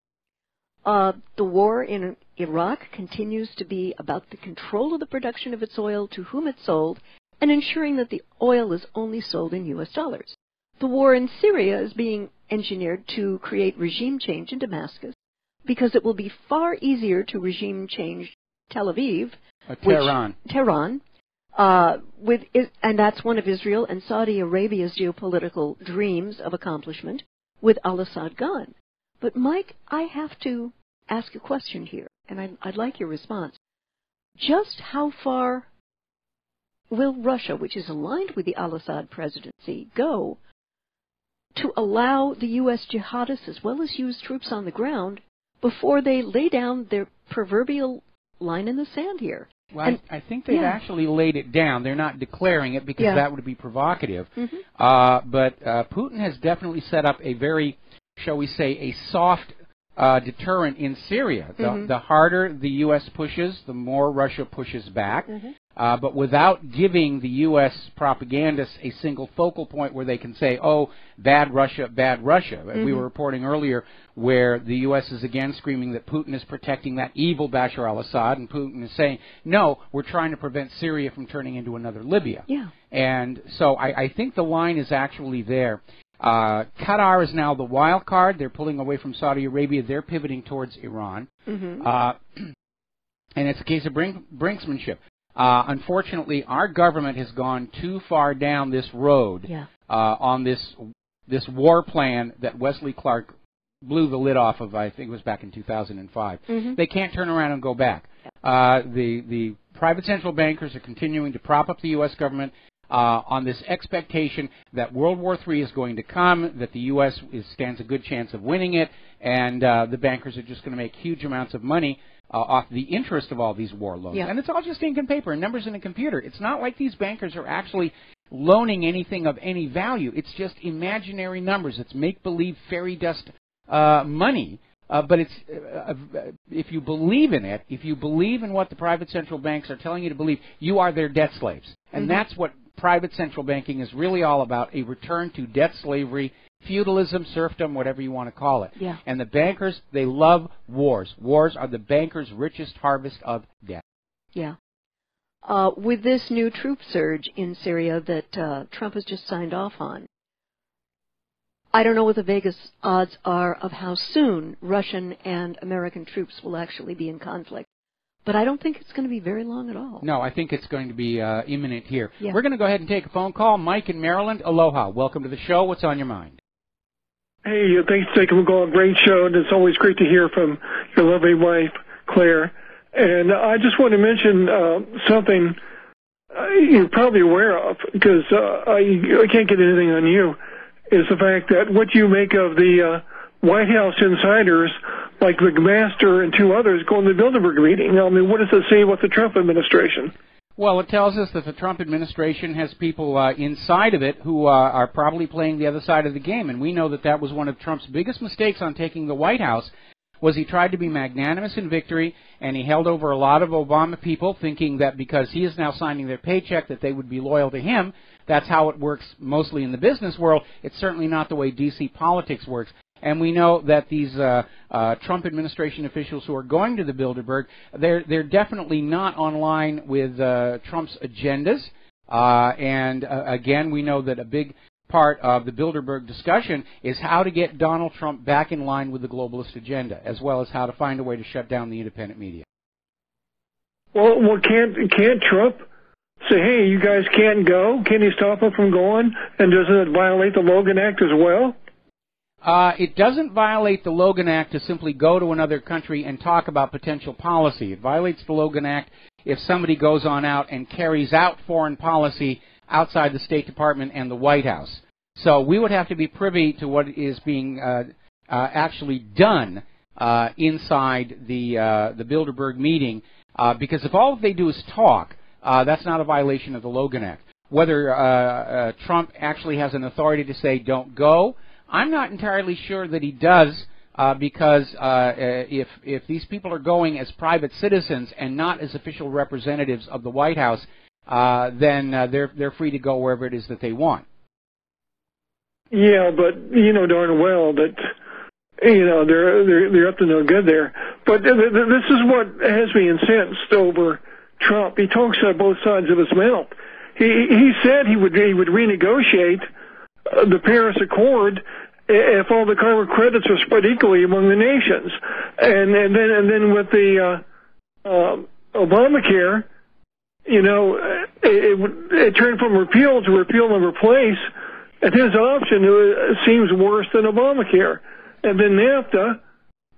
The war in Iraq continues to be about the control of the production of its oil, to whom it's sold, and ensuring that the oil is only sold in U.S. dollars. The war in Syria is being engineered to create regime change in Damascus, because it will be far easier to regime change Tel Aviv, Tehran, and that's one of Israel and Saudi Arabia's geopolitical dreams of accomplishment, with al-Assad gone. But, Mike, I have to ask a question here, and I'd like your response. Just how far will Russia, which is aligned with the al-Assad presidency, go to allow the U.S. jihadists as well as U.S. troops on the ground before they lay down their proverbial line in the sand here. Well, I think they've actually laid it down. They're not declaring it because that would be provocative. But Putin has definitely set up a very, shall we say, a soft deterrent in Syria. The harder the U.S. pushes, the more Russia pushes back. But without giving the U.S. propagandists a single focal point where they can say, oh, bad Russia, bad Russia. We were reporting earlier where the U.S. is again screaming that Putin is protecting that evil Bashar al-Assad, and Putin is saying, no, we're trying to prevent Syria from turning into another Libya. And so I think the line is actually there. Qatar is now the wild card. They're pulling away from Saudi Arabia. They're pivoting towards Iran. And it's a case of brinksmanship. Unfortunately, our government has gone too far down this road on this war plan that Wesley Clark blew the lid off of. I think it was back in 2005. They can't turn around and go back. The private central bankers are continuing to prop up the U.S. government on this expectation that World War III is going to come, that the U.S. stands a good chance of winning it, and the bankers are just going to make huge amounts of money off the interest of all these war loans. And it's all just ink and paper and numbers in a computer. It's not like these bankers are actually loaning anything of any value. It's just imaginary numbers. It's make-believe fairy dust money. But it's if you believe in it, if you believe in what the private central banks are telling you to believe, you are their debt slaves. And that's what private central banking is really all about, a return to debt slavery, feudalism, serfdom, whatever you want to call it. And the bankers, they love wars. Wars are the bankers' richest harvest of debt. With this new troop surge in Syria that Trump has just signed off on, I don't know what the Vegas odds are of how soon Russian and American troops will actually be in conflict. But I don't think it's going to be very long at all. No, I think it's going to be imminent here. We're going to go ahead and take a phone call. Mike in Maryland, aloha. Welcome to the show. What's on your mind? Hey, thanks for taking the call. Great show, and it's always great to hear from your lovely wife, Claire. And I just want to mention something you're probably aware of, because I can't get anything on you, is the fact that what you make of the White House insiders, like McMaster and two others, going to the Bilderberg meeting. I mean, what does it say about the Trump administration? Well, it tells us that the Trump administration has people inside of it who are probably playing the other side of the game. And we know that that was one of Trump's biggest mistakes on taking the White House, was he tried to be magnanimous in victory, and he held over a lot of Obama people, thinking that because he is now signing their paycheck that they would be loyal to him. That's how it works mostly in the business world. It's certainly not the way D.C. politics works. And we know that these Trump administration officials who are going to the Bilderberg, they're definitely not online with Trump's agendas. Again, we know that a big part of the Bilderberg discussion is how to get Donald Trump back in line with the globalist agenda, as well as how to find a way to shut down the independent media. Well, can't Trump say, hey, you guys can't go? Can he stop them from going? And doesn't it violate the Logan Act as well? It doesn't violate the Logan Act to simply go to another country and talk about potential policy. It violates the Logan Act if somebody goes on out and carries out foreign policy outside the State Department and the White House. So we would have to be privy to what is being actually done inside the Bilderberg meeting, because if all they do is talk, that's not a violation of the Logan Act. Whether Trump actually has an authority to say don't go, I'm not entirely sure that he does, because if these people are going as private citizens and not as official representatives of the White House, then they're free to go wherever it is that they want. Yeah, but you know darn well that they're up to no good there. But this is what has me incensed over Trump. He talks out both sides of his mouth. He said he would renegotiate the Paris Accord if all the carbon credits are spread equally among the nations, and then with the Obamacare, it turned from repeal to repeal and replace, and his option seems worse than Obamacare. And then NAFTA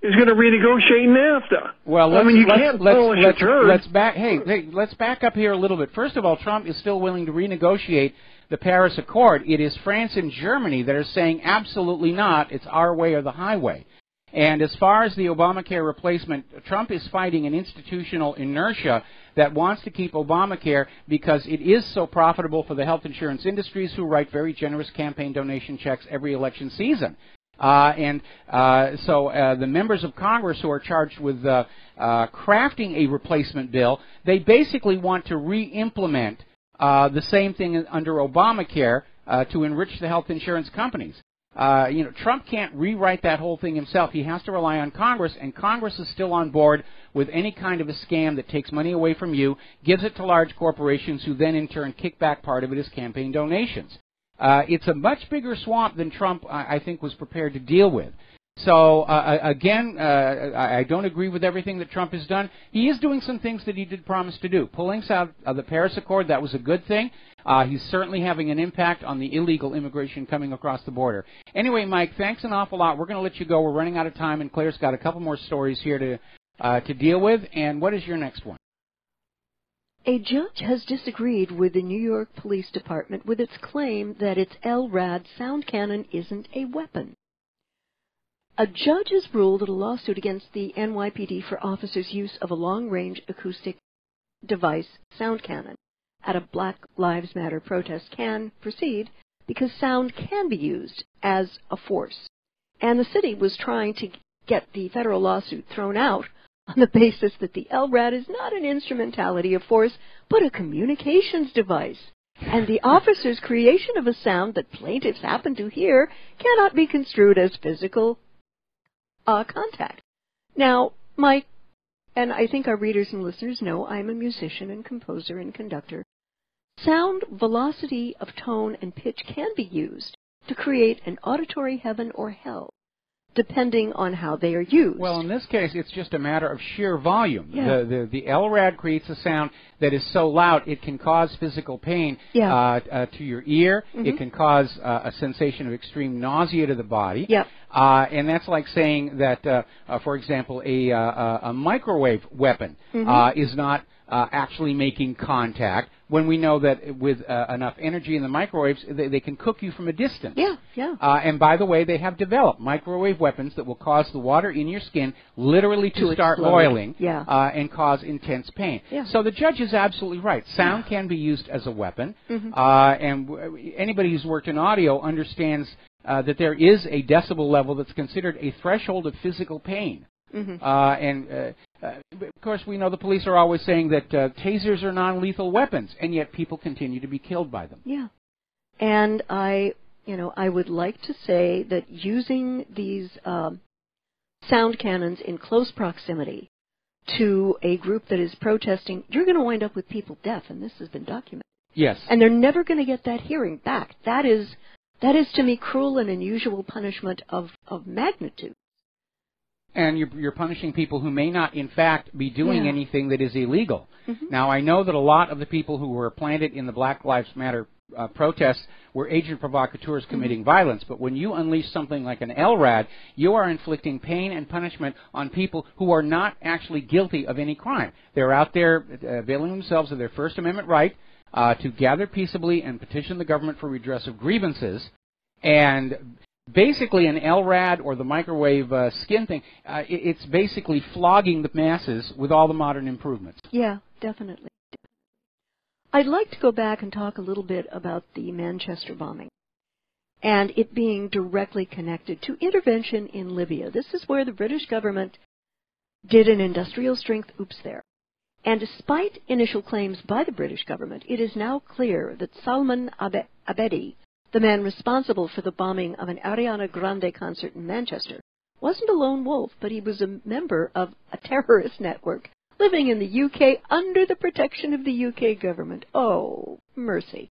is going to renegotiate NAFTA. Well, let's back up here a little bit. First of all, Trump is still willing to renegotiate the Paris Accord. It is France and Germany that are saying absolutely not, it's our way or the highway. And as far as the Obamacare replacement, Trump is fighting an institutional inertia that wants to keep Obamacare because it is so profitable for the health insurance industries who write very generous campaign donation checks every election season. So the members of Congress who are charged with crafting a replacement bill, they basically want to re-implement the same thing under Obamacare to enrich the health insurance companies. Trump can't rewrite that whole thing himself. He has to rely on Congress, and Congress is still on board with any kind of a scam that takes money away from you, gives it to large corporations who then in turn kick back part of it as campaign donations. It's a much bigger swamp than Trump, I think, was prepared to deal with. So, again, I don't agree with everything that Trump has done. He is doing some things that he did promise to do. Pulling out of the Paris Accord, that was a good thing. He's certainly having an impact on the illegal immigration coming across the border. Anyway, Mike, thanks an awful lot. We're going to let you go. We're running out of time, and Claire's got a couple more stories here to deal with. And what is your next one? A judge has disagreed with the New York Police Department with its claim that its LRAD sound cannon isn't a weapon. A judge has ruled that a lawsuit against the NYPD for officers' use of a long-range acoustic device, sound cannon, at a Black Lives Matter protest can proceed because sound can be used as a force. And the city was trying to get the federal lawsuit thrown out on the basis that the LRAD is not an instrumentality of force, but a communications device. And the officer's creation of a sound that plaintiffs happen to hear cannot be construed as physical contact. Now, Mike, and I think our readers and listeners know I'm a musician and composer and conductor. Sound, velocity of tone, and pitch can be used to create an auditory heaven or hell, depending on how they are used. Well, in this case, it's just a matter of sheer volume. Yeah. The LRAD creates a sound that is so loud it can cause physical pain to your ear. Mm-hmm. It can cause a sensation of extreme nausea to the body. Yep. And that's like saying that, for example, a microwave weapon is not actually making contact, when we know that with enough energy in the microwaves, they can cook you from a distance. Yeah, yeah. And by the way, they have developed microwave weapons that will cause the water in your skin literally to start boiling and cause intense pain. Yeah. So the judge is absolutely right. Sound can be used as a weapon, and anybody who's worked in audio understands that there is a decibel level that's considered a threshold of physical pain. Of course, we know the police are always saying that tasers are non-lethal weapons, and yet people continue to be killed by them. Yeah. And I would like to say that using these sound cannons in close proximity to a group that is protesting, you're going to wind up with people deaf, and this has been documented. Yes. And they're never going to get that hearing back. That is to me cruel and unusual punishment of magnitude. And you're punishing people who may not, in fact, be doing anything that is illegal. Now, I know that a lot of the people who were planted in the Black Lives Matter protests were agent provocateurs committing violence, but when you unleash something like an LRAD, you are inflicting pain and punishment on people who are not actually guilty of any crime. They're out there availing themselves of their First Amendment right to gather peaceably and petition the government for redress of grievances, and basically an LRAD or the microwave skin thing, it's basically flogging the masses with all the modern improvements. Yeah, definitely. I'd like to go back and talk a little bit about the Manchester bombing and it being directly connected to intervention in Libya. This is where the British government did an industrial strength oops there. And despite initial claims by the British government, it is now clear that Salman Abedi, the man responsible for the bombing of an Ariana Grande concert in Manchester, wasn't a lone wolf, but he was a member of a terrorist network living in the UK under the protection of the UK government. Oh, mercy.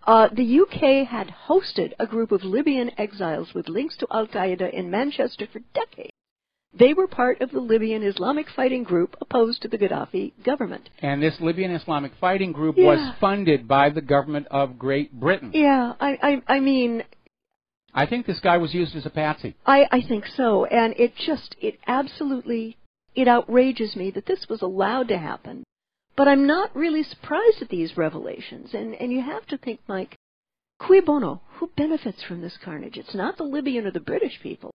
The UK had hosted a group of Libyan exiles with links to Al-Qaeda in Manchester for decades. They were part of the Libyan Islamic fighting group opposed to the Gaddafi government. And this Libyan Islamic fighting group was funded by the government of Great Britain. Yeah, I mean... I think this guy was used as a patsy. I think so, and it outrages me that this was allowed to happen. But I'm not really surprised at these revelations, and you have to think, Mike, cui bono? Who benefits from this carnage? It's not the Libyan or the British people.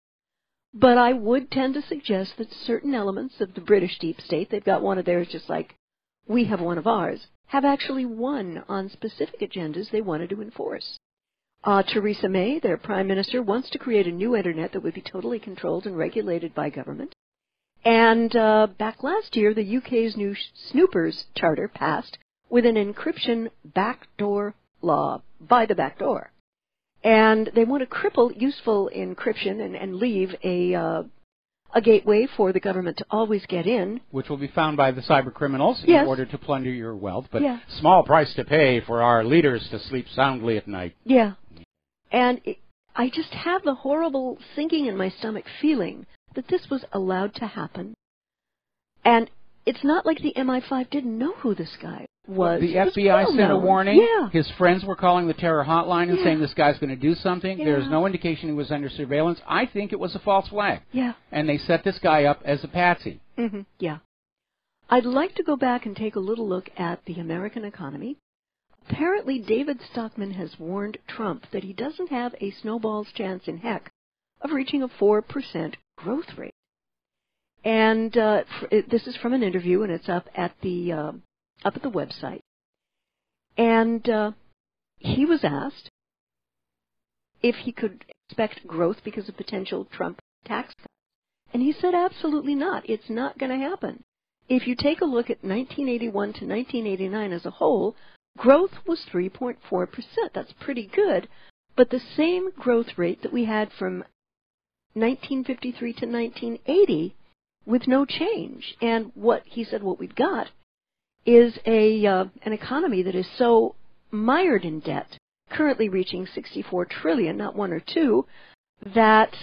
But I would tend to suggest that certain elements of the British deep state, they've got one of theirs just like we have one of ours, have actually won on specific agendas they wanted to enforce. Theresa May, their prime minister, wants to create a new internet that would be totally controlled and regulated by government. And back last year, the UK's new Snoopers Charter passed with an encryption backdoor law, by the back door. And they want to cripple useful encryption and leave a gateway for the government to always get in. Which will be found by the cyber criminals Yes. in order to plunder your wealth. But Yeah. small price to pay for our leaders to sleep soundly at night. Yeah. And I just have the horrible sinking in my stomach feeling that this was allowed to happen. And it's not like the MI5 didn't know who this guy was. The It was FBI well sent a known. warning. Yeah. His friends were calling the terror hotline and Yeah. saying this guy's going to do something. Yeah. There's no indication he was under surveillance. I think it was a false flag. Yeah. And they set this guy up as a patsy. Mm-hmm. Yeah. I'd like to go back and take a little look at the American economy. Apparently, David Stockman has warned Trump that he doesn't have a snowball's chance in heck of reaching a 4% growth rate. And this is from an interview, and it's up at the website. And he was asked if he could expect growth because of potential Trump tax cuts. And he said absolutely not. It's not going to happen. If you take a look at 1981 to 1989 as a whole, growth was 3.4%. That's pretty good. But the same growth rate that we had from 1953 to 1980 with no change. And what he said what we've got is an economy that is so mired in debt, currently reaching $64 trillion, not one or two, that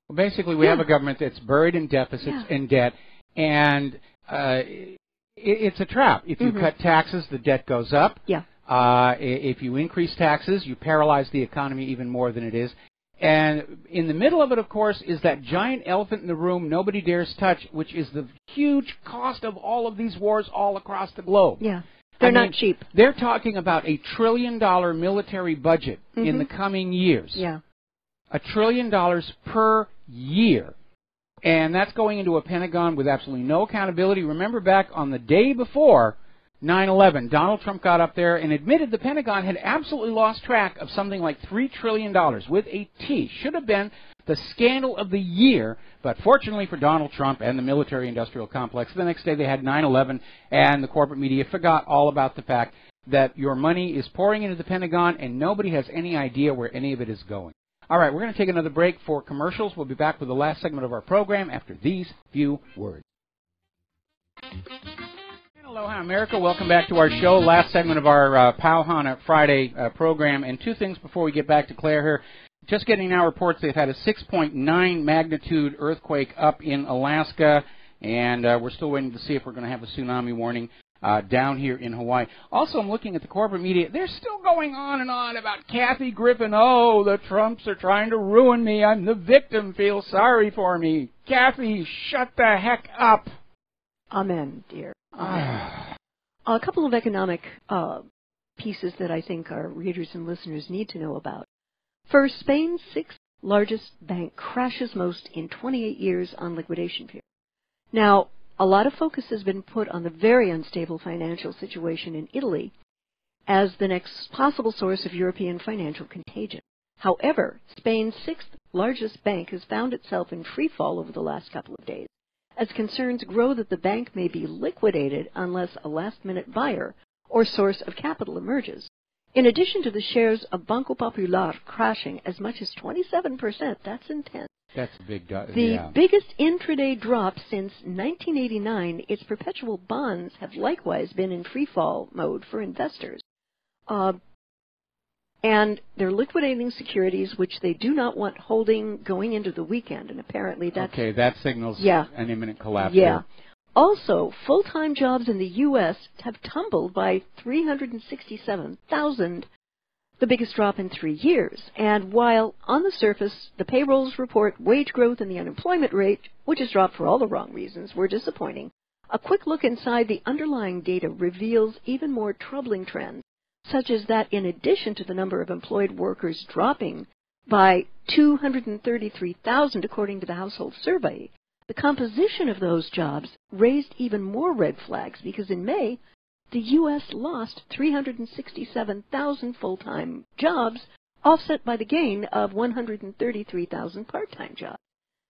Well, basically, we have a government that's buried in deficits and debt, and it's a trap. If you cut taxes, the debt goes up. Yeah. If you increase taxes, you paralyze the economy even more than it is. And in the middle of it, of course, is that giant elephant in the room nobody dares touch, which is the huge cost of all of these wars all across the globe. Yeah. They're not cheap. They're talking about $1 trillion military budget in the coming years. Yeah. $1 trillion per year. And that's going into a Pentagon with absolutely no accountability. Remember back on the day before 9/11, Donald Trump got up there and admitted the Pentagon had absolutely lost track of something like $3 trillion with a T. Should have been the scandal of the year, but fortunately for Donald Trump and the military-industrial complex, the next day they had 9/11, and the corporate media forgot all about the fact that your money is pouring into the Pentagon and nobody has any idea where any of it is going. All right, we're going to take another break for commercials. We'll be back with the last segment of our program after these few words. Aloha, America. Welcome back to our show. Last segment of our Pauhana Friday program. And two things before we get back to Claire here. Just getting now reports they've had a 6.9 magnitude earthquake up in Alaska. And we're still waiting to see if we're going to have a tsunami warning down here in Hawaii. Also, I'm looking at the corporate media. They're still going on and on about Kathy Griffin. Oh, the Trumps are trying to ruin me. I'm the victim. Feel sorry for me. Kathy, shut the heck up. Amen, dear. Amen. A couple of economic pieces that I think our readers and listeners need to know about. First, Spain's sixth largest bank crashes most in 28 years on liquidation period. Now, a lot of focus has been put on the very unstable financial situation in Italy as the next possible source of European financial contagion. However, Spain's sixth largest bank has found itself in free fall over the last couple of days, as concerns grow that the bank may be liquidated unless a last-minute buyer or source of capital emerges. In addition to the shares of Banco Popular crashing as much as 27%, that's intense. That's a big The biggest intraday drop since 1989, its perpetual bonds have likewise been in free fall mode for investors. And they're liquidating securities which they do not want holding going into the weekend, and apparently that's... Okay, that signals an imminent collapse. Yeah. Here. Also, full-time jobs in the U.S. have tumbled by 367,000, the biggest drop in 3 years. And while on the surface, the payrolls report wage growth and the unemployment rate, which has dropped for all the wrong reasons, were disappointing, a quick look inside the underlying data reveals even more troubling trends, such as that in addition to the number of employed workers dropping by 233,000 according to the household survey, the composition of those jobs raised even more red flags because in May, the U.S. lost 367,000 full-time jobs, offset by the gain of 133,000 part-time jobs.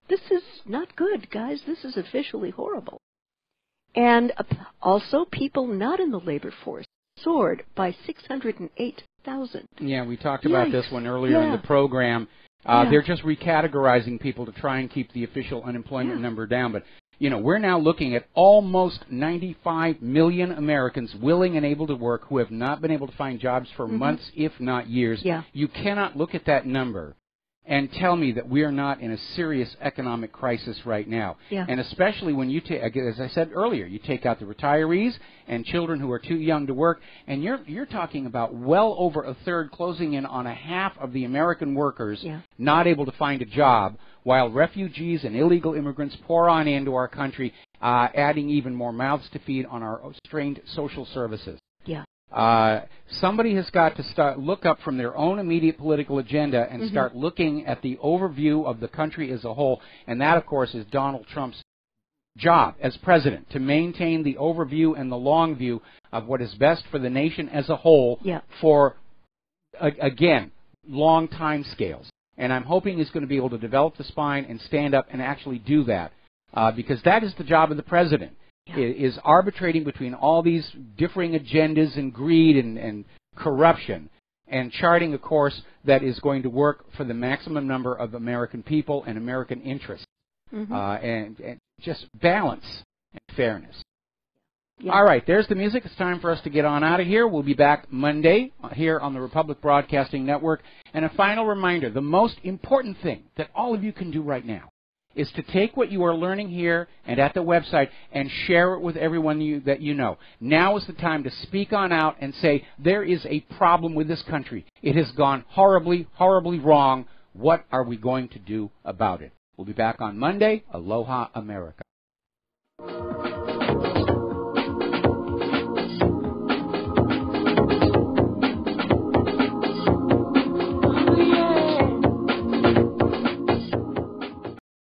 This is not good, guys. This is officially horrible. And also, people not in the labor force soared by 608,000. Yeah, we talked about this one earlier in the program. They're just recategorizing people to try and keep the official unemployment number down. But, you know, we're now looking at almost 95 million Americans willing and able to work who have not been able to find jobs for months, if not years. Yeah. You cannot look at that number and tell me that we are not in a serious economic crisis right now. Yeah. And especially when you take, as I said earlier, you take out the retirees and children who are too young to work, and you're talking about well over a third, closing in on a half of the American workers not able to find a job, while refugees and illegal immigrants pour on into our country, adding even more mouths to feed on our strained social services. Yeah. Somebody has got to look up from their own immediate political agenda and start looking at the overview of the country as a whole, and that, of course, is Donald Trump's job as president, to maintain the overview and the long view of what is best for the nation as a whole for, again, long time scales. And I'm hoping he's going to be able to develop the spine and stand up and actually do that, because that is the job of the president. Is arbitrating between all these differing agendas and greed and corruption, and charting a course that is going to work for the maximum number of American people and American interests, and just balance and fairness. All right, there's the music. It's time for us to get on out of here. We'll be back Monday here on the Republic Broadcasting Network. And a final reminder, the most important thing that all of you can do right now is to take what you are learning here and at the website and share it with everyone that you know. Now is the time to speak on out and say, there is a problem with this country. It has gone horribly, horribly wrong. What are we going to do about it? We'll be back on Monday. Aloha, America.